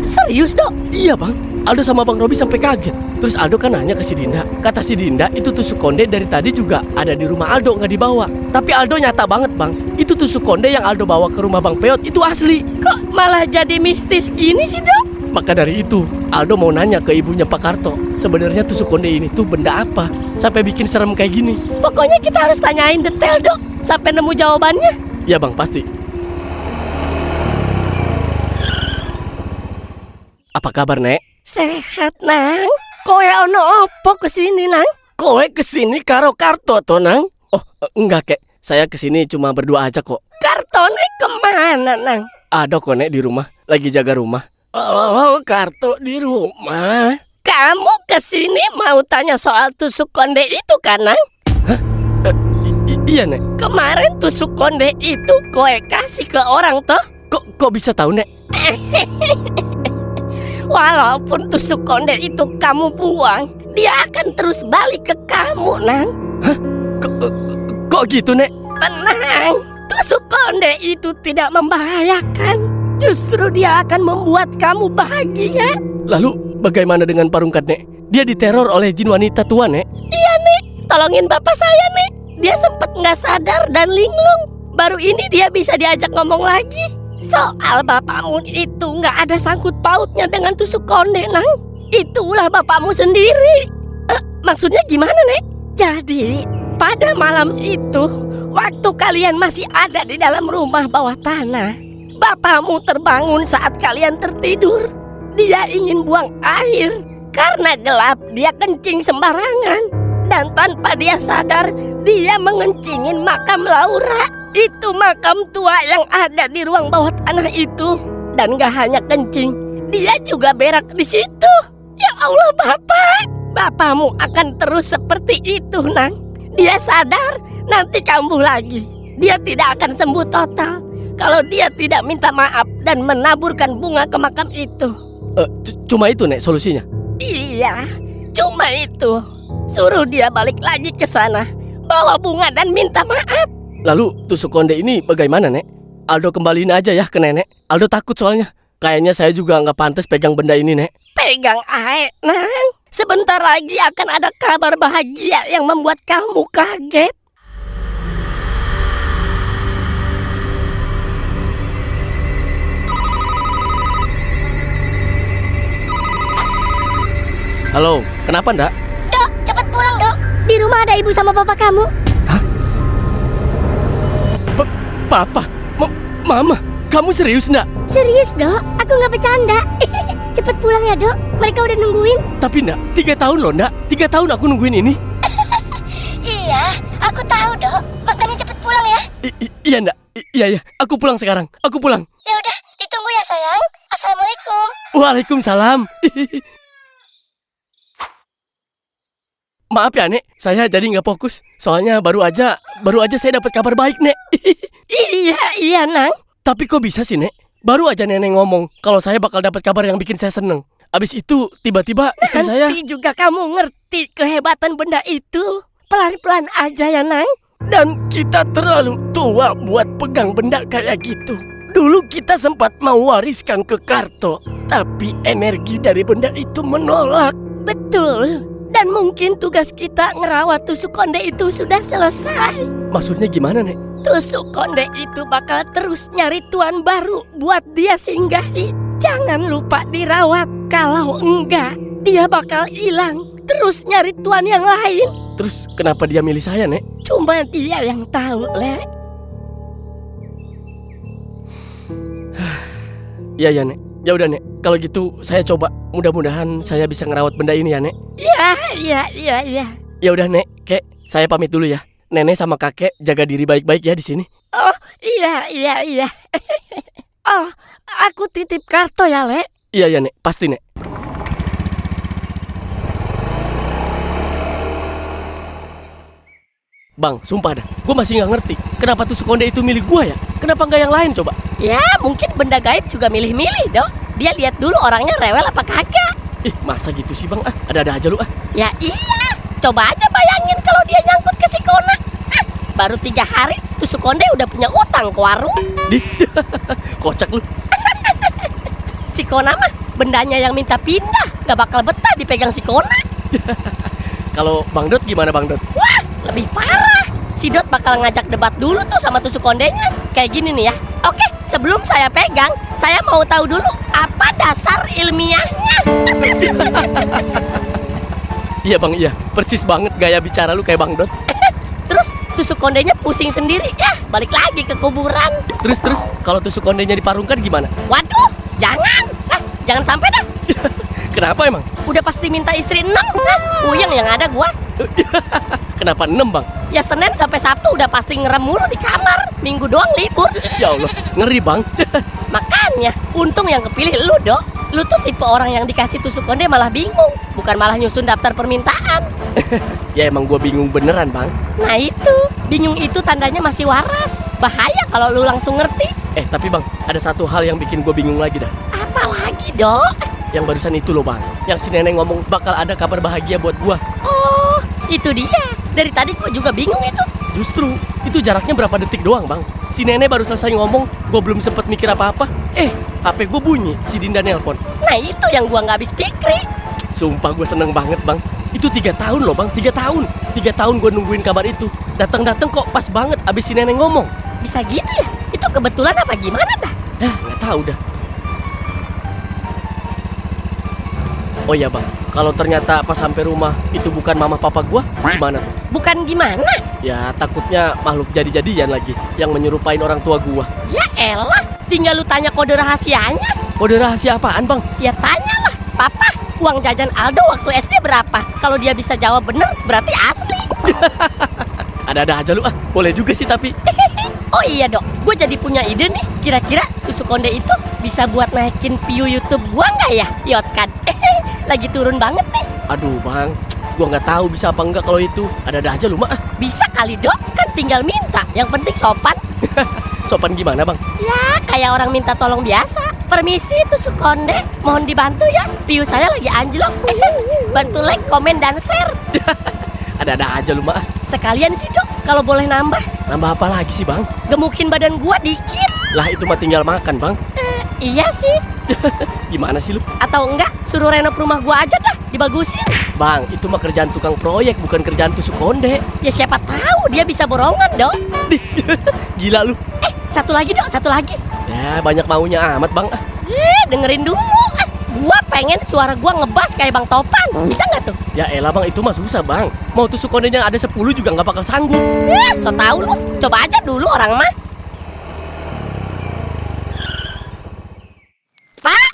Serius, Dok? Iya, Bang. Aldo sama Bang Robi sampai kaget. Terus Aldo kan nanya ke si Dinda. Kata si Dinda, itu tusuk konde dari tadi juga ada di rumah Aldo, nggak dibawa. Tapi Aldo nyata banget, Bang. Itu tusuk konde yang Aldo bawa ke rumah Bang Peot itu asli. Kok malah jadi mistis gini sih, Dok? Maka dari itu, Aldo mau nanya ke ibunya Pak Karto. Sebenarnya tusuk konde ini tuh benda apa? Sampai bikin serem kayak gini. Pokoknya kita harus tanyain detail, Dok. Sampai nemu jawabannya. Ya, Bang, pasti. Apa kabar, Nek? Sehat, Nang. Koe ono opo kesini, Nang? Koe kesini karo Karto toh, Nang? Oh, enggak, Kek. Saya kesini cuma berdua aja kok. Kartone kemana, Nang? Ada kok, Nek, di rumah. Lagi jaga rumah. Oh, Karto di rumah. Kamu kesini mau tanya soal tusuk konde itu kan, Nang? Hah? Iya, Nek. Kemarin tusuk konde itu koe kasih ke orang toh? Kok bisa tahu, Nek? Walaupun tusuk konde itu kamu buang, dia akan terus balik ke kamu, Nang. Hah? Kok gitu, Nek? Tenang, tusuk konde itu tidak membahayakan. Justru dia akan membuat kamu bahagia. Lalu bagaimana dengan Parungkat, Nek? Dia diteror oleh jin wanita tua, Nek? Iya, Nek. Tolongin bapak saya, Nek. Dia sempat nggak sadar dan linglung. Baru ini dia bisa diajak ngomong lagi. Soal bapakmu itu nggak ada sangkut pautnya dengan tusuk konde, Nang. Itulah bapakmu sendiri. Maksudnya gimana, Nek? Jadi, pada malam itu, waktu kalian masih ada di dalam rumah bawah tanah, bapakmu terbangun saat kalian tertidur. Dia ingin buang air. Karena gelap, dia kencing sembarangan. Dan tanpa dia sadar, dia mengencingin makam Laura. Itu makam tua yang ada di ruang bawah tanah itu. Dan gak hanya kencing, dia juga berak di situ. Ya Allah, Bapak. Bapakmu akan terus seperti itu, Nang. Dia sadar, nanti kambuh lagi. Dia tidak akan sembuh total kalau dia tidak minta maaf dan menaburkan bunga ke makam itu. Cuma itu, Nek, solusinya? Iya, cuma itu. Suruh dia balik lagi ke sana, bawa bunga dan minta maaf. Lalu tusuk konde ini bagaimana, Nek? Aldo kembaliin aja ya ke Nenek. Aldo takut soalnya. Kayaknya saya juga nggak pantas pegang benda ini, Nek. Pegang aja, Nang. Sebentar lagi akan ada kabar bahagia yang membuat kamu kaget. Halo, kenapa ndak? Dok, cepat pulang, Dok. Di rumah ada ibu sama bapak kamu. Hah? Papa? Mama? Kamu serius ndak? Serius, Dok. Aku nggak bercanda. Cepet pulang ya, Dok. Mereka udah nungguin. Tapi ndak, 3 tahun loh, ndak. 3 tahun aku nungguin ini. Iya, aku tahu, Dok. pulang ya. Iya ndak? Iya, aku pulang sekarang. Aku pulang. Ya udah, ditunggu ya sayang. Assalamualaikum. Waalaikumsalam. Maaf ya, Nek. Saya jadi nggak fokus. Soalnya baru aja saya dapat kabar baik, Nek. Iya, Nang. Tapi kok bisa sih, Nek? Baru aja Nenek ngomong kalau saya bakal dapat kabar yang bikin saya seneng. Abis itu tiba-tiba istri saya... Nanti juga kamu ngerti kehebatan benda itu. Pelan-pelan aja ya, Nang. Dan kita terlalu tua buat pegang benda kayak gitu. Dulu kita sempat mau wariskan ke Karto, tapi energi dari benda itu menolak. Betul. Dan mungkin tugas kita ngerawat tusuk konde itu sudah selesai. Maksudnya gimana, Nek? Tusuk konde itu bakal terus nyari tuan baru buat dia singgahi. Jangan lupa dirawat. Kalau enggak, dia bakal hilang. Terus nyari tuan yang lain. Terus kenapa dia milih saya, Nek? Cuma dia yang tahu, Le. Iya, Nek. Ya udah, Nek. Kalau gitu saya coba. Mudah-mudahan saya bisa ngerawat benda ini ya, Nek. Iya. Ya udah, Nek. Kek, saya pamit dulu ya. Nenek sama kakek jaga diri baik-baik ya di sini. Oh, iya. Oh, aku titip Karto ya, Le. Iya, Nek. Pasti, Nek. Bang, sumpah dah, gue masih nggak ngerti kenapa tusuk konde itu milik gue ya. Kenapa nggak yang lain coba? Ya, mungkin benda gaib juga milih-milih, Dok. Dia lihat dulu orangnya rewel apa kagak. Ih, masa gitu sih, Bang? Ada-ada aja lu ah. Ya iya, coba aja bayangin kalau dia nyangkut ke si Kona. Baru 3 hari, tusuk konde udah punya utang ke warung. Kocak lu. Si Kona mah bendanya yang minta pindah, gak bakal betah dipegang si Kona. Kalau Bang Dot gimana, Bang Dot? Wah, lebih parah. Si Dot bakal ngajak debat dulu tuh sama tusuk kondenya. Kayak gini nih ya. Oke, sebelum saya pegang, saya mau tahu dulu apa dasar ilmiahnya. Iya, Bang, iya. Persis banget gaya bicara lu kayak Bang Dot. Terus tusuk kondenya pusing sendiri. Ya, balik lagi ke kuburan. Terus kalau tusuk kondenya diparungkan gimana? Waduh, jangan. Jangan sampai dah. Kenapa emang? Udah pasti minta istri 6. Puyeng yang ada gua. Kenapa 6, Bang? Ya Senin sampai Sabtu udah pasti ngerem mulu di kamar. Minggu doang libur. Ya Allah, ngeri, Bang. Makanya, untung yang kepilih lu, Dok. Lu tuh tipe orang yang dikasih tusuk konde malah bingung. Bukan malah nyusun daftar permintaan. Ya emang gue bingung beneran, Bang. Nah itu, bingung itu tandanya masih waras. Bahaya kalau lu langsung ngerti. Tapi Bang, ada satu hal yang bikin gue bingung lagi dah. Apalagi, Dok? Yang barusan itu loh, Bang. Yang si nenek ngomong bakal ada kabar bahagia buat gua. Oh, itu dia. Dari tadi gua juga bingung itu. Justru, itu jaraknya berapa detik doang, Bang. Si nenek baru selesai ngomong, gua belum sempet mikir apa-apa. HP gua bunyi, si Dinda nelpon. Nah itu yang gua nggak habis pikir. Sumpah gua seneng banget, Bang. Itu 3 tahun loh, Bang. 3 tahun. 3 tahun gua nungguin kabar itu. Datang-datang kok pas banget abis si nenek ngomong. Bisa gitu ya? Itu kebetulan apa gimana dah? Nggak tahu dah. Oh iya, Bang, kalau ternyata pas sampai rumah itu bukan mama papa gua, gimana tuh? Bukan gimana? Ya takutnya makhluk jadi-jadian lagi yang menyerupain orang tua gua. Ya elah, tinggal lu tanya kode rahasianya. Kode rahasia apaan, Bang? Ya tanyalah, Papa, uang jajan Aldo waktu SD berapa? Kalau dia bisa jawab bener, berarti asli. Ada-ada aja lu ah, boleh juga sih tapi. Oh iya, Dok, gue jadi punya ide nih. Kira-kira tusuk konde itu bisa buat naikin view YouTube gua nggak ya? Yotkan. Lagi turun banget nih. Aduh, Bang, gua nggak tahu bisa apa enggak kalau itu. Ada-ada aja lu mah. Bisa kali, Dok, kan tinggal minta. Yang penting sopan. Sopan gimana, Bang? Ya, kayak orang minta tolong biasa. Permisi tusuk konde, mohon dibantu ya. View saya lagi anjlok. Bantu like, komen, dan share. Ada-ada aja lu mah. Sekalian sih, Dok, kalau boleh nambah. Nambah apa lagi sih, Bang? Gemukin badan gua dikit. Lah itu mah tinggal makan, Bang. Iya sih. Gimana sih lu? Atau enggak, suruh renov rumah gua aja dah, dibagusin. Bang, itu mah kerjaan tukang proyek, bukan kerjaan tusuk konde. Ya siapa tahu dia bisa borongan, Dok. Gila lu. Satu lagi, Dok, satu lagi. Ya, banyak maunya amat, Bang. Dengerin dulu. Gua pengen suara gua ngebas kayak Bang Topan. Bisa nggak tuh? Ya elah, Bang, itu mah susah, Bang. Mau tusuk kondenya ada 10 juga nggak bakal sanggup. So tau lu. Coba aja dulu orang mah. Pak.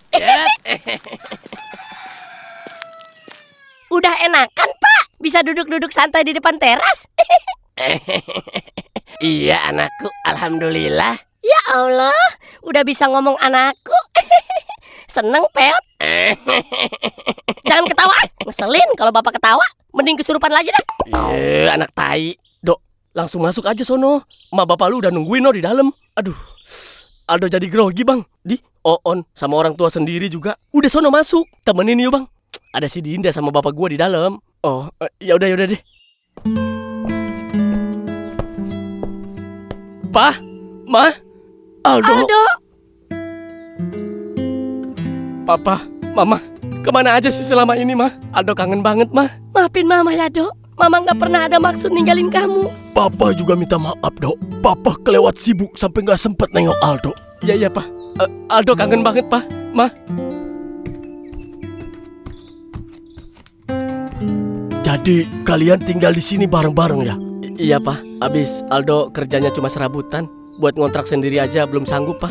Udah enakan, Pak. Bisa duduk-duduk santai di depan teras. Iya anakku, alhamdulillah. Ya Allah, udah bisa ngomong anakku. Seneng Peot. Jangan ketawa, ngeselin kalau bapak ketawa. Mending kesurupan lagi dah. Anak tai. Dok, langsung masuk aja sono. Ma bapak lu udah nungguin di dalam. Aduh, Aldo jadi grogi bang. Di Oon sama orang tua sendiri juga. Udah sono masuk, temenin yuk bang. Ada si Dinda sama bapak gua di dalam. Oh, ya udah deh. Pa, Ma, Aldo. Papa, Mama, kemana aja sih selama ini, Ma? Aldo kangen banget, Ma. Maafin Mama ya, Dok. Mama nggak pernah ada maksud ninggalin kamu. Papa juga minta maaf, Dok. Papa kelewat sibuk sampai nggak sempet nengok Aldo. Iya, Pa. Aldo kangen banget, Pa. Ma. Jadi kalian tinggal di sini bareng-bareng ya? Iya, Pa. Abis Aldo kerjanya cuma serabutan. Buat ngontrak sendiri aja belum sanggup, Pa.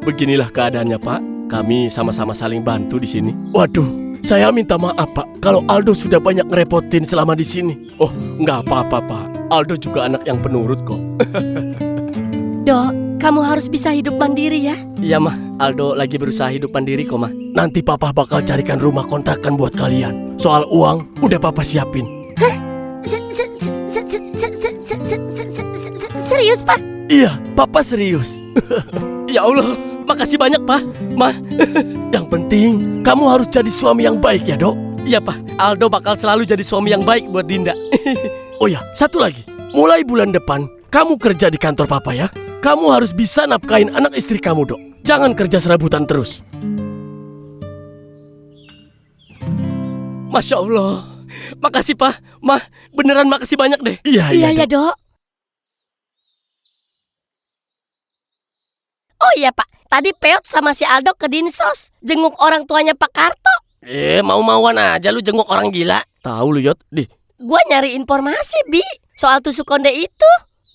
Beginilah keadaannya, Pak. Kami sama-sama saling bantu di sini. Waduh, saya minta maaf, Pak. Kalau Aldo sudah banyak ngerepotin selama di sini. Oh, nggak apa-apa, Pak. Aldo juga anak yang penurut kok. Dok, kamu harus bisa hidup mandiri ya. Iya, Ma. Aldo lagi berusaha hidup mandiri kok, Ma. Nanti Papa bakal carikan rumah kontrakan buat kalian. Soal uang, udah Papa siapin. Hah? Serius, Pak? Iya, Papa serius. Ya Allah, makasih banyak, Pa. Ma. Yang penting, kamu harus jadi suami yang baik ya, Dok. Iya, Pa. Aldo bakal selalu jadi suami yang baik buat Dinda. Oh ya, satu lagi. Mulai bulan depan, kamu kerja di kantor Papa ya. Kamu harus bisa nafkahin anak istri kamu, Dok. Jangan kerja serabutan terus. Masya Allah. Makasih, Pa. Ma, beneran makasih banyak deh. Iya, Dok. Oh iya, Pak. Tadi Peot sama si Aldo ke Dinsos. Jenguk orang tuanya Pak Karto. Mau-mauan aja lu jenguk orang gila. Tahu lu, Yot. Di. Gua nyari informasi, Bi. Soal tusuk konde itu.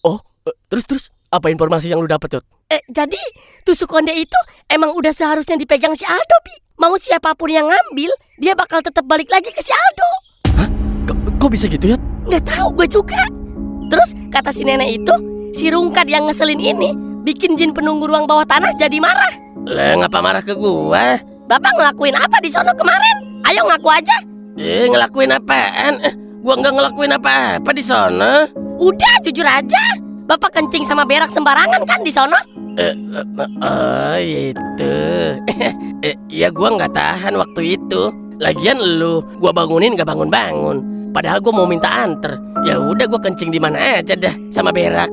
Oh, terus apa informasi yang lu dapet, Yot? Jadi tusuk konde itu emang udah seharusnya dipegang si Aldo, Bi. Mau siapapun yang ngambil, dia bakal tetap balik lagi ke si Aldo. Hah? Kok bisa gitu, Yot? Nggak tahu gue juga. Terus kata si nenek itu, si Rungkat yang ngeselin ini bikin jin penunggu ruang bawah tanah jadi marah. Ngapa marah ke gua? Bapak ngelakuin apa di sono kemarin? Ayo ngaku aja. Ngelakuin apaan? Gua nggak ngelakuin apa-apa di sono. Udah jujur aja. Bapak kencing sama berak sembarangan kan di sono? Oh itu. Ya gua nggak tahan waktu itu. Lagian lu, gua bangunin nggak bangun-bangun. Padahal gua mau minta anter. Ya udah gua kencing di mana aja dah sama berak.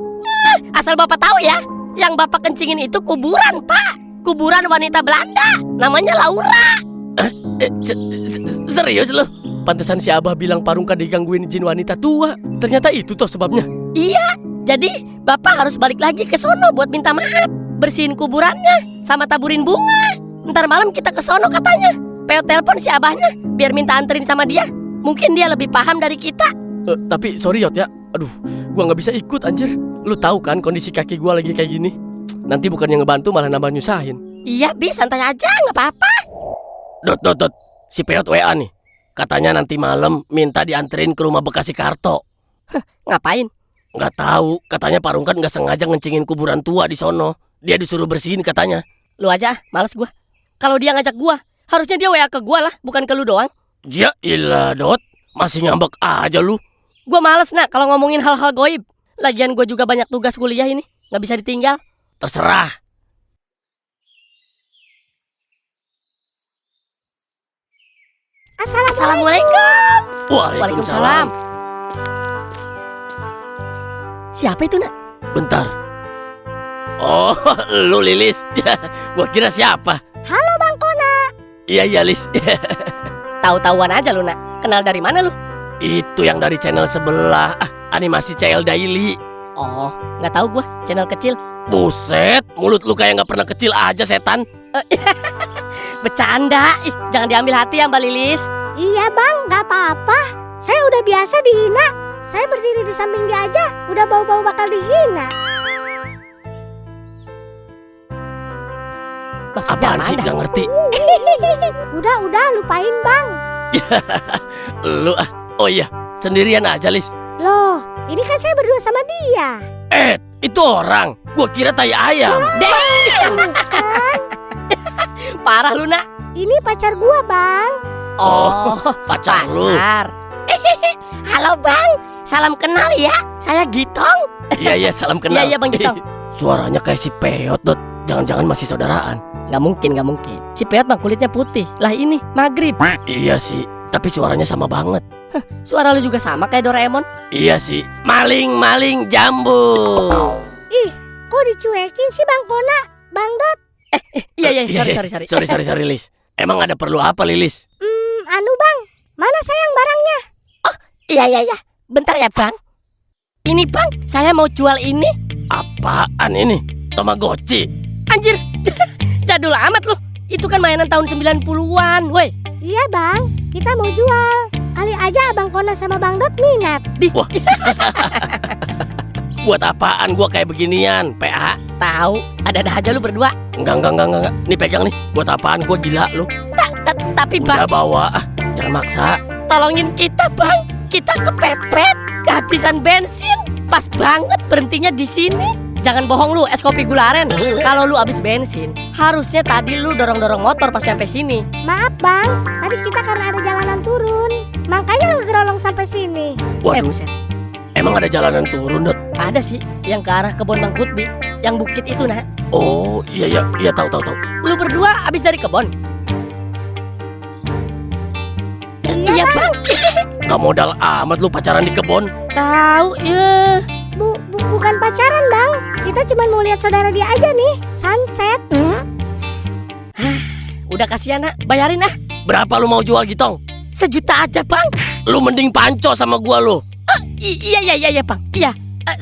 Asal Bapak tahu ya, yang Bapak kencingin itu kuburan, Pak. Kuburan wanita Belanda. Namanya Laura. Serius lu? Pantesan si Abah bilang Parungka digangguin jin wanita tua. Ternyata itu toh sebabnya. Iya, jadi Bapak harus balik lagi ke sono buat minta maaf. Bersihin kuburannya, sama taburin bunga. Ntar malam kita ke sono katanya. Peot telepon si Abahnya, biar minta anterin sama dia. Mungkin dia lebih paham dari kita. Tapi sorry, Yot ya. Aduh, gua nggak bisa ikut anjir. Lu tahu kan kondisi kaki gua lagi kayak gini. Nanti bukannya ngebantu malah nambah nyusahin. Iya, Bi, santai aja, nggak apa-apa. Dot. Si Peot WA nih. Katanya nanti malam minta dianterin ke rumah bekas si Karto. Ngapain? Nggak tahu, katanya Parungkan nggak sengaja ngencingin kuburan tua di sono. Dia disuruh bersihin katanya. Lu aja, males gua. Kalau dia ngajak gua, harusnya dia WA ke gua lah, bukan ke lu doang. Ya ilah, Dot. Masih ngambek aja lu. Gua males, Nak, kalau ngomongin hal-hal goib. Lagian gua juga banyak tugas kuliah ini, nggak bisa ditinggal. Terserah. Assalamualaikum. Waalaikumsalam. Siapa itu, Nak? Bentar. Oh, lu Lilis. Gua kira siapa? Halo Bang Kona. Iya, Lis. Tahu-tahuan aja lu, Nak. Kenal dari mana lu? Itu yang dari channel sebelah. Animasi CL Daily. Oh, nggak tahu gua, channel kecil. Buset, mulut lu kayak nggak pernah kecil aja, setan. Bercanda. Ih, jangan diambil hati ya, Mbak Lilis. Iya Bang, nggak apa-apa. Saya udah biasa dihina. Saya berdiri di samping dia aja, udah bau-bau bakal dihina. Maksudnya Apaan sih, mana? nggak ngerti. Udah, lupain Bang. Lu Oh iya, sendirian aja, Lis. Loh, ini kan saya berdua sama dia. Itu orang. Gua kira tai ayam. Parah lu, Nak. Ini pacar gua, Bang. Oh, pacar lu. Halo, Bang. Salam kenal ya. Saya Gitong. Iya, salam kenal. Iya, Bang Gitong. Suaranya kayak si Peot, Dot. Jangan-jangan masih saudaraan. Nggak mungkin. Si Peot mah kulitnya putih. Lah ini, maghrib. Iya sih, tapi suaranya sama banget. Suara lu juga sama kayak Doraemon. Iya sih. Maling jambu. Ih, kok dicuekin sih Bang Kona, Bang Dot? Iya, sorry. Lilis. Emang ada perlu apa, Lilis? Anu Bang, mana sayang barangnya? Iya. Bentar ya, Bang. Ini, Bang, saya mau jual ini. Apaan ini? Tamagotchi. Anjir, jadul amat lu. Itu kan mainan tahun 90-an, woi. Iya Bang, kita mau jual. Kali aja Abang Kona sama Bang Dot minat. Wah. Buat apaan gua kayak beginian, PA? Tahu, ada aja lu berdua. Enggak. Nih pegang nih. Buat apaan gua gila lu? Tapi Bang, Udah bawa, jangan maksa. tolongin kita, Bang. Kita kepepet, kehabisan bensin. Pas banget berhentinya di sini. Jangan bohong lu, es kopi gularen. Kalau lu habis bensin, harusnya tadi lu dorong-dorong motor pas nyampe sini. Maaf Bang, tadi kita karena ada jalanan turun. Makanya lu gerolong sampai sini. Waduh, Buset. emang ada jalanan turun, Dot? Ada sih, yang ke arah kebun Bang Kutbi. Yang bukit itu, Nak. Oh, iya, tahu. Lu berdua habis dari kebun? Iya, Bang. Gak modal amat lu pacaran di kebun. Tahu, ya. Bukan pacaran Bang, kita cuma mau lihat saudara dia aja nih, sunset. Udah kasihan, Nak. Bayarin ah. Berapa lu mau jual, Gitong? 1 juta aja, Bang. Lu mending panco sama gua lu. Iya, Bang. Iya.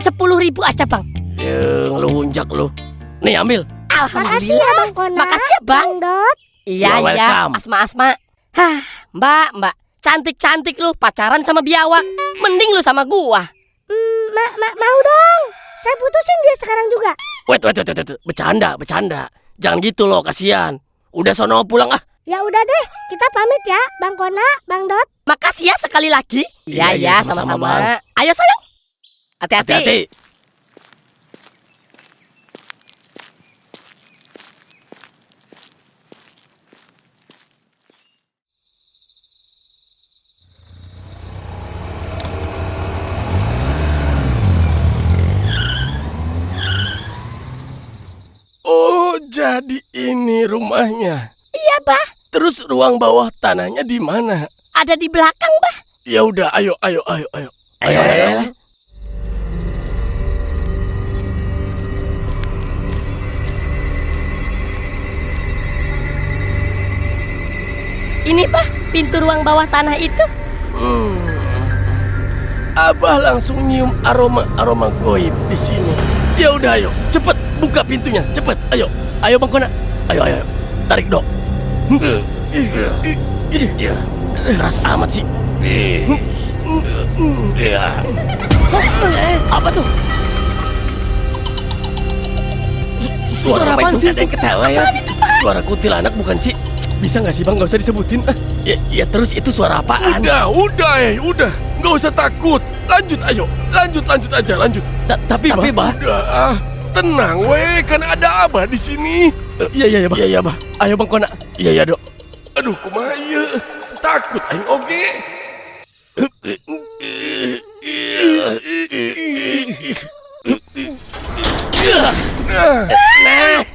10.000 aja, Bang. Ngelunjak lu. Nih, ambil. Makasih ya Bang Kona. Makasih ya, Bang. Dot. Iya. You're welcome. Asma. Mbak. Cantik-cantik lu pacaran sama biawak. Mending lu sama gua. Mau dong. Saya putusin dia sekarang juga. Wait. Bercanda. Jangan gitu loh, kasihan. Udah sono pulang ah. Ya udah deh, kita pamit ya, Bang Kona, Bang Dot. Makasih ya sekali lagi. Iya, sama-sama. Bang. Ayo sayang. Hati-hati. Oh, jadi ini rumahnya. Iya, Bah. Terus ruang bawah tanahnya di mana? Ada di belakang, Bah. Ya udah, ayo. Ayo. Ini, Bah, pintu ruang bawah tanah itu. Abah langsung nyium aroma goib di sini. Ya udah, ayo, cepet buka pintunya, cepet. Ayo Bang Kona. Ayo. Tarik dok. Ini keras amat sih. Apa tuh? Suara apa itu? Ada yang ketawa ya? Suara kuntilanak bukan sih? Bisa nggak sih Bang, nggak usah disebutin? Ya terus itu suara apaan? Udah. Nggak usah takut. Lanjut aja. Tapi Bah. Udah, tenang weh, kan ada Abah di sini. Iya Bah. Ayo Bang Kona. Iya dok. Aduh kumaha ieu? Takut aing oge.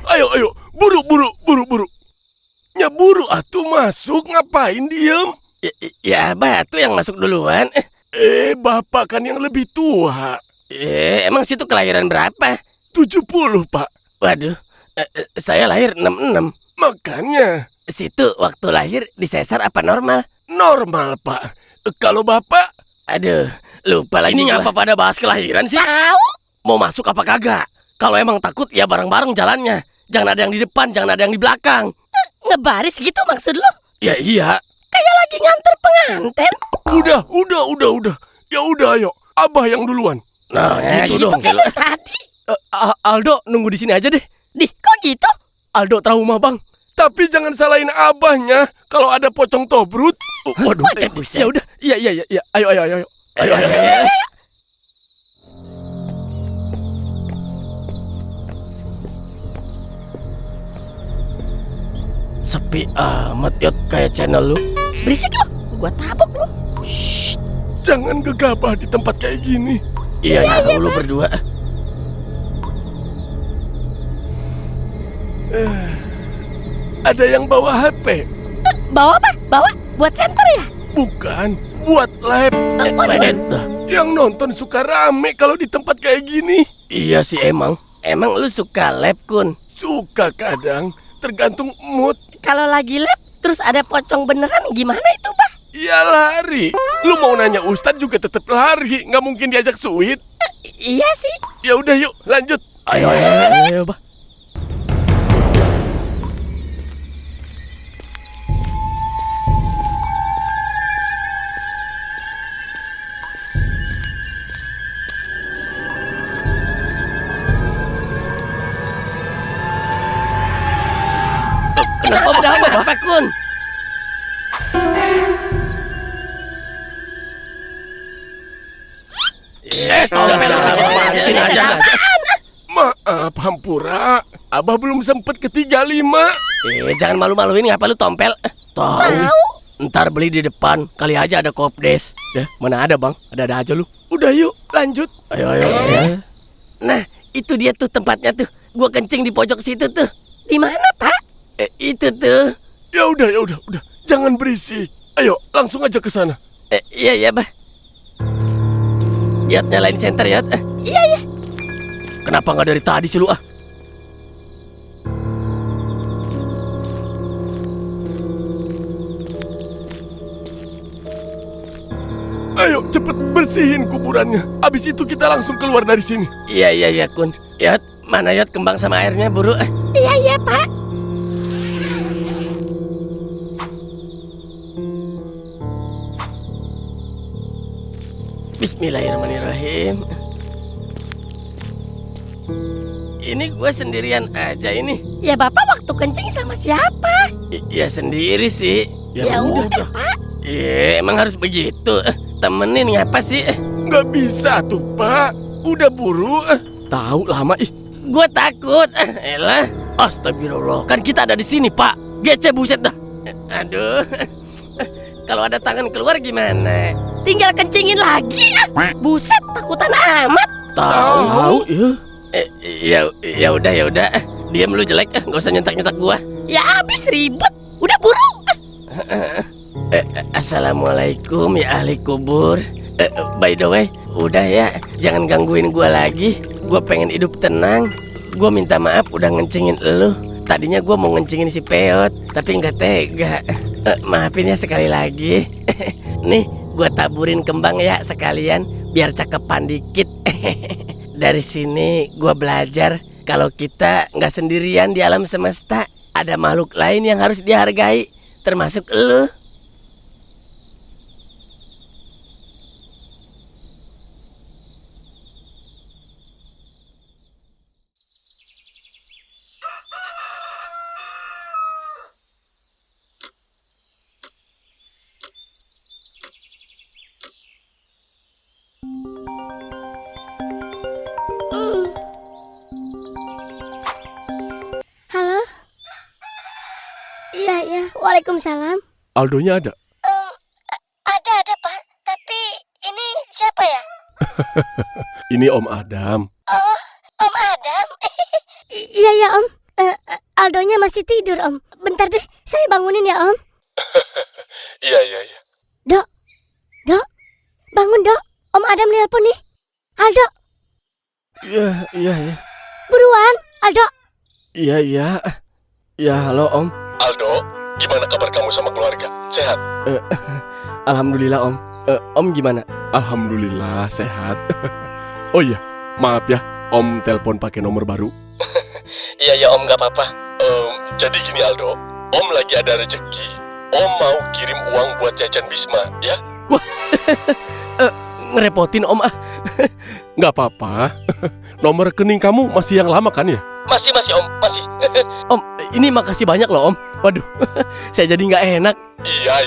Ayo, buru. Nyaburu atuh masuk, ngapain diem? Ya, Batu yang masuk duluan. Bapak kan yang lebih tua. Emang situ kelahiran berapa? 70, Pak. Waduh, saya lahir 66. Makanya. Situ waktu lahir disesar apa normal? Normal, Pak. Kalau Bapak? Aduh, lupa lagi. Ini ngapa pada bahas kelahiran sih? Tahu? Mau masuk apa kagak? Kalau emang takut ya bareng-bareng jalannya. Jangan ada yang di depan, jangan ada yang di belakang. Ngebaris gitu maksud lu? Ya iya. Kayak lagi nganter pengantin. Udah. Ya udah ayo, Abah yang duluan. Nah, gitu dong. Kan tadi. Aldo nunggu di sini aja deh. Kok gitu? Aldo trauma bang. Tapi jangan salahin abahnya kalau ada pocong tobrut. Waduh, ya udah. Iya. Ayo. Sepi amat Yot kayak channel lu. Berisik lo, gua tabok lo. Shh, jangan gegabah di tempat kayak gini. Iya ya, lu berdua. Ada yang bawa HP? Bawa apa? Bawa buat center ya? Bukan, buat lab. Yang nonton suka rame kalau di tempat kayak gini. Iya sih emang. Emang lu suka lab, Kun? Suka kadang, tergantung mood. Kalau lagi lab, terus ada pocong beneran, gimana itu, Bah? Ya lari. Lu mau nanya Ustadz juga tetap lari. Nggak mungkin diajak sweet. Iya sih. Ya udah yuk, lanjut. Ayo, Bah. Kenapa, Kun? Sini aja. Maaf, Hampura. Abah belum sempet ke 35. Jangan malu-maluin, ngapa lu tompel? Tahu. Ntar beli di depan, kali aja ada kopdes. Mana ada bang? Ada aja lu. Udah yuk, lanjut. Ayo. Nah, itu dia tuh tempatnya tuh. Gua kencing di pojok situ tuh. Di mana, Pak? Itu tuh. Ya udah. Jangan berisik. Ayo, langsung aja ke sana. Iya, Bah. Yot, nyalain center, Yot. Iya. Kenapa nggak dari tadi sih lu ah? Ayo cepet bersihin kuburannya. Abis itu kita langsung keluar dari sini. Iya, Kun. Yot, mana Yot kembang sama airnya, buru? Iya, Pak. Bismillahirrahmanirrahim. Ini gue sendirian aja ini. Ya Bapak waktu kencing sama siapa? Ya sendiri sih. Ya udah Pak. Ya emang harus begitu. Temenin ngapa sih? Nggak bisa tuh Pak. Udah buru. Tahu lama ih. Gue takut. Elah. Astagfirullah. Kan kita ada di sini Pak. Gece buset dah. Aduh. Kalau ada tangan keluar gimana? Tinggal kencingin lagi. Buset, takutan amat. Tahu. Ya udah. Diam lu jelek, nggak usah nyentak-nyentak gua. Ya abis ribet. Udah buru. Assalamualaikum ya ahli kubur. By the way, udah ya, jangan gangguin gua lagi. Gua pengen hidup tenang. Gua minta maaf udah ngencingin elu. Tadinya gua mau ngencingin si Peot, tapi nggak tega. Maafin ya sekali lagi. Nih, gua taburin kembang ya sekalian, biar cakepan dikit. Dari sini gua belajar kalau kita nggak sendirian di alam semesta. Ada makhluk lain yang harus dihargai, termasuk elu. Halo? Iya, waalaikumsalam. Aldonya ada? Ada Pak, tapi ini siapa ya? Ini Om Adam. Oh, Om Adam. Iya ya Om, Aldonya masih tidur Om. Bentar deh, saya bangunin ya Om. Iya. Dok, bangun Dok. Om Adam nelpon nih. Aldo, Iya. buruan, Aldo. Iya. Ya halo Om. Aldo, gimana kabar kamu sama keluarga? Sehat? Alhamdulillah Om. Om gimana? Alhamdulillah sehat. Oh iya, maaf ya, Om telepon pakai nomor baru. Iya Om, nggak apa-apa. Jadi gini Aldo, Om lagi ada rezeki. Om mau kirim uang buat jajan Bisma, ya? Wah, Ngerepotin Om ah. nggak apa-apa. Nomor rekening kamu masih yang lama kan ya? Masih Om, masih. Om, ini makasih banyak loh Om. Waduh, saya jadi nggak enak. Iya.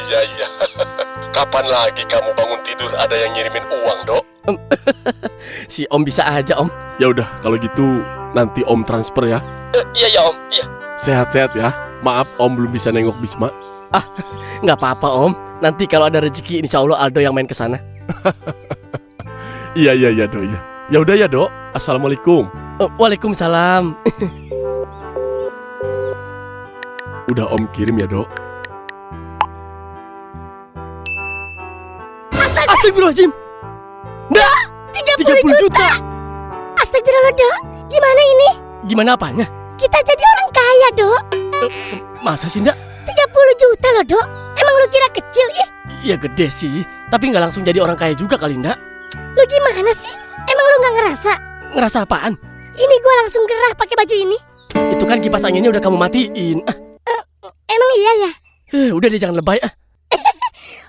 Kapan lagi kamu bangun tidur ada yang ngirimin uang, Dok? Si Om bisa aja Om. Ya udah, kalau gitu nanti Om transfer ya. Iya Om, iya. Sehat-sehat ya. Maaf Om belum bisa nengok Bisma. Nggak apa-apa Om. Nanti kalau ada rezeki insya Allah Aldo yang main ke sana. Iya Dok ya. Ya udah ya Dok. Assalamualaikum. Waalaikumsalam. Udah Om kirim ya Dok. Astagfirullahaladzim. Nggak, 30 juta. Astagfirullah, Dok. Gimana ini? Gimana apanya? Kita jadi orang kaya, Dok. Masa sih ndak? 30 juta loh, Dok. Emang lu kira kecil, ih? Ya gede sih. Tapi nggak langsung jadi orang kaya juga kali ndak? Lu gimana sih? Emang lu nggak ngerasa? Ngerasa apaan? Ini gua langsung gerah pakai baju ini. Itu kan kipas anginnya udah kamu matiin. Emang iya ya? Udah deh jangan lebay.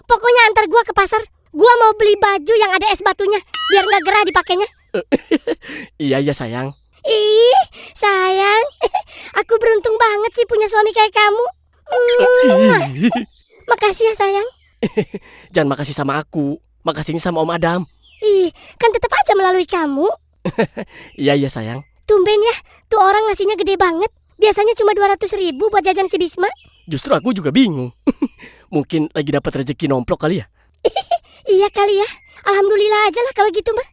Pokoknya antar gua ke pasar. Gua mau beli baju yang ada es batunya biar nggak gerah dipakainya. Iya sayang. Ih, sayang. Aku beruntung banget sih punya suami kayak kamu. Makasih ya, sayang. Jangan makasih sama aku. Makasihnya sama Om Adam. Ih, kan tetap aja melalui kamu. Iya sayang. Tumben ya, tuh orang ngasihnya gede banget. Biasanya cuma 200.000 buat jajan si Bisma. Justru aku juga bingung. Mungkin lagi dapat rezeki nomplok kali ya. Iya kali ya. Alhamdulillah aja lah kalau gitu mah.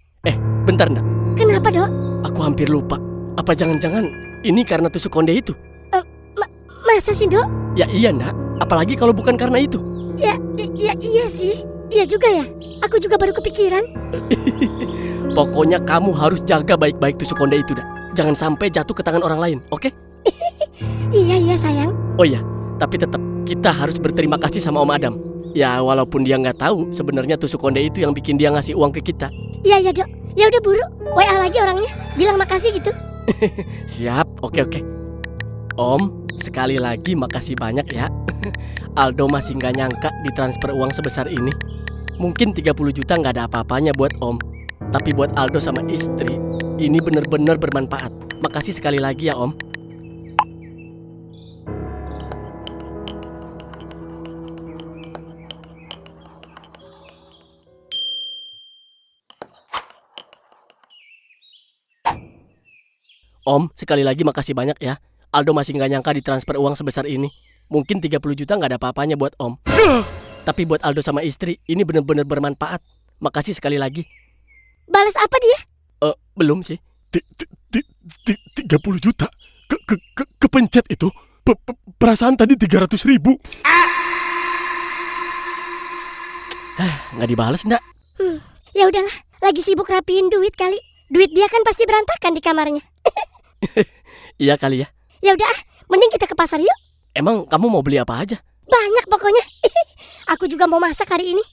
Bentar ndak. Kenapa, Dok? Aku hampir lupa. Apa jangan-jangan ini karena tusuk konde itu? Masa sih, Dok? Ya iya ndak. Apalagi kalau bukan karena itu. Iya sih. Iya juga ya. Aku juga baru kepikiran. Pokoknya kamu harus jaga baik-baik tusuk konde itu dak. Jangan sampai jatuh ke tangan orang lain, oke? Iya sayang. Oh iya, tapi tetap kita harus berterima kasih sama Om Adam. Ya walaupun dia nggak tahu sebenarnya tusuk konde itu yang bikin dia ngasih uang ke kita. Iya, Dok. Ya udah buru. WA lagi orangnya. Bilang makasih gitu. Siap, oke. Om, sekali lagi makasih banyak ya. Aldo masih nggak nyangka ditransfer uang sebesar ini. Mungkin 30 juta nggak ada apa-apanya buat Om. Tapi buat Aldo sama istri, ini bener-bener bermanfaat. Makasih sekali lagi ya Om. Om, sekali lagi makasih banyak ya. Aldo masih nggak nyangka ditransfer uang sebesar ini. Mungkin 30 juta nggak ada apa-apanya buat Om. Tapi buat Aldo sama istri, ini bener-bener bermanfaat. Makasih sekali lagi. Balas apa dia? Belum sih. 30 juta? Kepencet itu? Perasaan tadi 300.000. Nggak dibales ndak? Ya udahlah, lagi sibuk rapiin duit kali. Duit dia kan pasti berantakan di kamarnya. Iya kali ya. Ya udah, mending kita ke pasar yuk. Emang kamu mau beli apa aja? Banyak pokoknya. Aku juga mau masak hari ini.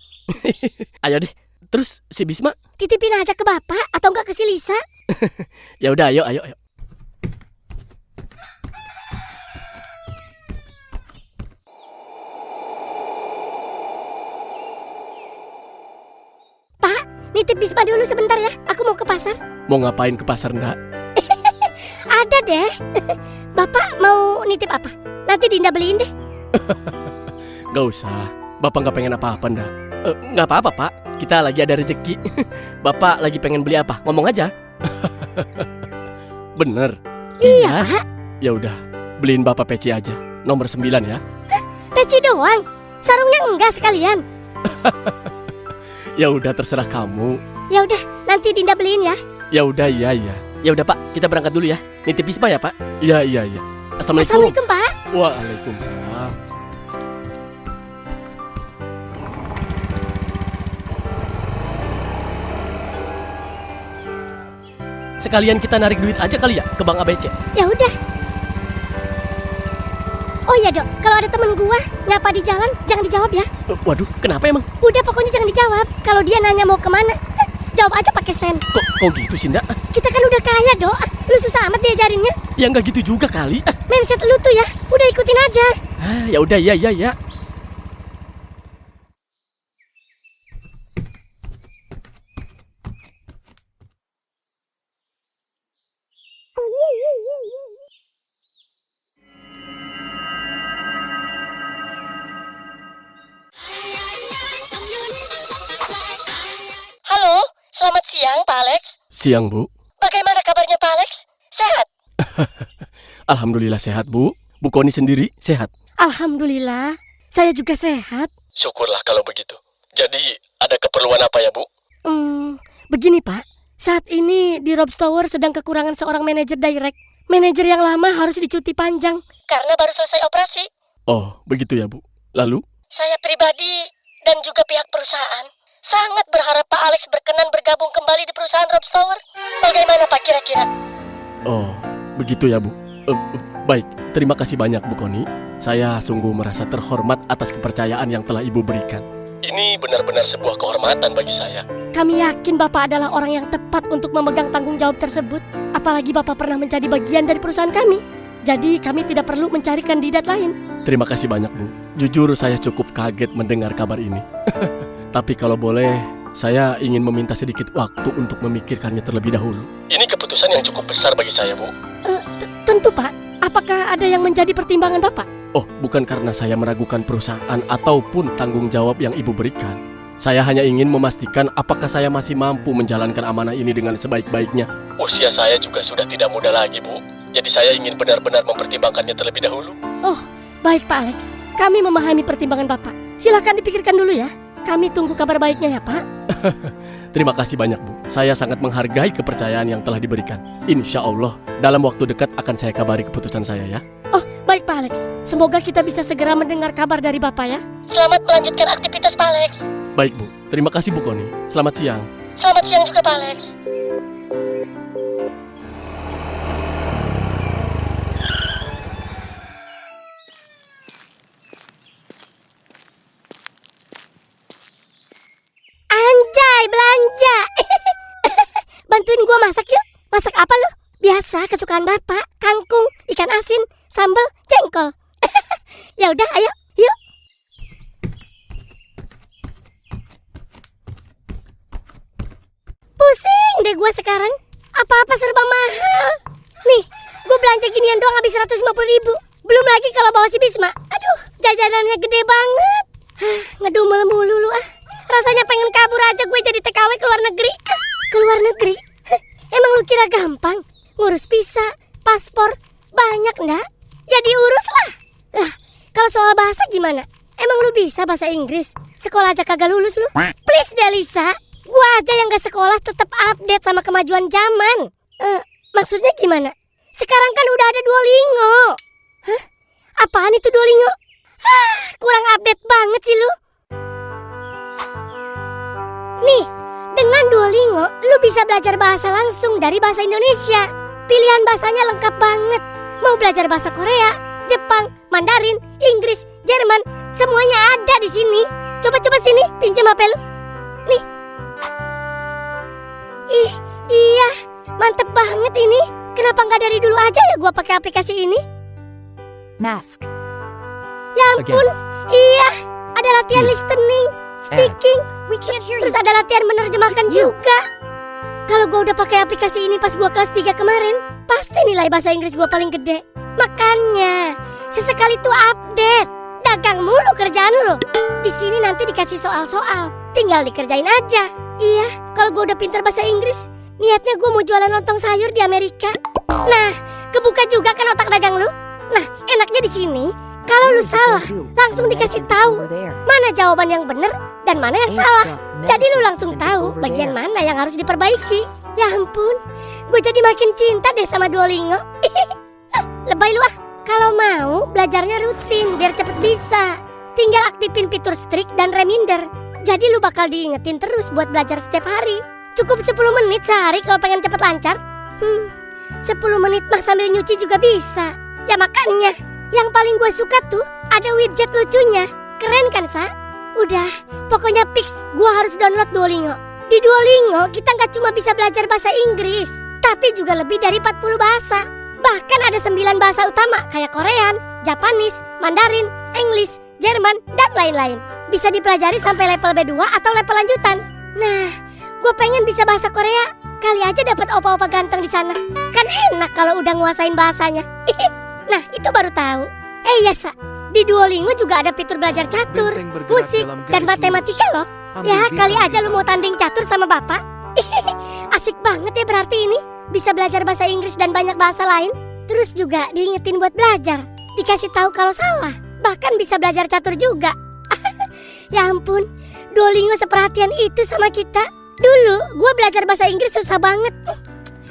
Ayo deh. Terus si Bisma? Titipin aja ke bapak atau enggak ke si Lisa. Ya udah, ayo. Pak, nitip Bisma dulu sebentar ya. Aku mau ke pasar. Mau ngapain ke pasar ndak? Ada deh. Bapak mau nitip apa? Nanti Dinda beliin deh. Gak usah. Bapak gak pengen apa-apa ndak? Nggak apa-apa Pak. Kita lagi ada rezeki. Bapak lagi pengen beli apa? Ngomong aja. Bener. Iya, Pak. Ya udah, beliin Bapak peci aja. Nomor 9 ya. Peci doang. Sarungnya enggak sekalian. Ya udah terserah kamu. Ya udah, nanti Dinda beliin ya. Ya udah, iya. Ya udah Pak, kita berangkat dulu ya. Nitip Bisma ya Pak. Iya. Assalamualaikum. Assalamualaikum, Pak. Waalaikumsalam. Sekalian kita narik duit aja kali ya ke Bank ABC. Ya udah. Oh iya, Dok. Kalau ada temen gua nyapa di jalan, jangan dijawab ya. Waduh, kenapa emang? Udah pokoknya jangan dijawab. Kalau dia nanya mau kemana, jawab aja pakai sen. Kok gitu sih ndak? Kita kan udah kaya, Dok. Lu susah amat diajarinnya. Ya nggak gitu juga kali. Mindset lu tuh ya, udah ikutin aja. Ya udah, ya. Halo, selamat siang Pak Alex. Siang, Bu. Bagaimana kabarnya Pak Alex? Sehat? Alhamdulillah sehat, Bu. Bu Koni sendiri sehat? Alhamdulillah, saya juga sehat. Syukurlah kalau begitu. Jadi, ada keperluan apa ya, Bu? Begini Pak, saat ini di Rob's Tower sedang kekurangan seorang manajer direct. Manajer yang lama harus dicuti panjang karena baru selesai operasi. Oh, begitu ya, Bu. Lalu? Saya pribadi dan juga pihak perusahaan sangat berharap Pak Alex berkenan bergabung kembali di perusahaan Rob's Tower. Bagaimana Pak kira-kira? Oh, begitu ya, Bu. Baik, terima kasih banyak, Bu Koni. Saya sungguh merasa terhormat atas kepercayaan yang telah Ibu berikan. Ini benar-benar sebuah kehormatan bagi saya. Kami yakin Bapak adalah orang yang tepat untuk memegang tanggung jawab tersebut. Apalagi Bapak pernah menjadi bagian dari perusahaan kami. Jadi kami tidak perlu mencari kandidat lain. Terima kasih banyak, Bu. Jujur saya cukup kaget mendengar kabar ini. Tapi kalau boleh, saya ingin meminta sedikit waktu untuk memikirkannya terlebih dahulu. Ini keputusan yang cukup besar bagi saya, Bu. Tentu Pak. Apakah ada yang menjadi pertimbangan Bapak? Oh, bukan karena saya meragukan perusahaan ataupun tanggung jawab yang Ibu berikan. Saya hanya ingin memastikan apakah saya masih mampu menjalankan amanah ini dengan sebaik-baiknya. Usia saya juga sudah tidak muda lagi, Bu. Jadi saya ingin benar-benar mempertimbangkannya terlebih dahulu. Oh, baik Pak Alex. Kami memahami pertimbangan Bapak. Silakan dipikirkan dulu ya. Kami tunggu kabar baiknya ya, Pak. Terima kasih banyak, Bu. Saya sangat menghargai kepercayaan yang telah diberikan. Insya Allah, dalam waktu dekat akan saya kabari keputusan saya ya. Oh, baik Pak Alex. Semoga kita bisa segera mendengar kabar dari Bapak ya. Selamat melanjutkan aktivitas Pak Alex. Baik, Bu. Terima kasih, Bu Koni. Selamat siang. Selamat siang juga Pak Alex. Anjay, belanja. Bantuin gua masak yuk. Masak apa lu? Biasa kesukaan Bapak, kangkung, ikan asin, sambal, jengkol. Ya udah, ayo, yuk. Pusing deh gua sekarang. Apa-apa serba mahal. Nih, gua belanja ginian doang habis 150.000. Belum lagi kalau bawa si Bisma. Aduh, jajanannya gede banget. Ngedumel mulu lu ah. Rasanya pengen kabur aja gue jadi TKW ke luar negeri. Ke luar negeri? Emang lu kira gampang? Ngurus visa, paspor, banyak ndak? Ya diurus lah. Lah, kalau soal bahasa gimana? Emang lu bisa bahasa Inggris? Sekolah aja kagak lulus lu? Please deh Lisa, gua aja yang gak sekolah tetap update sama kemajuan zaman. Maksudnya gimana? Sekarang kan udah ada Duolingo. Hah? Apaan itu Duolingo? Kurang update banget sih lu. Nih, dengan Duolingo, lu bisa belajar bahasa langsung dari bahasa Indonesia. Pilihan bahasanya lengkap banget. Mau belajar bahasa Korea, Jepang, Mandarin, Inggris, Jerman, semuanya ada di sini. Coba-coba sini, pinjam HP lu. Nih. Ih, iya, mantep banget ini. Kenapa nggak dari dulu aja ya gua pakai aplikasi ini? Mask. Ya ampun, iya, ada latihan listening, speaking, terus ada latihan menerjemahkan juga. Kalau gue udah pakai aplikasi ini pas gue kelas 3 kemarin, pasti nilai bahasa Inggris gue paling gede. Makanya, sesekali tuh update. Dagang mulu kerjaan lo. Di sini nanti dikasih soal-soal, tinggal dikerjain aja. Iya, kalau gue udah pintar bahasa Inggris, niatnya gue mau jualan lontong sayur di Amerika. Nah, kebuka juga kan otak dagang lu. Nah, enaknya di sini. Kalau lu salah, langsung dikasih tahu mana jawaban yang benar dan mana yang salah. Jadi lu langsung tahu bagian mana yang harus diperbaiki. Ya ampun, gue jadi makin cinta deh sama Duolingo. Lebay lu ah. Kalau mau, belajarnya rutin biar cepet bisa. Tinggal aktifin fitur strict dan reminder. Jadi lu bakal diingetin terus buat belajar setiap hari. Cukup 10 menit sehari kalau pengen cepet lancar. 10 menit mah sambil nyuci juga bisa. Ya makanya yang paling gue suka tuh ada widget lucunya. Keren kan, Sa? Udah, pokoknya fix gue harus download Duolingo. Di Duolingo kita nggak cuma bisa belajar bahasa Inggris, tapi juga lebih dari 40 bahasa. Bahkan ada 9 bahasa utama kayak Korean, Japanese, Mandarin, English, Jerman, dan lain-lain. Bisa dipelajari sampai level B2 atau level lanjutan. Nah, gue pengen bisa bahasa Korea. Kali aja dapat opa-opa ganteng di sana. Kan enak kalau udah nguasain bahasanya. Nah, itu baru tahu. Iya, Sa. Di Duolingo juga ada fitur belajar catur, musik, dan matematika loh. Ya, kali aja lu mau tanding catur sama bapak. Asik banget ya berarti ini. Bisa belajar bahasa Inggris dan banyak bahasa lain. Terus juga diingetin buat belajar. dikasih tahu kalau salah. Bahkan bisa belajar catur juga. Ya ampun, Duolingo seperhatian itu sama kita. Dulu gue belajar bahasa Inggris susah banget.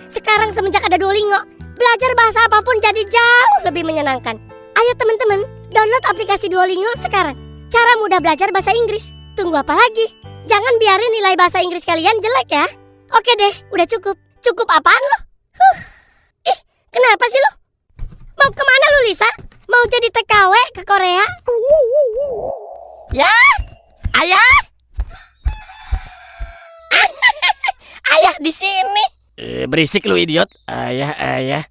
Sekarang semenjak ada Duolingo, belajar bahasa apapun jadi jauh lebih menyenangkan. Ayo teman-teman, download aplikasi Duolingo sekarang. Cara mudah belajar bahasa Inggris. Tunggu apa lagi? Jangan biarin nilai bahasa Inggris kalian jelek ya. Oke deh, udah cukup. Cukup apaan lo? Ih, kenapa sih lo? Mau kemana lu, Lisa? Mau jadi TKW ke Korea? Ya, ayah. Ayah di sini. Berisik lu idiot. Ayah.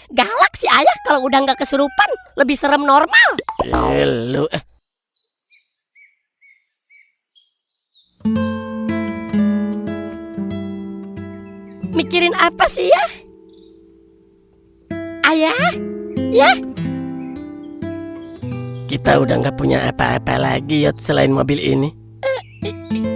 Galak sih ayah kalau udah nggak kesurupan. Lebih serem normal. Lu. Mikirin apa sih ya? Ayah? Ya? Kita udah nggak punya apa-apa lagi Yot selain mobil ini.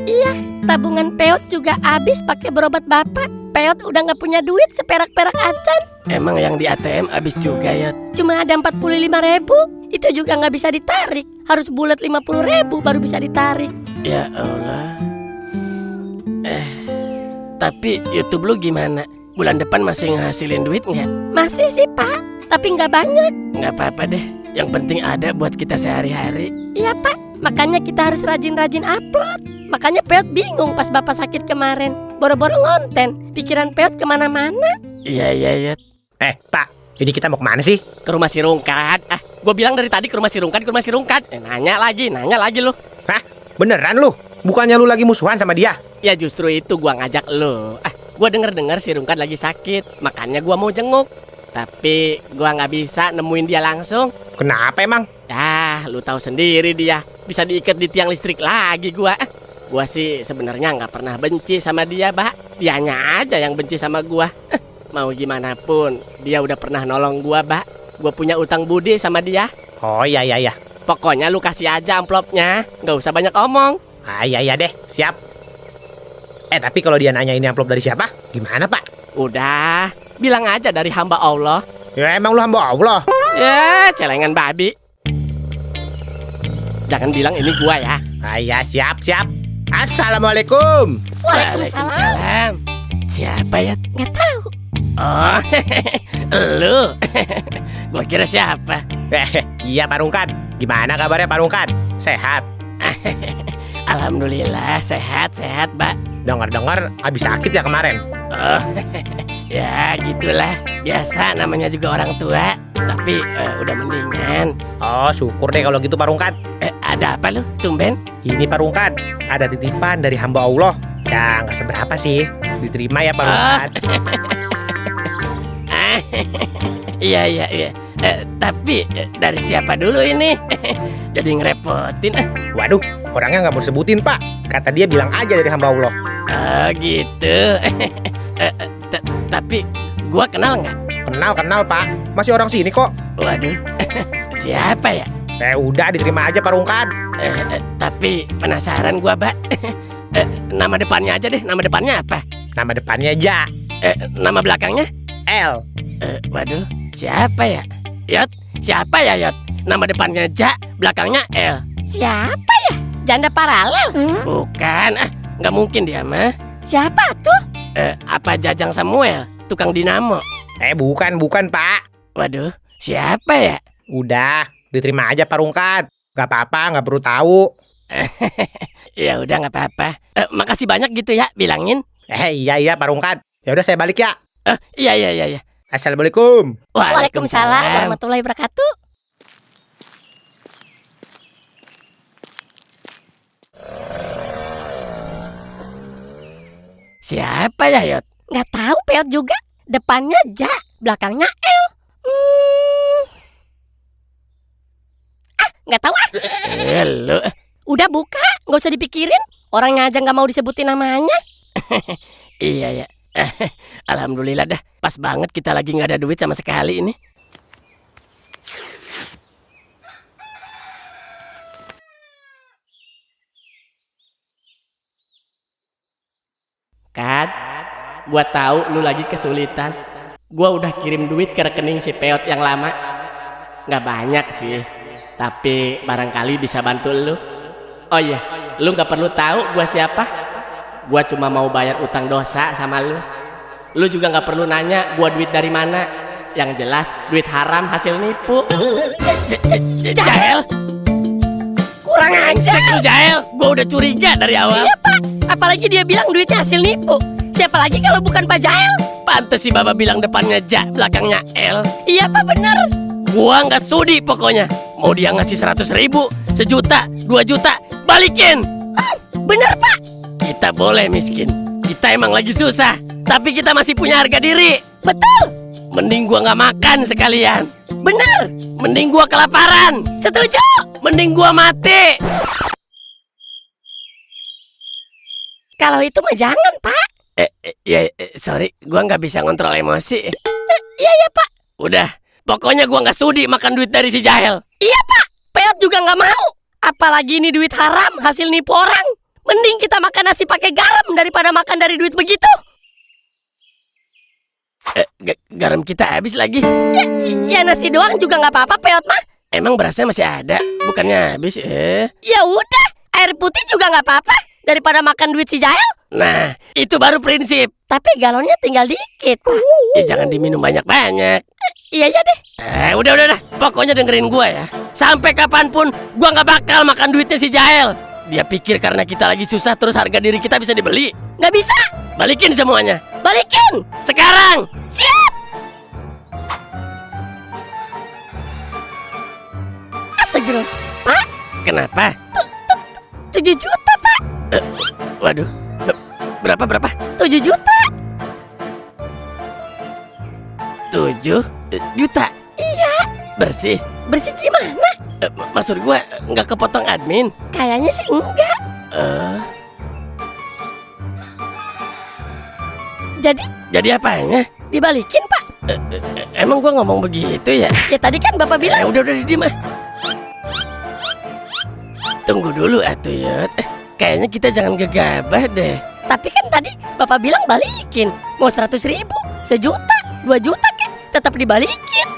Iya, tabungan Peot juga habis pakai berobat bapak. Peot udah nggak punya duit seperak-perak acan. Emang yang di ATM habis juga Yot. Cuma ada 45.000. Itu juga nggak bisa ditarik. Harus bulat 50.000 baru bisa ditarik. Ya Allah. Tapi YouTube lu gimana? Bulan depan masih ngasilin duit nggak? Masih sih pak, tapi nggak banyak. Nggak apa-apa deh. Yang penting ada buat kita sehari-hari. Iya pak, makanya kita harus rajin-rajin upload. Makanya Peot bingung pas bapak sakit kemarin. Boro-boro ngonten, pikiran Peot kemana-mana. Iya Yot. Pak, ini kita mau kemana sih? Ke rumah si Rungkat. Gue bilang dari tadi ke rumah si Rungkat. Nanya lagi lu. Hah? Beneran lu? Bukannya lu lagi musuhan sama dia? Ya justru itu gua ngajak lu. Gua denger si Rungkat lagi sakit, makanya gua mau jenguk. Tapi gua nggak bisa nemuin dia langsung. Kenapa emang? Ya, lu tahu sendiri dia. Bisa diikat di tiang listrik lagi gua. Gua sih sebenarnya nggak pernah benci sama dia, Mbak. Dianya aja yang benci sama gua. Mau gimana pun, dia udah pernah nolong gua, Mbak. Gua punya utang budi sama dia. Oh iya. Pokoknya lu kasih aja amplopnya, nggak usah banyak omong. Iya deh, siap. Tapi kalau dia nanya ini amplop dari siapa, gimana Pak? Udah, bilang aja dari hamba Allah. Ya emang lu hamba Allah? Ya, celengan babi. Jangan bilang ini gua ya. Iya, siap. Assalamualaikum. Waalaikumsalam. Siapa ya? Nggak tahu. Oh, lu. Gua kira siapa? Iya Pak Rungkat. Gimana kabarnya Pak Rungkat? Sehat? Alhamdulillah sehat, Mbak. Dengar-dengar habis sakit ya kemarin? Oh, ya gitulah. Biasa namanya juga orang tua. Tapi udah mendingan. Oh syukur deh kalau gitu Pak Rungkat. Ada apa lu, tumben? Ini Pak Rungkat, ada titipan dari hamba Allah. Ya nggak seberapa sih. Diterima ya Pak Rungkat. Iya. Tapi dari siapa dulu ini? Jadi ngerepotin. Waduh, orangnya nggak mau sebutin Pak. Kata dia bilang aja dari hamba Allah. Oh gitu. Tapi gua kenal nggak? Kenal Pak. Masih orang sini kok. Waduh. Siapa ya? Udah diterima aja Pak Rungkat. Tapi penasaran gua, Mbak. Nama depannya aja deh. Nama depannya apa? Nama depannya Ja. Nama belakangnya? L. Waduh, siapa ya? Yot, siapa ya Yot? Nama depannya Ja, belakangnya L. Siapa ya? Janda paralel? Bukan, nggak mungkin dia mah. Siapa tuh? Apa Jajang Samuel, tukang dinamo? Bukan Pak. Waduh, siapa ya? Udah, diterima aja Pak Rungkat. Gak apa-apa, gak perlu tahu. Ya udah nggak apa-apa. Makasih banyak gitu ya, bilangin. Iya Pak Rungkat. Ya udah saya balik ya. Iya. Assalamualaikum. Waalaikumsalam warahmatullahi wabarakatuh. Siapa ya Yot? Nggak tahu Peot juga. Depannya Ja, belakangnya L. Nggak tahu ah. Lu. Udah buka, nggak usah dipikirin. Orangnya aja nggak mau disebutin namanya. Iya ya. Alhamdulillah dah. Pas banget kita lagi nggak ada duit sama sekali ini. Kat, gua tahu lu lagi kesulitan. Gua udah kirim duit ke rekening si Peot yang lama. Nggak banyak sih, tapi barangkali bisa bantu lu. Oh iya, lu nggak perlu tahu gua siapa. Gua cuma mau bayar utang dosa sama lu. Lu juga nggak perlu nanya gua duit dari mana. Yang jelas duit haram hasil nipu. Jahel, Kurang ajar. lu Jahel, gua udah curiga dari awal. Iya Pak, apalagi dia bilang duitnya hasil nipu. Siapa lagi kalau bukan Pak Jahel? Pantes si Bapak bilang depannya Ja, belakangnya L. Iya Pak, benar. Gua nggak sudi pokoknya. Mau dia ngasih 100.000, 1 juta, 2 juta, balikin. Benar Pak. Kita boleh miskin, kita emang lagi susah, tapi kita masih punya harga diri. Betul. Mending gua nggak makan sekalian. Benar. Mending gua kelaparan. Setuju. Mending gua mati. Kalau itu mah jangan Pak. Sorry, gua nggak bisa ngontrol emosi. Iya Pak. Udah, pokoknya gua nggak sudi makan duit dari si Jahel. Iya Pak. Peot juga nggak mau. Apalagi ini duit haram hasil nipu orang. Mending kita makan nasi pakai garam daripada makan dari duit begitu. Garam kita habis lagi. Ya nasi doang juga nggak apa-apa Peot mah. Emang berasnya masih ada, bukannya habis. Ya udah, air putih juga nggak apa-apa daripada makan duit si Jahel. Nah, itu baru prinsip. Tapi galonnya tinggal dikit Pak. Jangan diminum banyak-banyak. Iya ya deh. Udah. Pokoknya dengerin gua ya. Sampai kapanpun gua nggak bakal makan duitnya si Jahel. Dia pikir karena kita lagi susah terus harga diri kita bisa dibeli. Nggak bisa. Balikin semuanya. Balikin. Sekarang. Siap. Astagfirullah. Pak, Kenapa? 7 juta Pak. Waduh. Berapa? 7 juta. 7 juta. Iya. Bersih. Bersih gimana? Maksud gua nggak kepotong admin. Kayaknya sih enggak. Jadi apanya? Dibalikin Pak. Emang gua ngomong begitu ya? Ya tadi kan Bapak bilang. Udah diem ah. Tunggu dulu atuh Yot. Kayaknya kita jangan gegabah deh. Tapi kan tadi Bapak bilang balikin. Mau 100.000, 1 juta, 2 juta kan tetap dibalikin.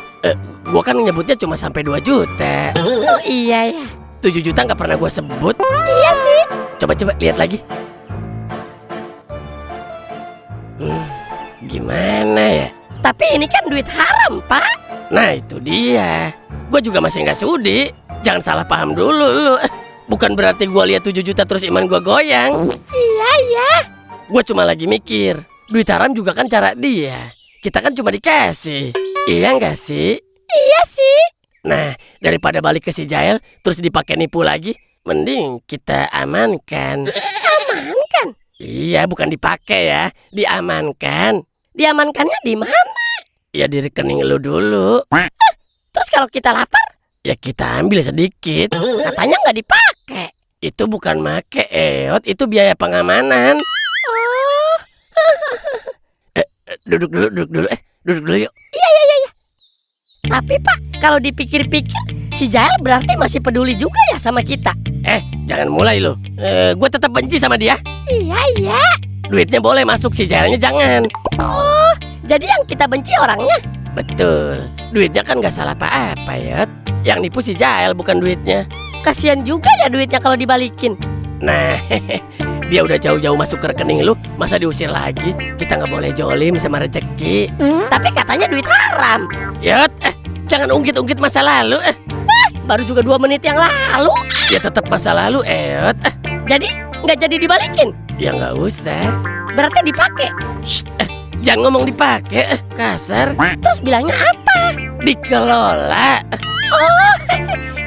Gua kan nyebutnya cuma sampai 2 juta. Oh iya ya. 7 juta nggak pernah gua sebut. Iya sih. Coba lihat lagi. Gimana ya? Tapi ini kan duit haram Pak. Nah itu dia. Gua juga masih nggak sudi. Jangan salah paham dulu lu. Bukan berarti gua lihat 7 juta terus iman gua goyang. Iya ya. Gua cuma lagi mikir, duit haram juga kan cara dia. Kita kan cuma dikasih. Iya nggak sih? Iya sih. Nah, daripada balik ke si Jahel terus dipakai nipu lagi, mending kita amankan. Amankan? Iya, bukan dipakai ya, diamankan. Diamankannya di mana? Ya di rekening lu dulu. Terus kalau kita lapar? Ya kita ambil sedikit. Katanya nggak dipakai. Itu bukan make, Eot, itu biaya pengamanan. Oh. Duduk dulu yuk. Iya. Tapi Pak, kalau dipikir-pikir, si Jahel berarti masih peduli juga ya sama kita. Jangan mulai lo. Gue tetap benci sama dia. Iya. Duitnya boleh masuk, si Jahelnya jangan. Oh, jadi yang kita benci orangnya? Betul. Duitnya kan gak salah apa-apa ya. Yang nipu si Jahel bukan duitnya. Kasian juga ya duitnya kalau dibalikin. Nah, dia udah jauh-jauh masuk ke rekening lu, masa diusir lagi? Kita nggak boleh jolim sama rezeki. Tapi katanya duit haram. Yot, jangan ungkit-ungkit masa lalu. Baru juga 2 menit yang lalu. Ya tetap masa lalu, Eot. Jadi nggak jadi dibalikin? Ya nggak usah. Berarti dipakai. Jangan ngomong dipakai, kasar. Terus bilangnya apa? Dikelola. Oh,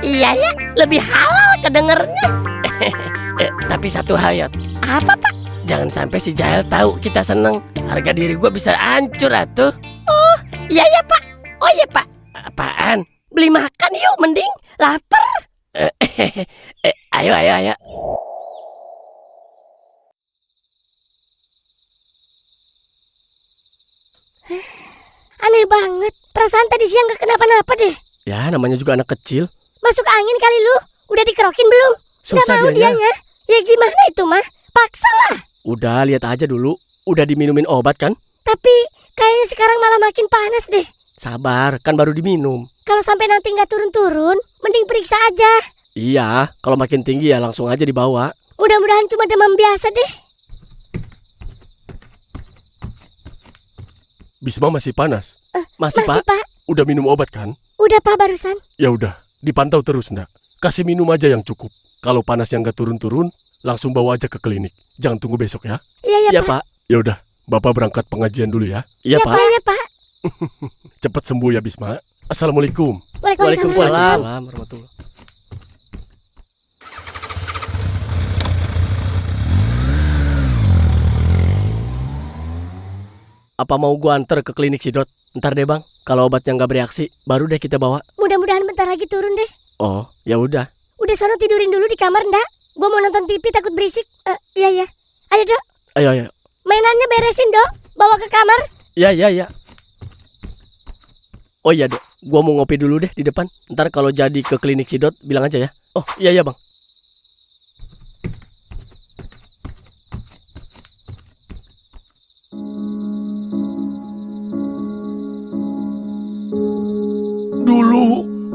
iya ya, lebih halal kedengernya. Tapi satu hal, Yot. Apa Pak? Jangan sampai si Jahel tahu kita seneng. Harga diri gua bisa hancur atuh. Oh, iya ya Pak. Oh iya Pak. Apaan? Beli makan yuk, mending lapar. Ayo. Aneh banget. Perasaan tadi siang gak kenapa-napa deh. Ya, namanya juga anak kecil. Masuk angin kali lu. Udah dikerokin belum? Susah Gak mau dianya. dianya. Ya gimana itu mah? Paksa lah. Udah, lihat aja dulu. Udah diminumin obat kan? Tapi kayaknya sekarang malah makin panas deh. Sabar, kan baru diminum. Kalau sampai nanti nggak turun-turun, mending periksa aja. Iya, kalau makin tinggi ya langsung aja dibawa. Mudah-mudahan cuma demam biasa deh. Bisma masih panas? Masih, Masih, Pak. Udah minum obat kan? Udah, Pak, barusan. Ya udah, dipantau terus ndak. Kasih minum aja yang cukup. Kalau panasnya nggak turun-turun, langsung bawa aja ke klinik. Jangan tunggu besok ya. Iya, Pak. Ya udah, Bapak berangkat pengajian dulu ya. Iya, Pak. Iya, Pak. Cepat sembuh ya Bisma. Assalamualaikum. Waalaikumsalam. Warahmatullahi. Apa mau gua anter ke klinik Sidot? Ntar deh bang, kalau obatnya nggak bereaksi, baru deh kita bawa. Mudah-mudahan bentar lagi turun deh. Oh, ya udah. Udah sono tidurin dulu di kamar, ndak? Gua mau nonton TV takut berisik. Iya. Ayo, Dok. Ayo. Mainannya beresin, Dok. Bawa ke kamar. Ya. Oh iya dok, gua mau ngopi dulu deh di depan. Ntar kalau jadi ke klinik Sidot, bilang aja ya. Oh iya bang. Dulu,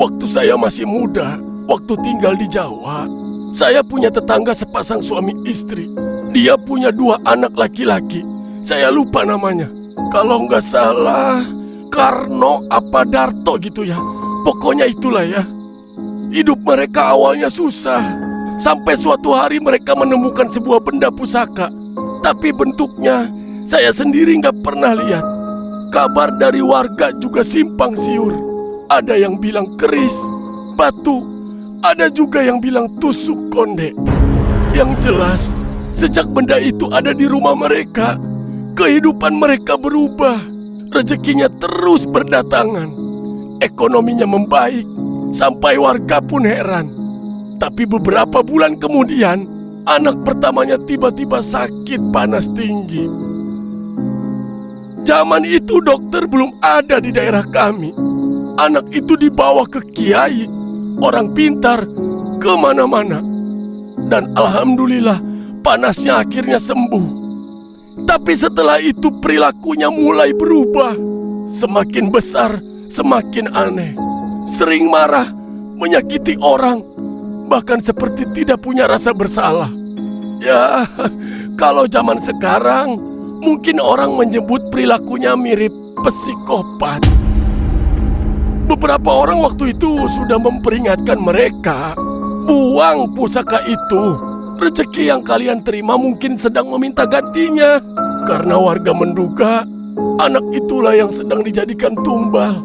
waktu saya masih muda, waktu tinggal di Jawa, saya punya tetangga sepasang suami istri. Dia punya 2 anak laki-laki. Saya lupa namanya. Kalau nggak salah, Karno apa Darto gitu ya. Pokoknya itulah ya. Hidup mereka awalnya susah. Sampai suatu hari mereka menemukan sebuah benda pusaka. Tapi bentuknya saya sendiri nggak pernah lihat. Kabar dari warga juga simpang siur. Ada yang bilang keris, batu, ada juga yang bilang tusuk konde. Yang jelas, sejak benda itu ada di rumah mereka, kehidupan mereka berubah. Rezekinya terus berdatangan. Ekonominya membaik, sampai warga pun heran. Tapi beberapa bulan kemudian, anak pertamanya tiba-tiba sakit panas tinggi. Zaman itu dokter belum ada di daerah kami. Anak itu dibawa ke kiai, orang pintar, kemana-mana. Dan alhamdulillah panasnya akhirnya sembuh. Tapi setelah itu perilakunya mulai berubah. Semakin besar, semakin aneh. Sering marah, menyakiti orang, bahkan seperti tidak punya rasa bersalah. Ya, kalau zaman sekarang, mungkin orang menyebut perilakunya mirip psikopat. Beberapa orang waktu itu sudah memperingatkan mereka, buang pusaka itu. Rezeki yang kalian terima mungkin sedang meminta gantinya. Karena warga menduga anak itulah yang sedang dijadikan tumbal.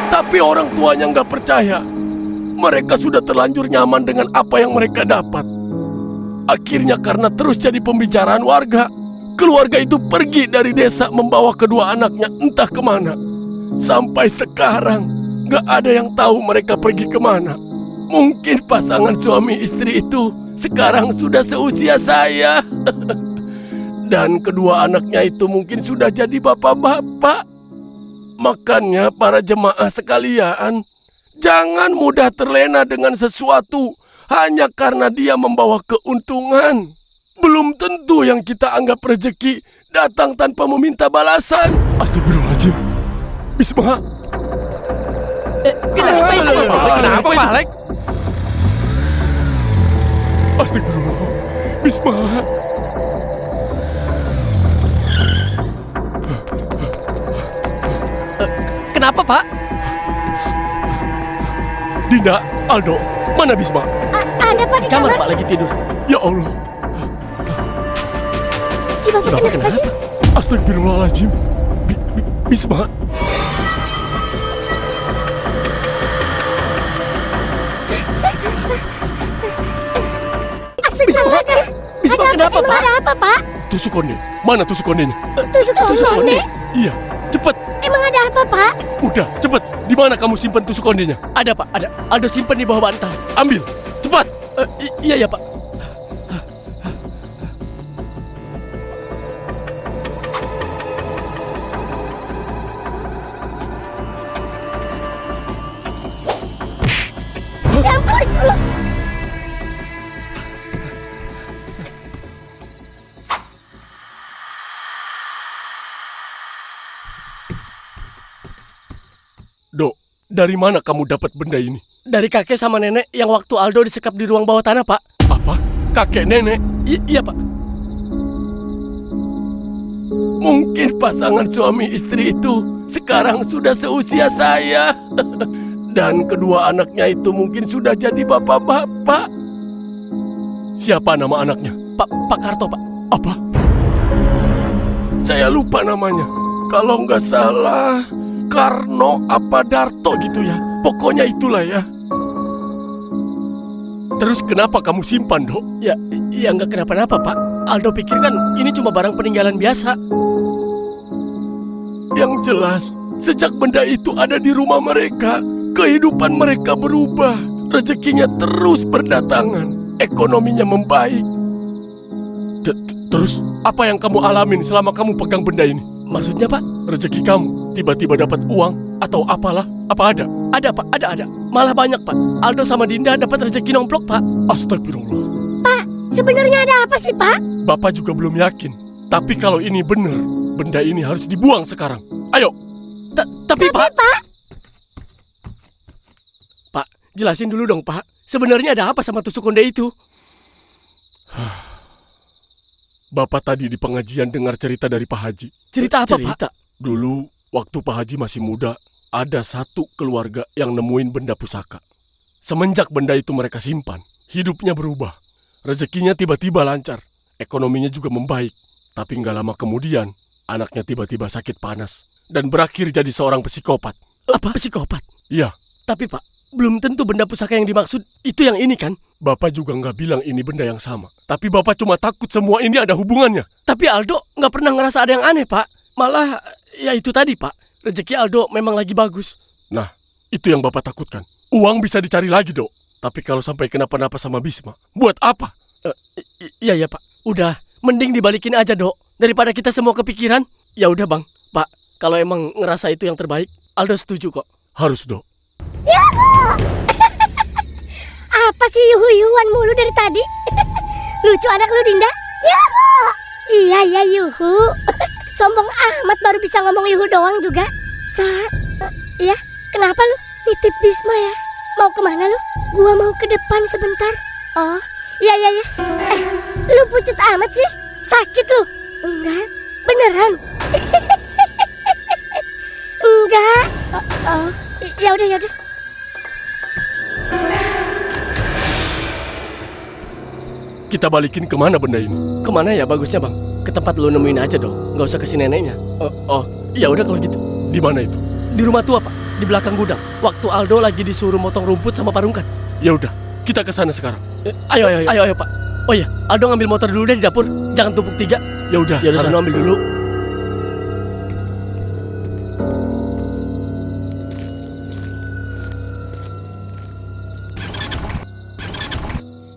Tapi orang tuanya nggak percaya. Mereka sudah terlanjur nyaman dengan apa yang mereka dapat. Akhirnya karena terus jadi pembicaraan warga, keluarga itu pergi dari desa membawa kedua anaknya entah kemana. Sampai sekarang nggak ada yang tahu mereka pergi kemana. Mungkin pasangan suami istri itu sekarang sudah seusia saya. Dan kedua anaknya itu mungkin sudah jadi bapak-bapak. Makanya para jemaah sekalian, jangan mudah terlena dengan sesuatu hanya karena dia membawa keuntungan. Belum tentu yang kita anggap rezeki datang tanpa meminta balasan. Astagfirullahaladzim. Bisma. Kenapa, Pak Alek? Astagfirullah. Bisma. Kenapa, Pak? Dinda, Aldo, mana Bisma? Ada, Pak, di kamar. Pak lagi tidur. Ya Allah. Si Bapak kenapa sih? Astagfirullahaladzim. Bisma. Astagfirullahaladzim. Bisma kenapa, Pak? Ada apa, Pak? Tusuk konde. Mana tusuk kondenya? Tusuk konde? Iya, cepat. Emang ada apa, Pak? Udah, cepet. Di mana kamu simpan tusuk kondenya? Ada, Pak. Ada. Aldo simpan di bawah bantal. Ambil. Cepat. Iya, ya, Pak. Ya ampun, Allah. Dari mana kamu dapat benda ini? Dari kakek sama nenek yang waktu Aldo disekap di ruang bawah tanah, Pak. Apa? Kakek nenek? Iya, Pak. Mungkin pasangan suami istri itu sekarang sudah seusia saya. Dan kedua anaknya itu mungkin sudah jadi bapak-bapak. Siapa nama anaknya? Pak Karto, Pak. Apa? Saya lupa namanya. Kalau nggak salah, Karno apa Darto gitu ya. Pokoknya itulah ya. Terus kenapa kamu simpan, Dok? Ya nggak kenapa-napa, Pak. Aldo pikir kan ini cuma barang peninggalan biasa. Yang jelas, sejak benda itu ada di rumah mereka, kehidupan mereka berubah. Rezekinya terus berdatangan. Ekonominya membaik. Terus, apa yang kamu alamin selama kamu pegang benda ini? Maksudnya, Pak? Rezeki kamu tiba-tiba dapat uang atau apalah? Apa ada? Ada, Pak. Ada. Malah banyak, Pak. Aldo sama Dinda dapat rezeki nomplok, Pak. Astagfirullah. Pak, sebenarnya ada apa sih, Pak? Bapak juga belum yakin. Tapi kalau ini benar, benda ini harus dibuang sekarang. Ayo. Tapi, Pak. Pak, jelasin dulu dong, Pak. Sebenarnya ada apa sama tusuk konde itu? Bapak tadi di pengajian dengar cerita dari Pak Haji. Cerita apa, Pak? Dulu, waktu Pak Haji masih muda, ada satu keluarga yang nemuin benda pusaka. Semenjak benda itu mereka simpan, hidupnya berubah. Rezekinya tiba-tiba lancar, ekonominya juga membaik. Tapi nggak lama kemudian, anaknya tiba-tiba sakit panas dan berakhir jadi seorang psikopat. Apa? Psikopat? Iya. Tapi, Pak, belum tentu benda pusaka yang dimaksud itu yang ini kan? Bapak juga nggak bilang ini benda yang sama. Tapi Bapak cuma takut semua ini ada hubungannya. Tapi Aldo nggak pernah ngerasa ada yang aneh, Pak. Malah, ya itu tadi, Pak. Rezeki Aldo memang lagi bagus. Nah, itu yang Bapak takutkan. Uang bisa dicari lagi, Dok. Tapi kalau sampai kenapa-napa sama Bisma, buat apa? Iya, Pak. Udah, mending dibalikin aja, Dok. Daripada kita semua kepikiran. Ya udah, Bang. Pak, kalau emang ngerasa itu yang terbaik, Aldo setuju kok. Harus, Dok. Apa sih yuhu-yuhuan mulu dari tadi? Lucu anak lu, Dinda. Yuhu! Iya, yuhu. Sombong amat baru bisa ngomong yuhu doang juga. Iya, kenapa lu? Nitip Bisma ya? Mau kemana lu? Gua mau ke depan sebentar. Oh, iya. Lu pucet amat sih. Sakit lu? Enggak, beneran. Enggak. Oh, ya udah. Kita balikin kemana benda ini? Kemana ya bagusnya, Bang? Ke tempat lu nemuin aja dong. Nggak usah ke si neneknya. Ya udah kalau gitu. Di mana itu? Di rumah tua, Pak. Di belakang gudang. Waktu Aldo lagi disuruh motong rumput sama Parungkan. Ya udah, kita ke sana sekarang. Ayo, Pak. Oh iya, Aldo ngambil motor dulu deh di dapur. Jangan tumpuk 3. Ya udah, sana ambil dulu.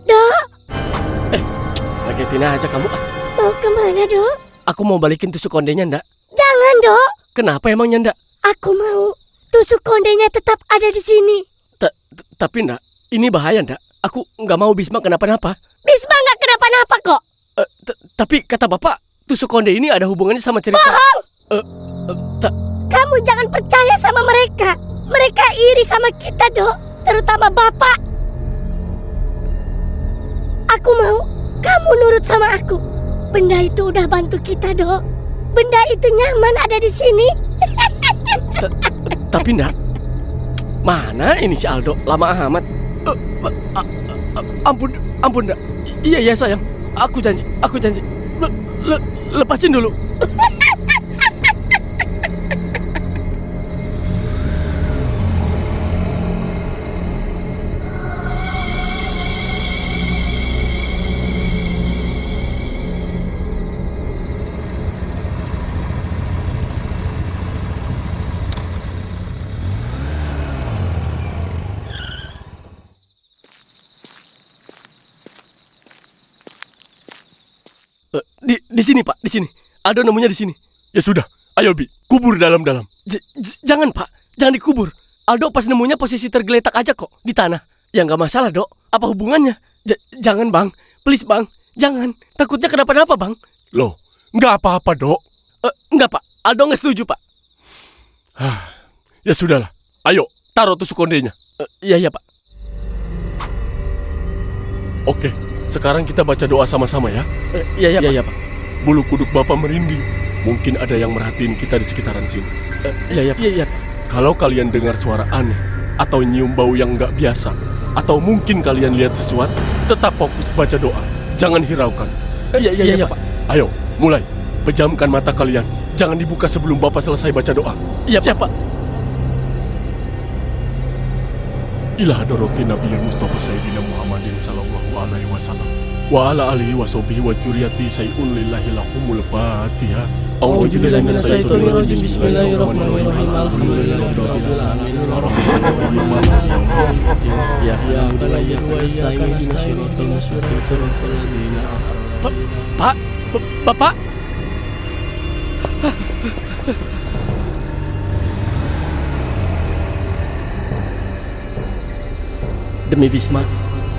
Dok, Ngagetin aja kamu. mau kemana, Dok? Aku mau balikin tusuk kondenya, ndak? Jangan, Dok. Kenapa emangnya, ndak? Aku mau tusuk kondenya tetap ada di sini. Tapi, ndak, ini bahaya, ndak? Aku nggak mau Bisma kenapa-napa. Bisma nggak kenapa-napa kok. Tapi kata Bapak, tusuk konde ini ada hubungannya sama cerita. Bohong! Kamu jangan percaya sama mereka. Mereka iri sama kita, Dok. Terutama Bapak. Aku mau kamu nurut sama aku. Benda itu udah bantu kita, Dok. Benda itu nyaman ada di sini. Tapi ndak, mana ini si Aldo? Lama amat. Ampun ndak. Iya sayang. Aku janji. Lepasin dulu. Di sini, Pak, di sini. Aldo nemunya di sini. Ya sudah, ayo Bi, kubur dalam-dalam. Jangan, Pak. Jangan dikubur. Aldo pas nemunya posisi tergeletak aja kok di tanah. Ya nggak masalah, Dok. Apa hubungannya? Jangan, Bang. Please, Bang. Jangan. Takutnya kenapa-napa, Bang. Loh, nggak apa-apa, Dok. Nggak, Pak. Aldo nggak setuju, Pak. Ya sudahlah. Ayo, taruh tusuk kondenya. Iya Pak. Oke, sekarang kita baca doa sama-sama ya. Iya Pak. Bulu kuduk Bapak merinding. Mungkin ada yang merhatiin kita di sekitaran sini. Iya Pak. Kalau kalian dengar suara aneh, atau nyium bau yang nggak biasa, atau mungkin kalian lihat sesuatu, tetap fokus baca doa. Jangan hiraukan. Iya Pak. Ayo, mulai. Pejamkan mata kalian. Jangan dibuka sebelum Bapak selesai baca doa. Iya Pak. Ilah doroti Nabi Mustafa Sayyidina Muhammadin sallallahu alaihi wasallam wa ala alihi wa sahbihi wa juriyati sayyun lillahi lahumul fatihah. A'udzubillahi minasyaitonir rajim. Bismillahirrahmanirrahim. Alhamdulillahirabbil alamin. Ya Pak, Bapak. Demi Bisma,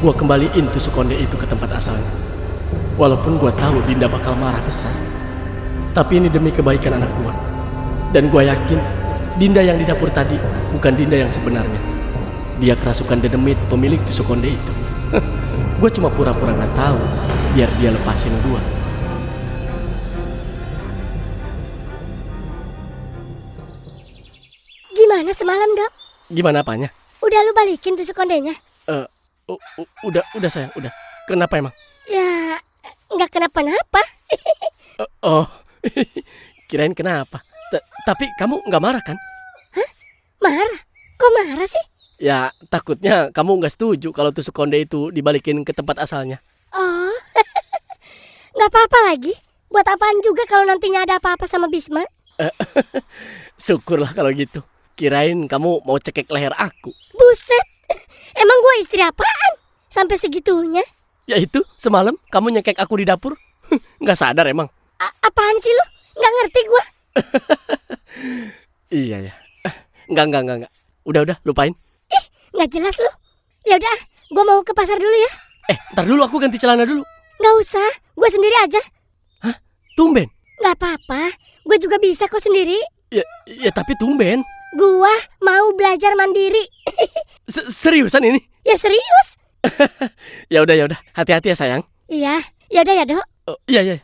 gua kembaliin tusuk konde itu ke tempat asalnya. Walaupun gua tahu Dinda bakal marah besar, tapi ini demi kebaikan anak gua. Dan gua yakin Dinda yang di dapur tadi bukan Dinda yang sebenarnya. Dia kerasukan Dedemit, pemilik tusuk konde itu. Gua cuma pura-pura nggak tahu biar dia lepasin gua. Gimana semalam, Dok? Gimana apanya? Udah lu balikin tusuk kondenya? Udah sayang, udah. Kenapa emang? Ya, nggak kenapa-napa. Oh, kirain kenapa? Tapi kamu nggak marah kan? Hah? Marah? Kok marah sih? Ya, takutnya kamu nggak setuju kalau tusuk konde itu dibalikin ke tempat asalnya. Oh, nggak apa-apa lagi. Buat apaan juga kalau nantinya ada apa-apa sama Bisma? Syukurlah kalau gitu. Kirain kamu mau cekek leher aku. Buset, emang gue istri apaan? Sampai segitunya? Ya itu, semalam kamu nyekek aku di dapur. Nggak sadar emang. Apaan sih lu? Nggak ngerti gue. Iya ya. Enggak. Udah, lupain. Nggak jelas lu. Ya udah, gue mau ke pasar dulu ya. Ntar dulu aku ganti celana dulu. Nggak usah, gue sendiri aja. Hah? Tumben? Nggak apa-apa, gue juga bisa kok sendiri. Ya tapi tumben. Gua mau belajar mandiri. Seriusan ini? Ya serius. Ya udah. Hati-hati ya sayang. Iya, ya udah ya, Dok. Iya.